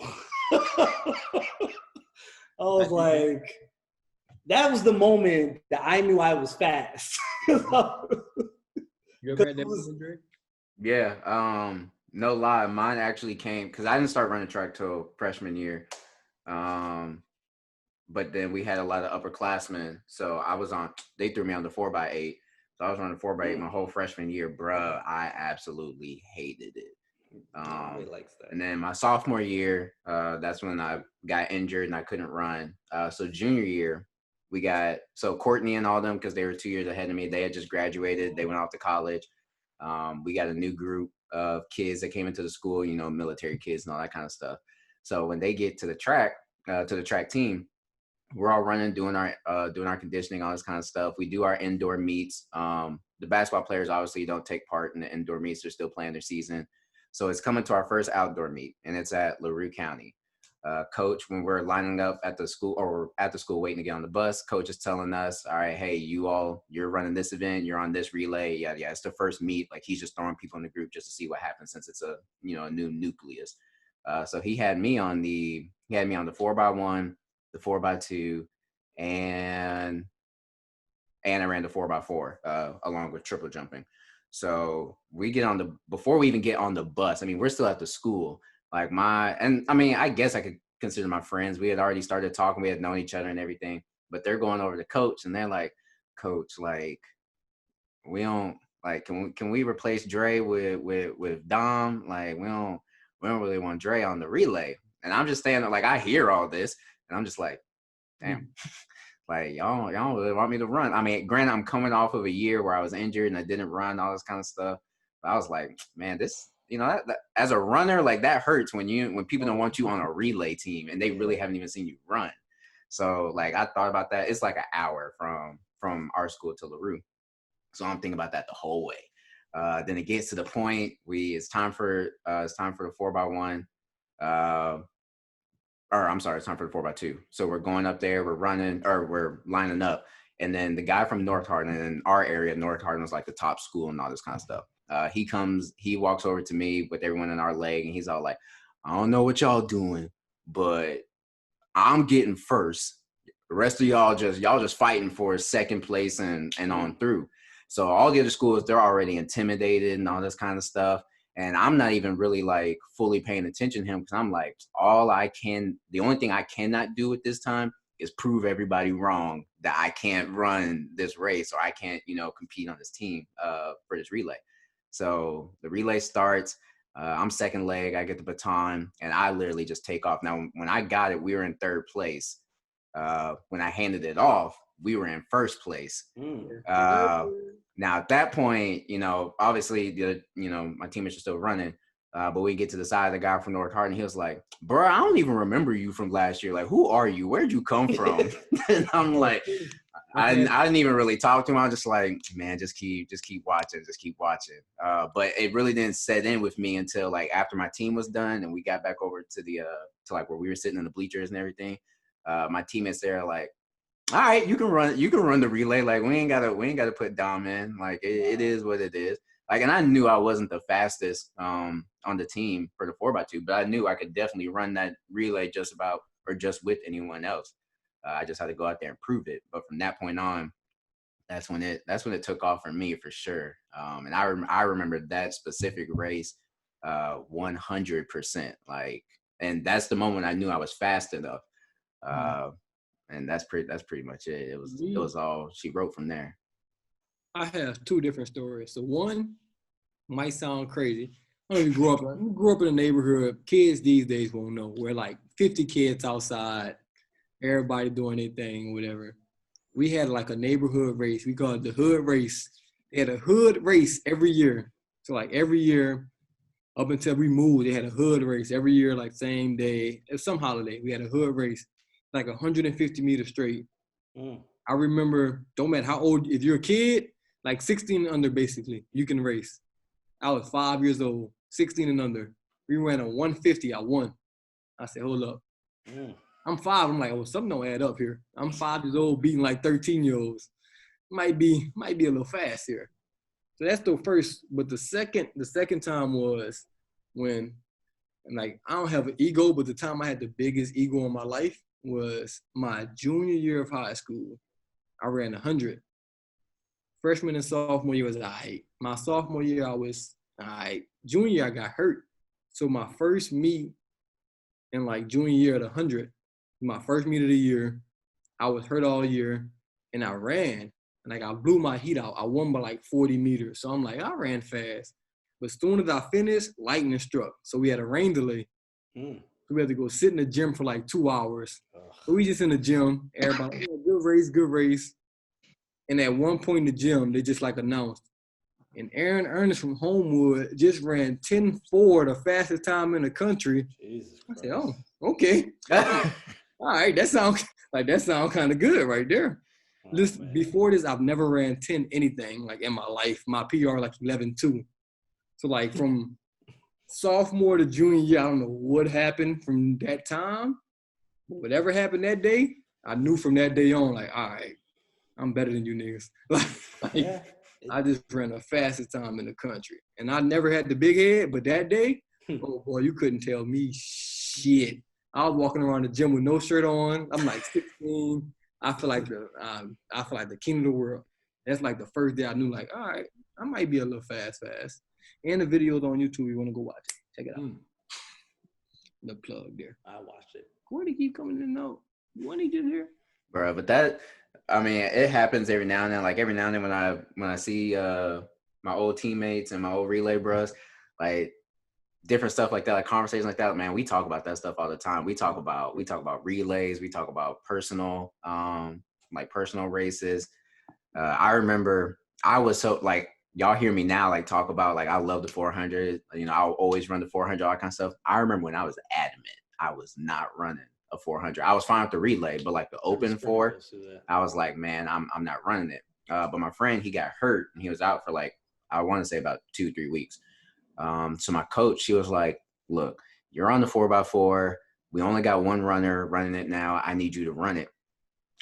I was like, that was the moment that I knew I was fast. You ever had that moment, Drake? Yeah. No lie, mine actually came because I didn't start running track till freshman year. But then we had a lot of upperclassmen. So they threw me on the 4x8. So I was running 4x8 my whole freshman year. Bruh, I absolutely hated it. And then my sophomore year, that's when I got injured and I couldn't run. So junior year, so Courtney and all them, because they were 2 years ahead of me, they had just graduated. They went off to college. We got a new group of kids that came into the school, military kids and all that kind of stuff. So when they get to the track team, we're all running, doing our conditioning, all this kind of stuff. We do our indoor meets. The basketball players obviously don't take part in the indoor meets. They're still playing their season. So it's coming to our first outdoor meet, and it's at LaRue County. Coach, when we're lining up at the school waiting to get on the bus, coach is telling us, all right, hey, you're running this event, you're on this relay. Yeah. It's the first meet. He's just throwing people in the group just to see what happens since it's a new nucleus. So he had me on the 4x1. the 4x2, and I ran the 4x4 along with triple jumping. So we get on before we even get on the bus, I mean, we're still at the school. Like I guess I could consider my friends. We had already started talking. We had known each other and everything. But they're going over to coach, and they're like, "Coach, like, we don't like. Can we replace Dre with Dom? Like, we don't really want Dre on the relay." And I'm just standing there, like, I hear all this, and I'm just like, "Damn." Like, y'all don't really want me to run. I mean, granted, I'm coming off of a year where I was injured and I didn't run, all this kind of stuff. But I was like, man, this, that, as a runner, like, that hurts when people don't want you on a relay team and they really haven't even seen you run. So, like, I thought about that. It's like an hour from our school to LaRue. So I'm thinking about that the whole way. Then it gets to the point it's time for the 4x1. It's time for the 4x2. So we're going up there, we're lining up. And then the guy from North Hardin, in our area, North Hardin was like the top school and all this kind of stuff. He walks over to me with everyone in our leg, and he's all like, "I don't know what y'all doing, but I'm getting first. The rest of y'all just fighting for second place and on through." So all the other schools, they're already intimidated and all this kind of stuff. And I'm not even really like fully paying attention to him, because I'm like, the only thing I cannot do at this time is prove everybody wrong that I can't run this race, or I can't, compete on this team for this relay. So the relay starts. I'm second leg. I get the baton, and I literally just take off. Now, when I got it, we were in third place. When I handed it off, we were in first place. Now at that point, obviously my teammates are still running, but we get to the side of the guy from North Hardin. He was like, "Bro, I don't even remember you from last year. Like, who are you? Where'd you come from?" And I'm like, I didn't even really talk to him. I was just like, "Man, just keep watching, but it really didn't set in with me until like after my team was done and we got back over to the to like where we were sitting in the bleachers and everything. My teammates there like, "All right, you can run the relay. Like, we ain't gotta put Dom in. Like, it is what it is." Like, and I knew I wasn't the fastest on the team for the 4x2, but I knew I could definitely run that relay just with anyone else. I just had to go out there and prove it. But from that point on, that's when it took off for me for sure. And I remember that specific race 100%. Like, and that's the moment I knew I was fast enough. And that's pretty much it. It was all she wrote from there. I have two different stories. So one might sound crazy. I don't even grew up in a neighborhood. Kids these days won't know. We're like 50 kids outside, everybody doing their thing, whatever. We had like a neighborhood race. We called it the hood race. They had a hood race every year. So like every year, up until we moved, they had a hood race every year, like same day. It was some holiday. We had a hood race, like 150 meters straight. I remember, don't matter how old, if you're a kid, like 16 and under, basically, you can race. I was 5 years old, 16 and under. We ran a 150. I won. I said, hold up. I'm 5. I'm like, oh, something don't add up here. I'm 5 years old beating like 13-year-olds. Might be a little fast here. So that's the first. But the second time was when, and like, I don't have an ego, but the time I had the biggest ego in my life was my junior year of high school. I ran 100. Freshman and sophomore year was all right. My sophomore year, I was all right. Junior year, I got hurt. So my first meet in like junior year at 100, my first meet of the year, I was hurt all year, and I ran. And like, I blew my heat out. I won by like 40 meters. So I'm like, I ran fast. But as soon as I finished, lightning struck. So we had a rain delay. So we had to go sit in the gym for like 2 hours. So we just in the gym, everybody, good race. And at one point in the gym, they just like announced, and Aaron Ernest from Homewood just ran 10.4, the fastest time in the country. Jesus Christ. I said, oh, okay. All right, that sounds kind of good right there. Before this, I've never ran 10 anything like in my life. My PR like 11.2. So like from sophomore to junior year, I don't know what happened from that time. But whatever happened that day, I knew from that day on, like, all right, I'm better than you niggas. I just ran the fastest time in the country. And I never had the big head, but that day, oh boy, you couldn't tell me shit. I was walking around the gym with no shirt on. I'm like 16. I feel like the king of the world. That's like the first day I knew, like, all right, I might be a little fast. And the video's on YouTube. You want to go watch it? Check it out. The plug there. I watched it. Courtney keep coming in and out. When he just here, bro. But that, I mean, it happens every now and then. Like every now and then when I see my old teammates and my old relay bros, like different stuff like that, like conversations like that. Man, we talk about that stuff all the time. We talk about relays. We talk about personal races. I remember I was so like. Y'all hear me now, like talk about like I love the 400. You know, I'll always run the 400, all that kind of stuff. I remember when I was adamant, I was not running a 400. I was fine with the relay, but like the open 4, I was like, man, I'm not running it. But my friend, he got hurt and he was out for like I want to say about 2-3 weeks. So my coach, she was like, look, you're on the 4x4. We only got one runner running it now. I need you to run it.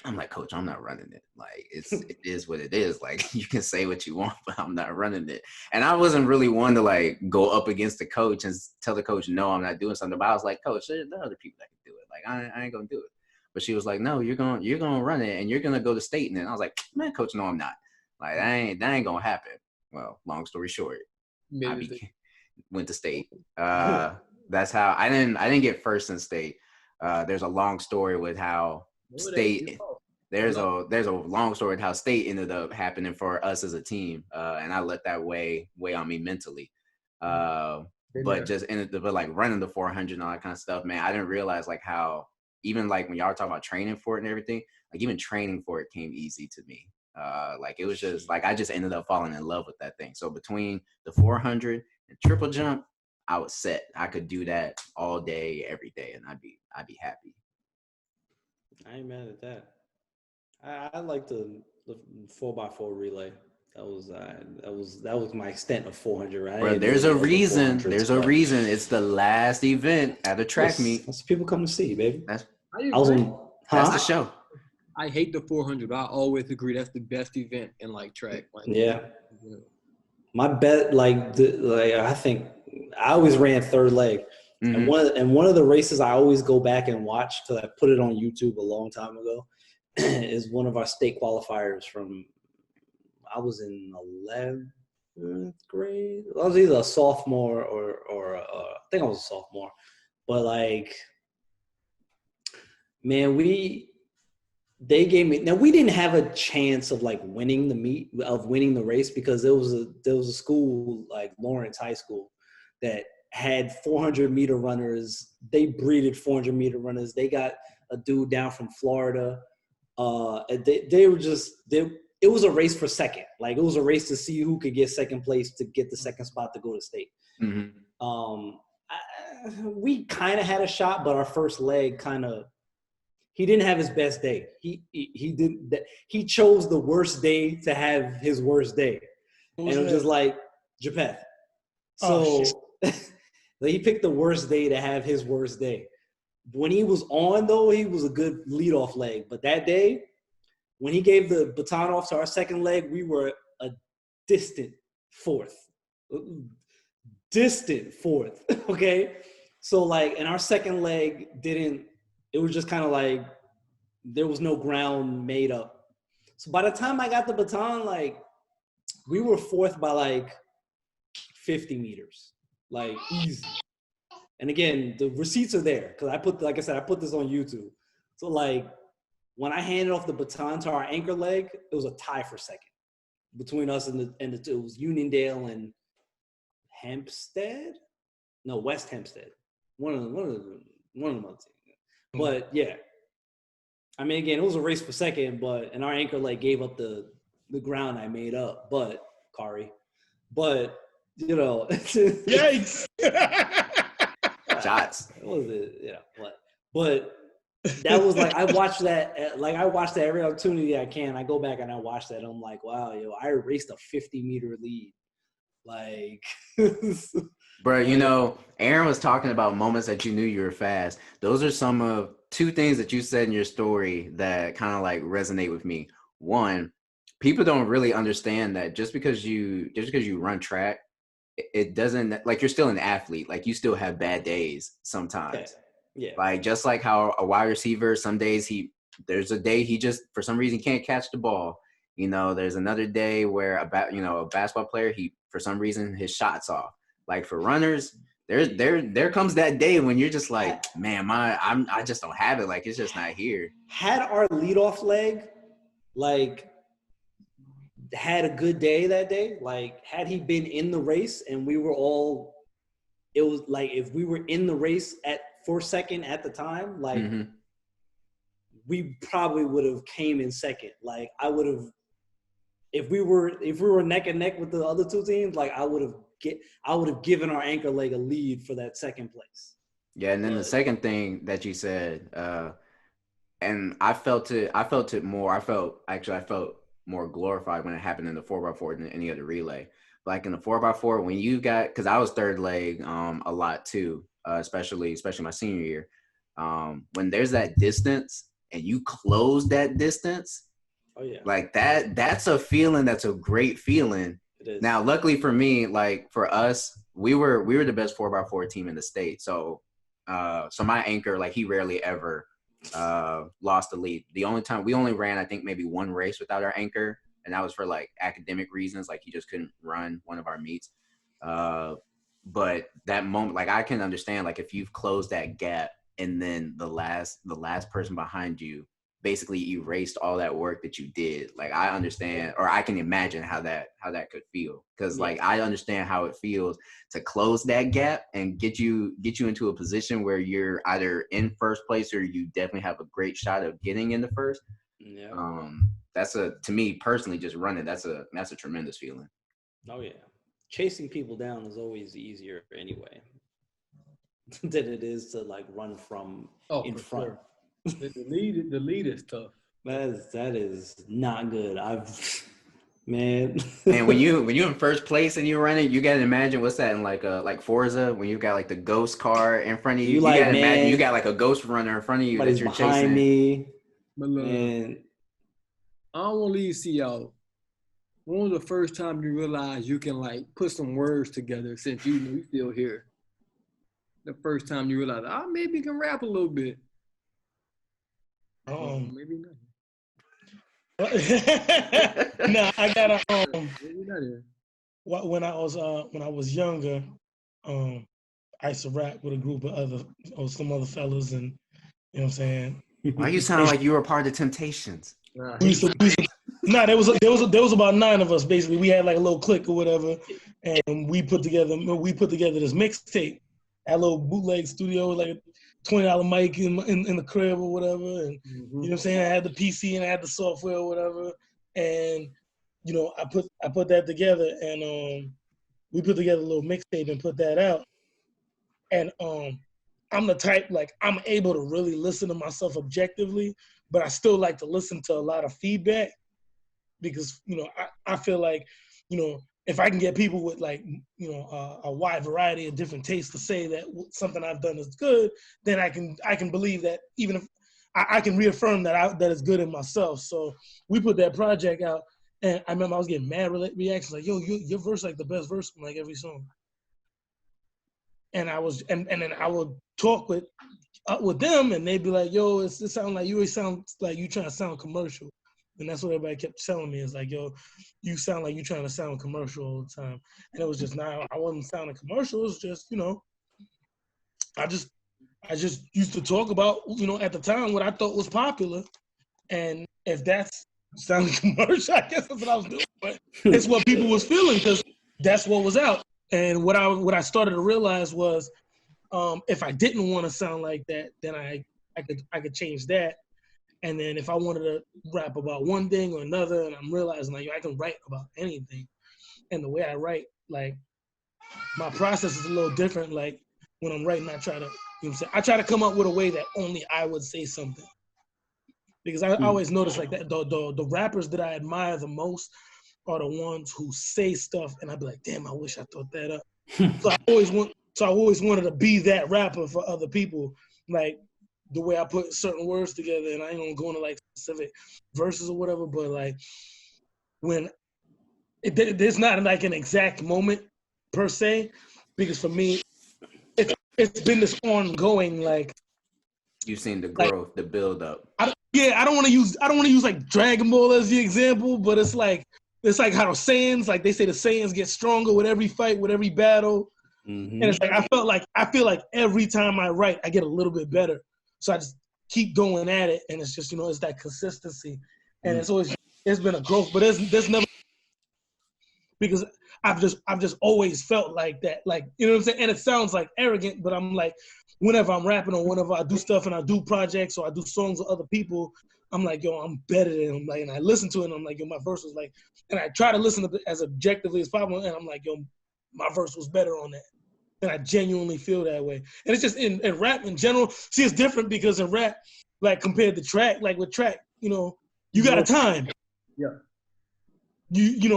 I'm like, coach, I'm not running it. Like, it is what it is. Like, you can say what you want, but I'm not running it. And I wasn't really one to like go up against the coach and tell the coach, no, I'm not doing something. But I was like, coach, there are other people that can do it. Like, I ain't gonna do it. But she was like, no, you're gonna run it and you're gonna go to state. And then I was like, man, coach, no, I'm not. Like, that ain't gonna happen. Well, long story short, went to state. That's how I didn't get first in state. There's a long story with how state. There's a long story with how state ended up happening for us as a team, and I let that weigh on me mentally. But like running the 400 and all that kind of stuff, man, I didn't realize like how even like when y'all were talking about training for it and everything, like even training for it came easy to me. Like it was just like I just ended up falling in love with that thing. So between the 400 and triple jump, I was set. I could do that all day, every day, and I'd be happy. I ain't mad at that. I like the 4x4 relay. That was my extent of 400. Right? Bro, there's a reason. There's a reason. It's the last event at a track meet. That's what people come to see, baby. That's the show. I hate the 400, but I always agree that's the best event in like track. Like, yeah. My bet, I think I always ran third leg. Mm-hmm. And one of the races I always go back and watch because I put it on YouTube a long time ago is one of our state qualifiers from I was in 11th grade. I was either a sophomore or I think I was a sophomore. But like, man, they gave me. Now we didn't have a chance of like winning the race because there was a school like Lawrence High School that had 400 meter runners. They breeded 400 meter runners. They got a dude down from Florida. It was a race for second. Like it was a race to see who could get second place to get the second spot to go to state. Mm-hmm. We kind of had a shot, but our first leg he didn't have his best day. He chose the worst day to have his worst day. And it was just like Japheth. So he picked the worst day to have his worst day. When he was on, though, he was a good leadoff leg. But that day, when he gave the baton off to our second leg, we were a distant fourth. Okay? So, like, and our second leg it was just kind of like there was no ground made up. So by the time I got the baton, like, we were fourth by, like, 50 meters. Like, easy. And again, the receipts are there because I put this on YouTube. So like when I handed off the baton to our anchor leg, it was a tie for second between us and it was Uniondale and Hempstead. No, West Hempstead. One of them other teams. But yeah, I mean, again, it was a race for second, and our anchor leg gave up the ground I made up. But Kari, you know, yikes. Shots. What was it? Yeah, but that was like I watched that every opportunity I can. I go back and I watch that. And I'm like, wow, I raced a 50-meter lead. Like, bro, you know, Aaron was talking about moments that you knew you were fast. Those are some of two things that you said in your story that kind of like resonate with me. One, people don't really understand that just because you run track, it doesn't like you're still an athlete. Like you still have bad days sometimes. Yeah. Like just like how a wide receiver, some days there's a day he just for some reason can't catch the ball. You know, there's another day where a basketball player, for some reason his shot's off. Like for runners, there comes that day when you're just like, man, I just don't have it. Like it's just not here. Had our leadoff leg like had a good day that day, like had he been in the race and we were all, it was like if we were in the race for second at the time, like we probably would have came in second. Like I would have, if we were neck and neck with the other two teams, like I would have given our anchor leg a lead for that second place. Yeah, and then the second thing that you said, and I felt more. I felt more glorified when it happened in the 4x4 than any other relay. Like in the 4x4, when you got, because I was third leg a lot too, especially my senior year. When there's that distance and you close that distance, oh yeah, like that's a feeling. That's a great feeling. It is. Now, luckily for me, like for us, we were the best 4x4 team in the state. So my anchor, like he rarely ever lost the lead. The only time we only ran, I think maybe one race without our anchor, and that was for like academic reasons. Like he just couldn't run one of our meets. But that moment, like I can understand, like if you've closed that gap and then the last person behind you basically erased all that work that you did. Like I understand, or I can imagine how that could feel. Cause like I understand how it feels to close that gap and get you into a position where you're either in first place or you definitely have a great shot of getting in the first. Yeah. That's to me personally, just running, that's a tremendous feeling. Oh yeah. Chasing people down is always easier anyway than it is to like run from in front. Sure. The lead is tough. That is not good. Man, when you in first place and you're running, you gotta imagine what's that in like Forza when you got like the ghost car in front of you. You like, gotta imagine you got like a ghost runner in front of you that you're chasing. Me. But look, I don't want to leave see y'all. When was the first time you realized you can like put some words together since you still here? The first time you realized, maybe you can rap a little bit. Maybe not. No, I gotta maybe not here. When I was younger, I used to rap with a group of some other fellas, and you know what I'm saying. Why you sound like you were part of the Temptations? No, there was about 9 of us basically. We had like a little clique or whatever, and we put together this mixtape at a little bootleg studio, like $20 mic in the crib or whatever, and you know what I'm saying. I had the PC and I had the software or whatever, and you know I put that together, and we put together a little mixtape and put that out. And I'm the type, like I'm able to really listen to myself objectively, but I still like to listen to a lot of feedback because you know I feel like you know. If I can get people with like, you know, a wide variety of different tastes to say that something I've done is good, then I can believe that even if I can reaffirm that it's good in myself. So we put that project out, and I remember I was getting mad reactions like, "Yo, your verse like the best verse on like every song." And I was, and then I would talk with them, and they'd be like, "Yo, it sounds like you always sound like you trying to sound commercial." And that's what everybody kept telling me is like, yo, you sound like you're trying to sound commercial all the time. And it was just I wasn't sounding commercial. It was just, you know, I just used to talk about, you know, at the time what I thought was popular. And if that's sounding commercial, I guess that's what I was doing. But it's what people was feeling because that's what was out. And what I started to realize was if I didn't want to sound like that, then I could change that. And then if I wanted to rap about one thing or another, and I'm realizing like I can write about anything, and the way I write, like my process is a little different. Like when I'm writing, I try to, you know what I'm saying, I try to come up with a way that only I would say something. Because I always notice like that the rappers that I admire the most are the ones who say stuff, and I'd be like, damn, I wish I thought that up. So I always wanted to be that rapper for other people, like. The way I put certain words together, and I ain't gonna go into like specific verses or whatever, but like when there's not like an exact moment per se, because for me, it's been this ongoing like You've seen the growth, the build up. I don't want to use like Dragon Ball as the example, but it's like how the Saiyans, like they say the Saiyans get stronger with every fight, with every battle. Mm-hmm. And it's like I feel like every time I write, I get a little bit better. So I just keep going at it, and it's just, it's that consistency, and it's been a growth, but there's never, because I've just always felt like that, like, you know what I'm saying? And it sounds like arrogant, but I'm like, whenever I'm rapping or whenever I do stuff and I do projects or I do songs with other people, I'm like, yo, I'm better than them. Like, and I listen to it and I'm like, yo, my verse was like, and I try to listen to it as objectively as possible, and I'm like, yo, my verse was better on that. And I genuinely feel that way. And it's just in rap in general. See, it's different because in rap, like compared to track, like with track, you got a time. Yeah. You can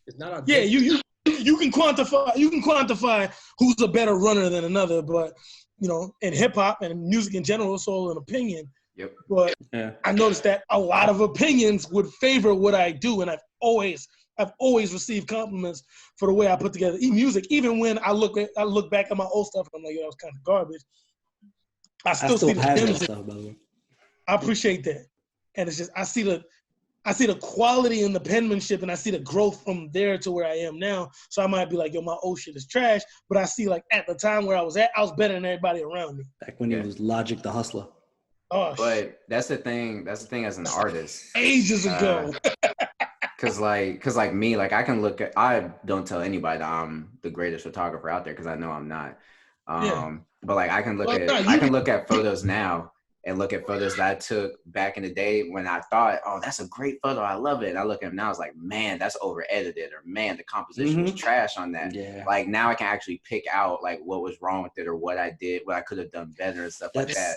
it's not you can quantify who's a better runner than another, but in hip hop and music in general, it's all an opinion. Yep. But I noticed that a lot of opinions would favor what I do, and I've always received compliments for the way I put together music. Even when I look back at my old stuff and I'm like, yo, that was kind of garbage. I still see the gems. Stuff, by the way. I appreciate that, and it's just I see the quality in the penmanship, and I see the growth from there to where I am now. So I might be like, yo, my old shit is trash, but I see like at the time where I was at, I was better than everybody around me. Back when it was Logic the Hustler. Oh, but that's the thing as an artist. Ages ago. Cause like me, like I don't tell anybody that I'm the greatest photographer out there, because I know I'm not. But like I can look at photos now and look at photos that I took back in the day when I thought, oh, that's a great photo, I love it. And I look at them now, I was like, man, that's over edited, or man, the composition was trash on that. Yeah. Like now I can actually pick out like what was wrong with it, or what I did, what I could have done better and stuff like that.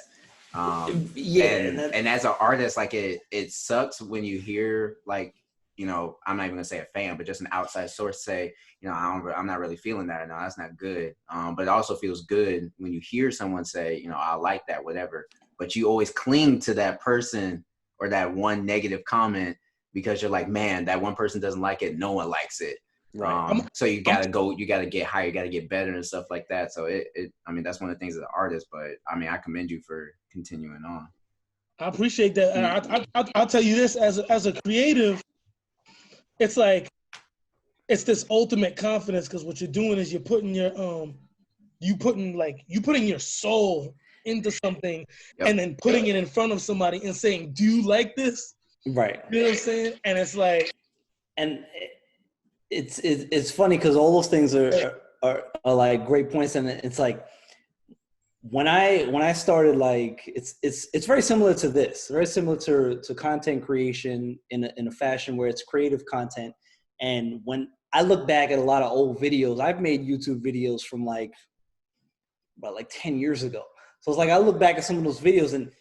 And as an artist, like it sucks when you hear like, I'm not even gonna say a fan, but just an outside source say, I'm not really feeling that. No, that's not good. But it also feels good when you hear someone say, I like that, whatever. But you always cling to that person or that one negative comment because you're like, man, that one person doesn't like it. No one likes it. Right. So you gotta get higher, you gotta get better and stuff like that. So that's one of the things as an artist, but I commend you for continuing on. I appreciate that. And I'll tell you this, as a creative, it's like, it's this ultimate confidence, because what you're doing is you're putting your soul into something, and then putting it in front of somebody and saying, do you like this? Right. You know what I'm saying? And it's like, and it's funny because all those things are like great points, and it's like when I started, like it's very similar to this, very similar to content creation in a fashion where it's creative content. And when I look back at a lot of old videos, I've made YouTube videos from about 10 years ago. So it's like I look back at some of those videos and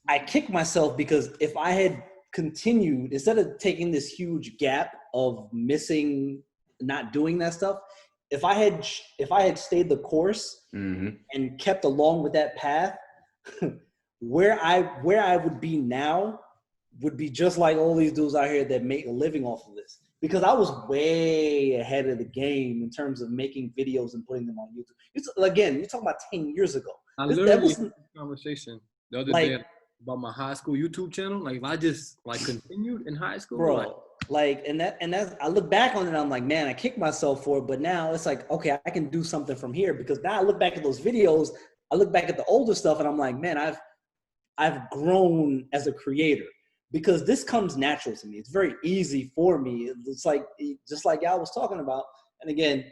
I kick myself, because if I had continued, instead of taking this huge gap of not doing that stuff, if I had stayed the course and kept along with that path, where I would be now would be just like all these dudes out here that make a living off of this. Because I was way ahead of the game in terms of making videos and putting them on YouTube. Again, you're talking about 10 years ago. I literally had a conversation the other day about my high school YouTube channel. Like, if I just continued in high school, bro. And I look back on it and I'm like, man, I kicked myself for it. But now it's like, okay, I can do something from here, because now I look back at those videos, I look back at the older stuff, and I'm like, man, I've grown as a creator, because this comes natural to me. It's very easy for me. It's like, just like y'all was talking about. And again,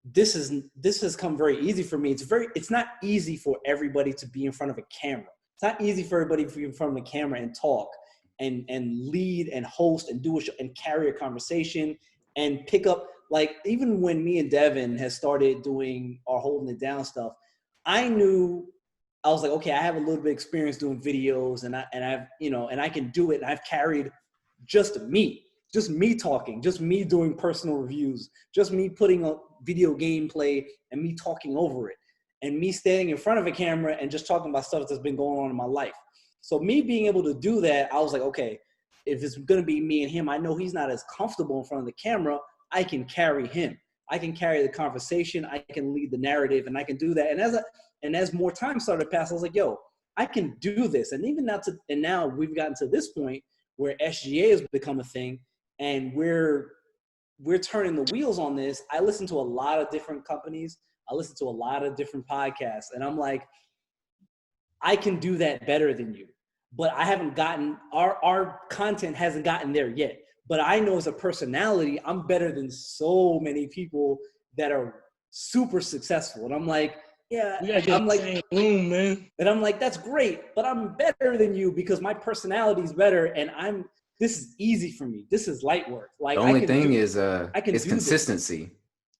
this has come very easy for me. It's not easy for everybody to be in front of a camera. It's not easy for everybody to be in front of a camera and talk and lead and host and do a show and carry a conversation and pick up. Like, even when me and Devin has started doing our holding it down stuff, I was like, okay, I have a little bit of experience doing videos, and I can do it. And I've carried just me talking, just me doing personal reviews, just me putting a video gameplay and me talking over it, and me standing in front of a camera and just talking about stuff that's been going on in my life. So me being able to do that, I was like, okay, if it's going to be me and him, I know he's not as comfortable in front of the camera. I can carry him. I can carry the conversation, I can lead the narrative, and I can do that. And as more time started to pass, I was like, yo, I can do this. And even now we've gotten to this point where SGA has become a thing, and we're turning the wheels on this. I listen to a lot of different companies. I listen to a lot of different podcasts, and I'm like, I can do that better than you. But I haven't gotten, our content hasn't gotten there yet. But I know as a personality, I'm better than so many people that are super successful. And I'm like, yeah, I'm like, room, man. And I'm like, that's great, but I'm better than you because my personality is better, and this is easy for me. This is light work. Like, the only thing is consistency.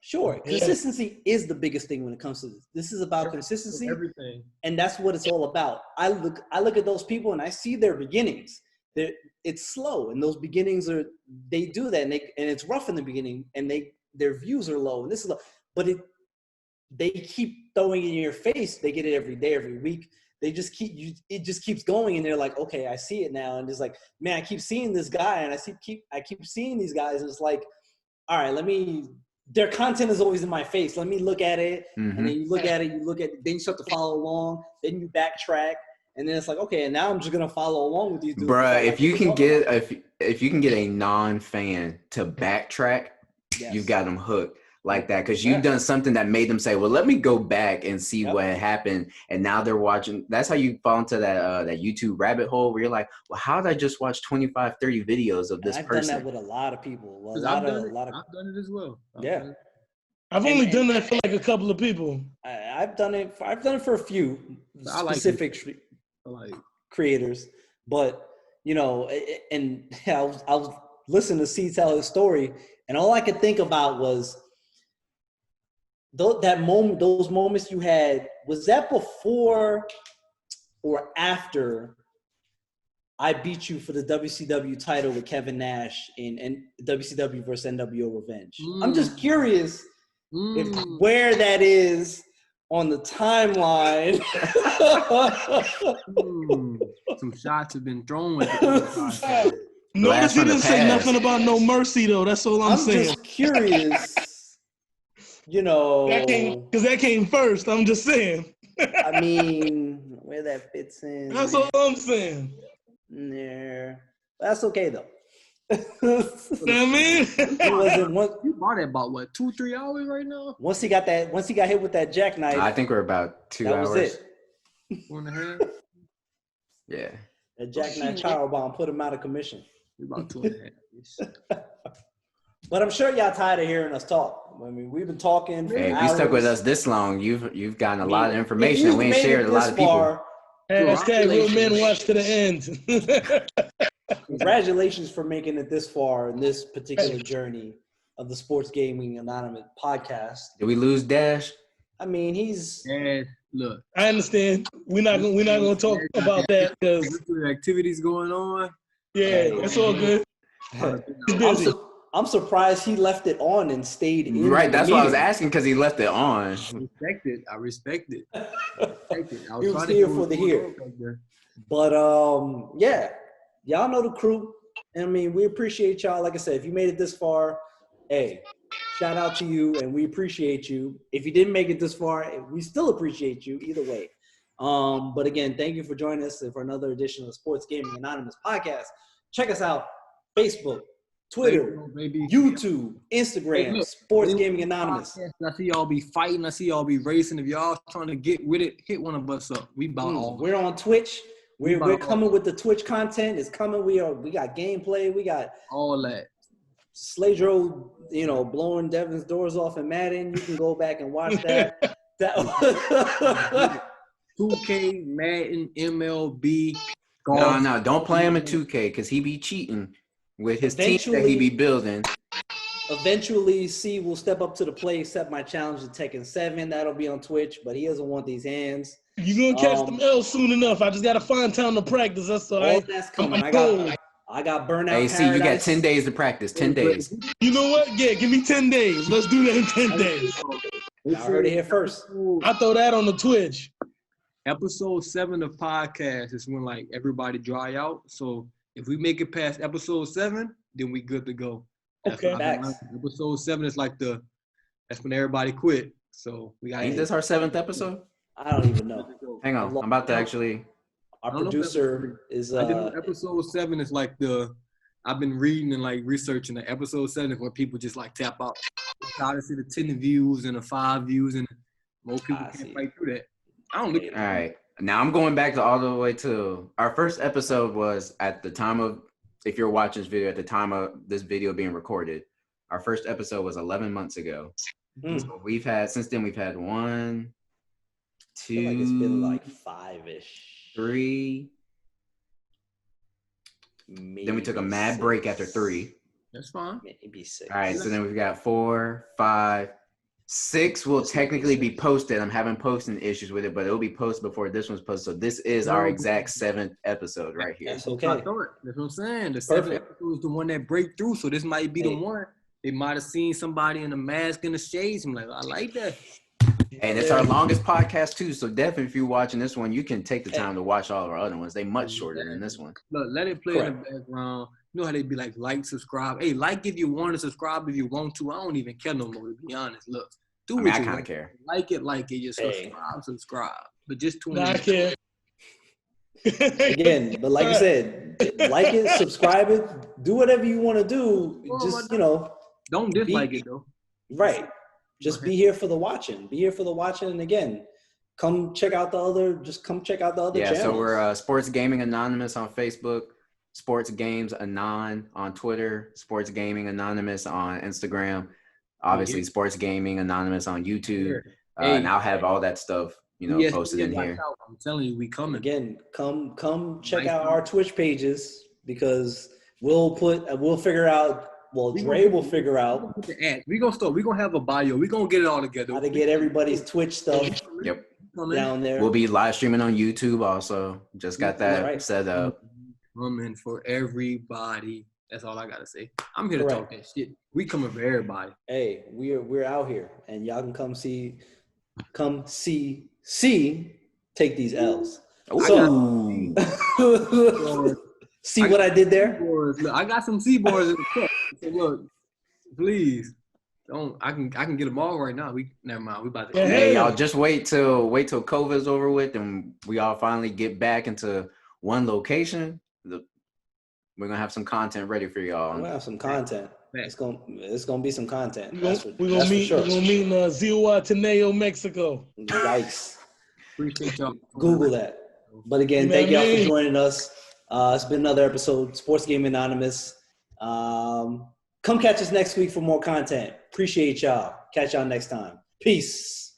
Sure, consistency is the biggest thing when it comes to this. This is about consistency, everything, and that's what it's all about. I look at those people and I see their beginnings. It's slow, and those beginnings they do that, and it's rough in the beginning, and their views are low, and this is low, but they keep throwing it in your face. They get it every day, every week. They just it just keeps going, and they're like, okay, I see it now, and it's like, man, I keep seeing this guy, and I keep seeing these guys, and it's like, all right, their content is always in my face. Let me look at it, and then you look at it, then you start to follow along, then you backtrack, and then it's like, okay, and now I'm just gonna follow along with these dudes. Bruh, if you can get a non-fan to backtrack, you've got them hooked like that, because you've done something that made them say, well, let me go back and see what happened, and now they're watching. That's how you fall into that YouTube rabbit hole where you're like, well, how did I just watch 25, 30 videos of this person? I've done that with a lot of people. I've done it as well. I've only done that for like a couple of people. I've done it for a few specific creators, but and I was listening to C tell his story, and all I could think about was those moments you had. Was that before or after I beat you for the WCW title with Kevin Nash in WCW versus NWO Revenge? I'm just curious where that is on the timeline. Some shots have been thrown with it. Notice he didn't say nothing about No Mercy, though. That's all I'm saying. I'm just curious, because that came first. I'm just saying. I mean, where that fits in. That's all I'm saying. Yeah, that's okay though. You know what I mean? You bought it about what, 2-3 hours right now? Once he got hit with that jackknife, I think we're about 2 hours. That was it. 1.5. Yeah. That jackknife child bomb put him out of commission. About 2.5. But I'm sure y'all tired of hearing us talk. I mean, we've been talking. Hey, if you stuck with us this long, you've gotten a lot of information, and we ain't shared a lot of people. Hashtag real men watch to the end. Congratulations for making it this far in this particular journey of the Sports Gaming Anonymous podcast. Did we lose Dash? I mean, he's. Look, I understand. We're not gonna talk about that because activities going on. Yeah, it's all good. He's busy. I'm surprised he left it on and stayed in. Right, that's why I was asking, because he left it on. I respect it. He was here for the here. But yeah, y'all know the crew. I mean, we appreciate y'all. Like I said, if you made it this far, hey, shout out to you, and we appreciate you. If you didn't make it this far, we still appreciate you either way. But again, thank you for joining us for another edition of the Sports Gaming Anonymous podcast. Check us out, Facebook, Twitter, YouTube, Instagram, Sports Gaming Anonymous. I see y'all be fighting. I see y'all be racing. If y'all trying to get with it, hit one of us up. We about all. We're on Twitch. We're coming with the Twitch content. It's coming. We got gameplay. We got all that. Sladro, blowing Devin's doors off in Madden. You can go back and watch that. 2K, Madden, MLB. Golf. No, don't play him in 2K because he be cheating with his team that he be building. Eventually, C will step up to the plate, accept my challenge to Tekken 7. That'll be on Twitch, but he doesn't want these hands. You're going to catch them L's soon enough. I just got to find time to practice. That's all right. That's coming. I got burnout. Hey, see, you got 10 days to practice. 10 days. You know what? Yeah, give me 10 days. Let's do that in 10 days. I heard it here first. I throw that on the Twitch. Episode 7 of podcast is when everybody dry out. So if we make it past episode 7, then we good to go. Okay. Episode 7 is like the That's when everybody quit. So we got. Ain't this our 7th episode? I don't even know. Hang on, I'm about to actually. Our producer is. I did episode 7 is like I've been reading and like researching the episode 7 is where people just like tap out. Try to see the 10 views and the 5 views, and more people can't fight through that. I don't look. All right, now I'm going back to all the way to our first episode was at the time of, if you're watching this video at the time of this video being recorded, our first episode was 11 months ago. So since then we've had 1, 2. I feel like it's been like 5-ish. 3. Maybe then we took a mad 6. break after 3. That's fine. Maybe 6. All right, so then we've got 4, 5, 6 will technically be posted. I'm having posting issues with it, but it'll be posted before this one's posted. So this is our exact 7th episode right here. That's okay. That's what I'm saying. The 7th episode is the one that break through. So this might be the one. They might have seen somebody in a mask and the shades. I'm like, I like that. And it's our longest podcast too. So definitely, if you're watching this one, you can take the time to watch all of our other ones. They much shorter than this one. Look, let it play in the background. You know how they be like, subscribe. Hey, like if you want to, subscribe if you want to. I don't even care no more, to be honest. Look, I kind of care. Like it. Just subscribe. But just tune in. I care. Again, but like I said, like it, subscribe it, do whatever you want to do. Just, don't dislike it though. Right. Just be here for the watching. Be here for the watching. And again, come check out the other channels. Yeah, so we're Sports Gaming Anonymous on Facebook, Sports Games Anon on Twitter, Sports Gaming Anonymous on Instagram, obviously Sports Gaming Anonymous on YouTube. And I'll have all that stuff, posted in here. I'm telling you, we coming. Again, come check out our Twitch pages, because we'll figure out. Well, Dre will figure out. We're gonna have a bio. We're gonna get it all together. How to get everybody's Twitch stuff down there. We'll be live streaming on YouTube also. Just got that set up. Coming for everybody. That's all I gotta say. I'm here to talk that shit. We coming for everybody. Hey, we're out here, and y'all can come see take these L's. Ooh. So, see what I did there? Look, I got some C-boards in the cup. So look, please don't. I can get them all right now. Never mind. We about to. Hey, y'all, just wait till COVID's over with, and we all finally get back into one location. We're gonna have some content ready for y'all. We're gonna have some content. It's gonna be some content. We're gonna meet in Zihuatanejo, Mexico. Yikes! Appreciate y'all. Google that. But again, thank y'all for joining us. It's been another episode, Sports Game Anonymous. Come catch us next week for more content. Appreciate y'all. Catch y'all next time. Peace.